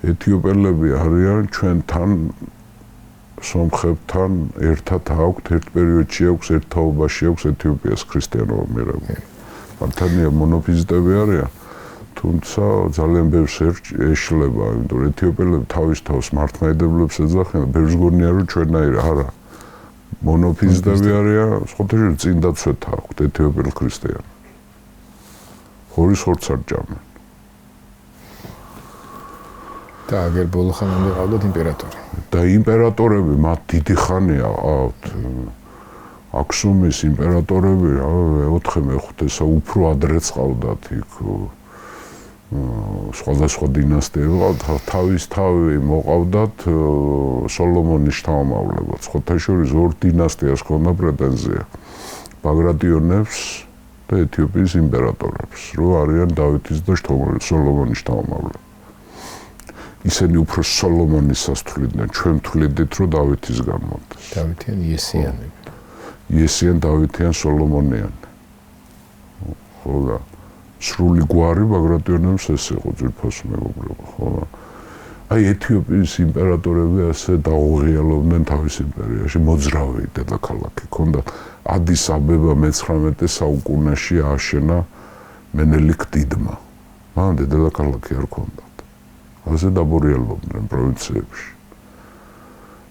ეთიოპელები არიან ჩვენთან სომხებთან ერთად აქვთ ერთ პერიოდში აქვს ერთ თაობაში აქვს ეთიოპიას ქრისტიანობა მერაბი. მართალია მონოფიზიტები არიან, თუმცა ძალიან ბევრს ეშლება, იმიტომ რომ ეთიოპელები თავის თავს მართლმადიდებლებს ეძახიან, ბევრს გონია რომ ჩვენაირ არა. მონოფიზიტები არიან, სხვათა წინ დაცვეთა აქვთ ეთიოპელ ქრისტიანებს. ხორის ხორცს არ ჭამენ. და აგერ ბოლო ხანამდე ყავდათ იმპერატორი. და იმპერატორები მათ დიდი ხანია ყავთ. აქსუმის იმპერატორები 4-5-სა უფრო ადრეც ყავდათ იქ. სხვადასხვა დინასტიები ყავდათ, თავის თავი მოყავდათ სოლომონის შთამომავლებად. ხოთაშორის ორ დინასტიას ჰქონდა პრეტენზია. ბაგრატიონებს და ეთიოპიის იმპერატორებს, რომ არიან დავითის და სოლომონის შთამომავლები. ისინი უფრო სოლომონისას თვლიდნენ, ჩვენ თვლიდით, რომ დავითისგან მომდის. დავითიან იესიანები. იესიან, დავითიან, სოლომონიანი. ხო და სრული გვარი ბაგრატიონებს ეს იყო ძვირფასო მეგობრებო, ხო და აი ეთიოპიის იმპერატორები ასე დაუღიალობდნენ თავის იმპერიაში, მოძრავი დედაქალაქი ჰქონდათ. ადის აბება მე-19 საუკუნეში ააშენა მენელიქ დიდმა. მანამდე დედაქალაქი არ ჰქონდათ. ასე დაბურიალობდნენ პროვინციებში.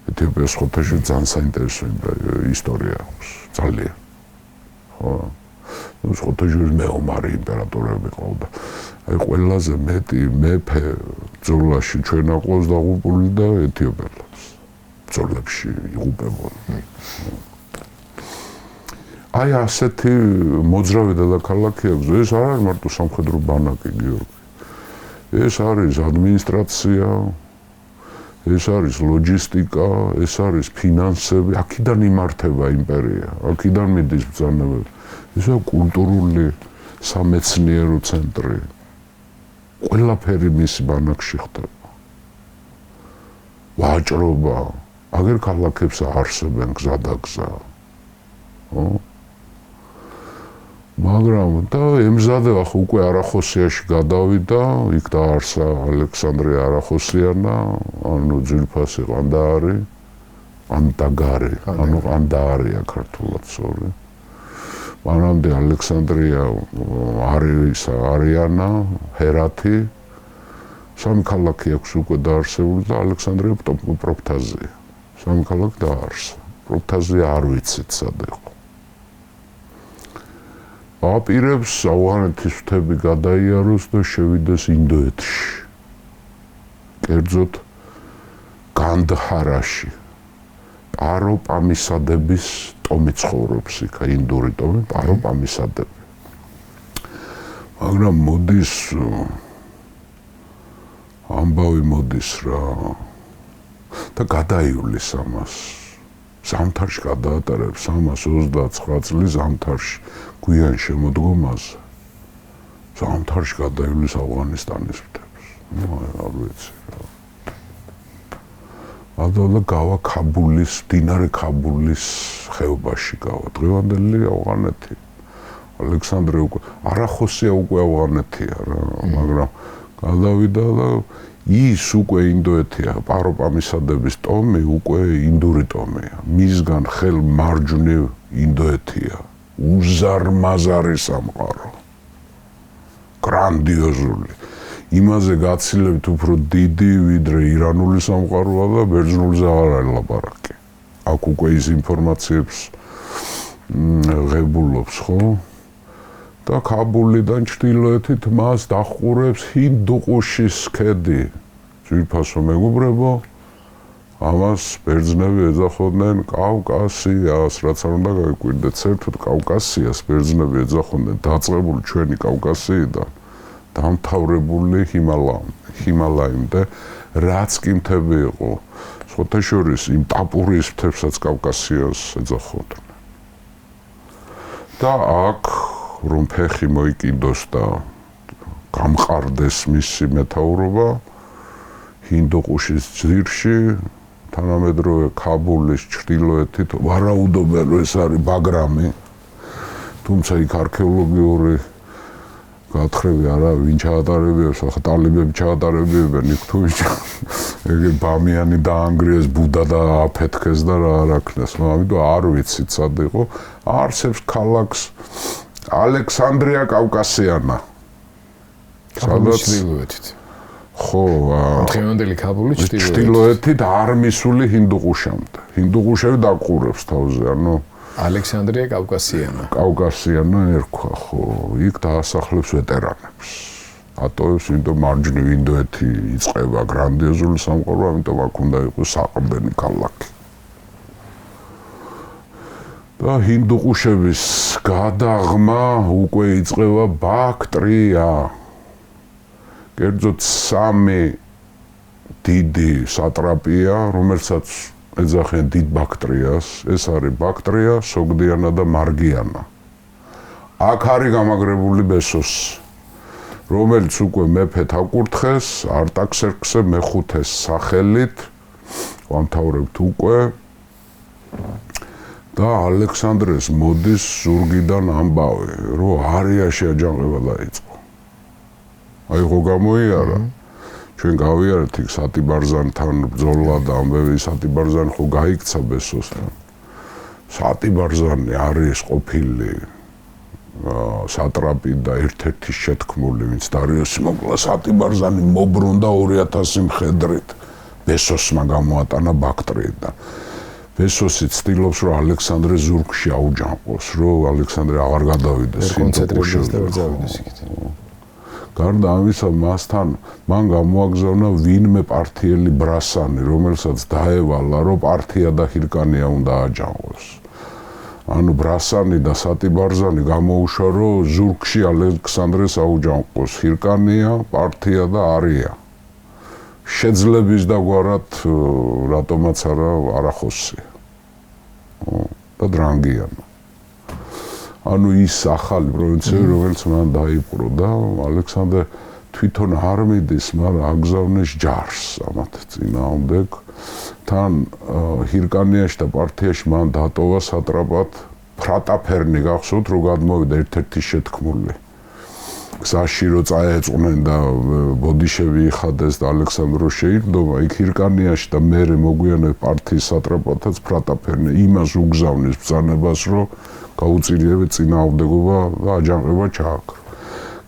ეთიოპიას ხოთეში ძალიან საინტერესო ისტორია აქვს, ძალიან. ხო. ხოთეშის მეომარი იმპერატორები ყავდა. აი ყველაზე მეტი მეფე ბრძოლაში ჩვენ აყვავს დაღუპული და ეთიოპელებს. ბრძოლებში იღუპებოდნენ. აი ასეთი მოძრავი დედაქალაქი აქვს, ეს არ არის მარტო სამხედრო ბანაკი, გიორგი. ეს არის ადმინისტრაცია, ეს არის ლოჯისტიკა, ეს არის ფინანსები, აქედან იმართება იმპერია, აქედან მიდის ბრძანებები. ესაა კულტურული სამეცნიერო ცენტრი. ყველაფერი მის ბანაკში ხდება. ვაჭრობა, აგერ ქალაქებს არსებენ გზადაგზა. ხო? მაგრამ და ემზადება ხო უკვე არახოსიაში გადავიდა, იქ დაარსა ალექსანდრე არახოსიანა, ანუ ძვირფასი ყანდაარი, ყანდაგარი, ანუ ყანდაარია ქართულად სწორი. მანამდე ალექსანდრია არიანა, ჰერათი, სამი ქალაქი აქვს უკვე დაარსებული და ალექსანდრია პროფთაზია. სამი ქალაქი დაარსა. პროფთაზია არ ვიცით სად იყო. აპირებს ავღანეთის მთები გადაიაროს და შევიდეს ინდოეთში. კერძოდ განდჰარაში. პაროპამისადების ტომი ცხოვრობს იქ, ინდური ტომი, პაროპამისადები. მაგრამ მოდის ამბავი მოდის რა და გადაიulis ამას. ზამთარში გადაატარებს 329 წლის ზამთარში გვიან შემოდგომაზე. ზამთარში გადაიulis ავღანისტანის მთებს. არ ვიცი რა. ადალა გავა ქაბულის, დინარე ქაბულის ხეობაში გავა. დღევანდელი ავღანეთი. ალექსანდრე უკვე არახოსია უკვე ავღანეთია რა, მაგრამ გადავიდა და ის უკვე ინდოეთია, პაროპამისადების ტომი უკვე ინდური ტომია. მისგან ხელ მარჯვნივ ინდოეთია. უზარმაზარი სამყარო. გრანდიოზული. იმაზე გაცილებთ უფრო დიდი ვიდრე ირანული სამყაროა და ბერძნულზე აღარ არის ლაპარაკი. აქ უკვე ის ინფორმაციებს ღებულობს, ხო? და ქაბულიდან ჩრდილოეთით მას დახურებს ჰინდუყუშის ქედი. ძვირფასო მეგობრებო, ამას ბერძნები ეძახოდნენ კავკასიას, რაც არ უნდა გაიკვირდეთ, საერთოდ კავკასიას ბერძნები ეძახოდნენ დაწყებული ჩვენი კავკასიიდან დამთავრებული ჰიმალაიმდე, რაც კი მთები იყო. სხვათა შორის იმ ტაპურის მთებსაც კავკასიას ეძახოდნენ. და აქ რომ ფეხი მოიკიდოს და გამყარდეს მისი მეთაურობა ჰინდუყუშის ძირში, თანამედროვე ქაბულის ჩრდილოეთით, ვარაუდობენ რომ ეს არის ბაგრამი, თუმცა იქ არქეოლოგიური გათხრები არა, ვინ ჩაატარებიებს, ახლა ტალიბები ჩაატარებიებენ იქ თუ ეგ ბამიანი დაანგრიეს, ბუდა და აფეთქეს და რა არ აქნეს, ამიტომ არ ვიცით სად იყო, არსებს ქალაქს ალექსანდრია კავკასიანა. სადაც ჩრდილოეთით. ხო, დღევანდელი ქაბული ჩრდილოეთით არ მისული ჰინდუყუშამდე. ჰინდუყუშები დაყურებს თავზე, ანუ ალექსანდრია კავკასიანა. კავკასიანა ერქვა, ხო, იქ დაასახლებს ვეტერანებს. ატოვებს, იმიტომ მარჯვნივ ინდოეთი იწყება გრანდიოზული სამყარო, ამიტომ აქ უნდა იყოს საყრდენი ქალაქი. და ჰინდუყუშების გადაღმა უკვე იწყება ბაქტრია. კერძოდ სამი დიდი სატრაპია, რომელსაც ეძახიან დიდ ბაქტრიას, ეს არის ბაქტრია, სოგდიანა და მარგიანა. აქ არის გამაგრებული ბესოსი, რომელიც უკვე მეფეთ აკურთხეს, არტაქსერქსე მეხუთეს სახელით, ვამთავრებთ უკვე და ალექსანდრეს მოდის ზურგიდან ამბავი, რომ არიაში აჯანყება დაიწყო. აი ხო გამოიარა. ჩვენ გავიარეთ იქ სატიბარზანთან ბრძოლა და ამბები სატიბარზანი ხო გაიქცა ბესოსთან. სატიბარზანი არის ყოფილი სატრაპი და ერთ-ერთი შეთქმული, ვინც დარიოსი მოკლა. სატიბარზანი მობრუნდა 2000 მხედრით. ბესოსმა გამოატანა ბაქტრიიდან. ბესოსი ცდილობს, რომ ალექსანდრე ზურგში აუჯანყოს, რომ ალექსანდრე აღარ გადავიდეს ჰინდუყუშებში. გარდა ამისა, მან გამოაგზავნა ვინმე პართიელი ბრასანი, რომელსაც დაევალა, რომ პართია და ჰირკანია უნდა აჯანყოს. ანუ ბრასანი და სატიბარზანი გამოუშვა, რომ ზურგში ალექსანდრეს აუჯანყოს ჰირკანია, პართია და არია. შეძლების დაგვარად რატომაც არახოსია. და დრანგიანა. ანუ ის ახალი პროვინცია, რომელიც მან დაიპყრო და ალექსანდრე თვითონ არ მიდის, მაგრამ აგზავნეს ჯარს ამათ წინააღმდეგ. თან ჰირკანიაში და პართიაში მან დატოვა სატრაპად ფრატაფერნი გახსოვთ რო გადმოვიდა ერთ-ერთი შეთქმული გზაში რო წაეწყვნენ და ბოდიშევი იხადეს და ალექსანდრო შეირდომა იქ ჰირკანიაში და მერე მოგვიანებით პარტიის სატრაპოთაც ფრატაფერნი იმას უგზავნის ბრძანებას რომ გაუწილიებენ წინააღმდეგობა და აჯანყება ჩააქრო.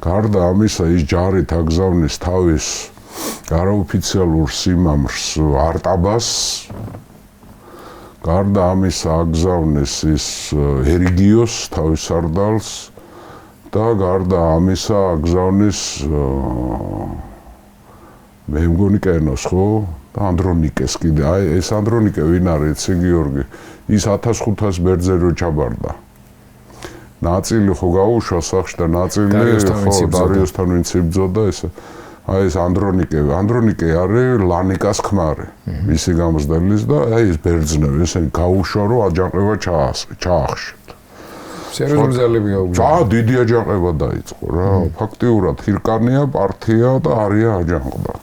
გარდა ამისა ის ჯარით აგზავნის თავის არაოფიციალურ სიმამრს არტაბას გარდა ამისა აგზავნის ის ერიგიოს თავის სარდალს და გარდა ამისა აგზავნის მე მგონი კენოს ხო და ანდრონიკეს კიდე აი ეს ანდრონიკე ვინ არის იცი გიორგი ის 1500 ბერძენ რო ჩაბარდა ნაწილი ხო გაუშვა სახში და ნაწილი ხო დარიოსთან ვინც იბრძოდა ესე აი ეს ანდრონიკე არის ლანიკას ქმარი მისი გამზრდელის და აი ეს ბერძნები ესენი გაუშვა რომ აჯანყება ჩაახშეთ სერიოზული ძალები გაუგზავნა. დიდი აჯანყება დაიწყო რა. ფაქტიურად ჰირკანია, პარტია და არია აჯანყდა.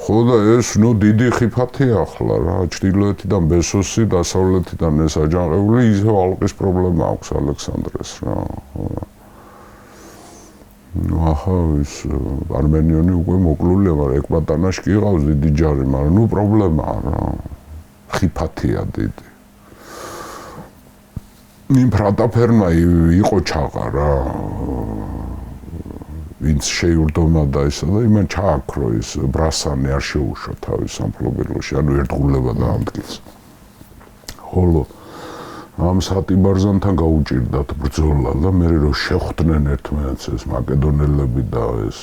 ხო და ეს ნუ დიდი ხიფათია ახლა რა. ჩრდილოეთიდან ბესოსი, დასავლეთიდან ეს აჯანყებული, ისევ ალყის პრობლემა აქვს ალექსანდრეს რა. ნუ ახლა ის არმენიონი უკვე მოკლულია, მაგრამ ეკბატანაში კი ყავს დიდი ჯარი, მაგრამ ნუ პრობლემაა რა. ხიფათია დიდი. იმ ფრატაფერმა იყო ჩაყა რა ვინც შეიურდომა და ისა და იმან ჩააქრო ის ბრასანი არ შეუშვა თავის სამფლობელოში ანუ ერთგულება დაამტკიცა ხოლო ამ სატიბარზანთან გაუჭირდათ ბრძოლა და მე რო შეხვდნენ ერთმანეთს ეს მაკედონელები და ეს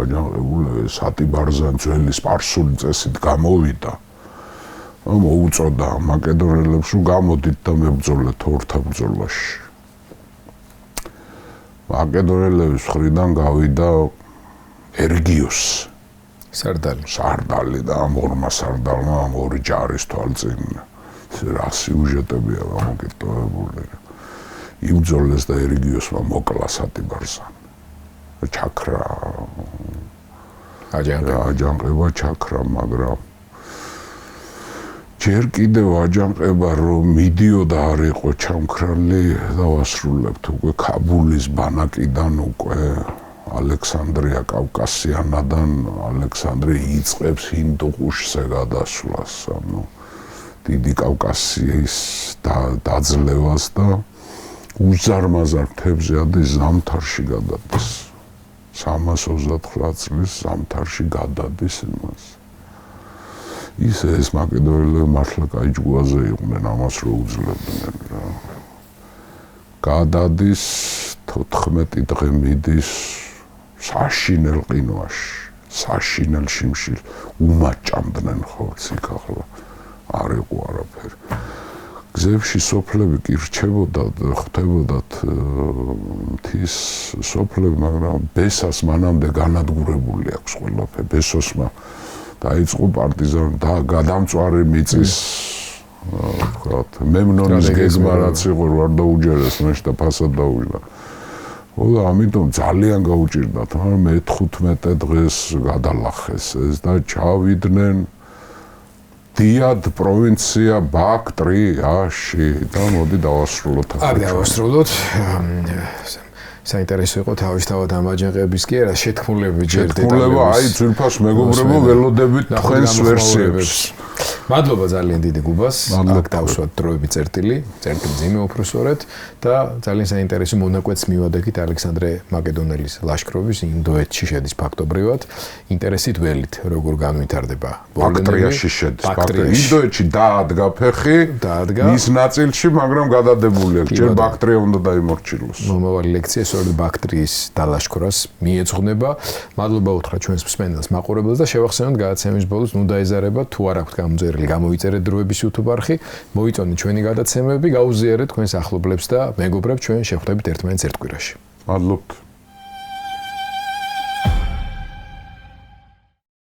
აჯანყებულები სატიბარზან ძველი სპარსული წესით გამოვიდა მოუწოდა მაკედონელებს რომ გამოდით და მებრძოლეთ ორთა ბრძოლაში. მაკედონელების მხრიდან გავიდა ერგიოს სარდალი და ამ ორმა სარდალმა ამ ორი ჯარის თვალწინ რა სიუჟეტებია გამოკითხებული. იბრძოლეს და ერგიოსმა მოკლა სატიბარზანი. ჩაქრა აჯანყება ჩაქრა მაგრამ ჯერ კიდევ აჯანყება რომ მიდიოდა არ იყო ჩამქრალი დავასრულებთ უკვე ქაბულის ბანაკიდან უკვე ალექსანდრია კავკასიანიდან ალექსანდრე იწყებს ჰინდუყუშზე გადასვლას ანუ დიდი კავკასიის დაძლევას და უზარმაზარ მთებზე ადის ზამთარში გადადის 329 წლის ზამთარში გადადის იმას ეს მაკედონელები მართლა კაი ჯგუაზე იყვნენ ამას რო უძლებდნენ რა. გადადის 14 დღე მიდის საშინელ ყინვაში, საშინელ შიმშილ უმაჭამდნენ ხო ციკ ახლა არ იყო არაფერი. გზებში სოფლები კი რჩებოდათ, ხვდებოდათ მთის სოფლები, მაგრამ ბესას მანამდე განადგურებული აქვს ყველაფერი, ბესოსმა დაიწყო პარტიზანი და გადამწვარი მიწის ვთქვათ მემნონის გეგმა რაც იყო არ დაუჯერეს მაშინ და ფასად დაუჯდა. ხო და ამიტომ ძალიან გაუჭირდათ, მაგრამ მე 15 დღეს გადალახეს ეს და ჩავიდნენ დიად პროვინცია ბაქტრიაში და მოდი დავასრულოთ. არ დავასრულოთ. საინტერესო იყო თავისთავად ამ აჯანყების კი არა შეთქმულები ჯერ დეტალები. აი ძვირფას მეგობრებო ველოდებით თქვენს ვერსიებს. მადლობა ძალიან დიდი გუბას. აქ დავსვათ დროები წერტილი ძიმე უპროსორეთ და ძალიან საინტერესო მონაკვეთს მივადგეთ ალექსანდრე მაკედონელის ლაშქრობის იმ დუეტში შედის ფაქტობრივად. ინტერესით ველით როგორ განვითარდება ბაქტრიაში შედის. იმ დუეტში დაადგა ფეხი მის ნაწილში, მაგრამ გადადებული აქვს. ჯერ ბაქტრია უნდა დაიმორჩილოს. მომავალი ლექცია სწორედ ბაქტრიის დალაშქრას მიეძღვნება. მადლობა უთხრა ჩვენს მსმენელს მაყურებელს და შევახსენოთ გადაცემის ბოლოს ნუ დაეზარება თუ არ აქვთ გამოწერილი გამოიწერეთ დროების YouTube არხი, მოიწონეთ ჩვენი გადაცემები, გაუზიარეთ თქვენს ახლობლებს და მეგობრებს ჩვენ შევხვდებით ერთმანეთს ერთ კვირაში. მადლობთ.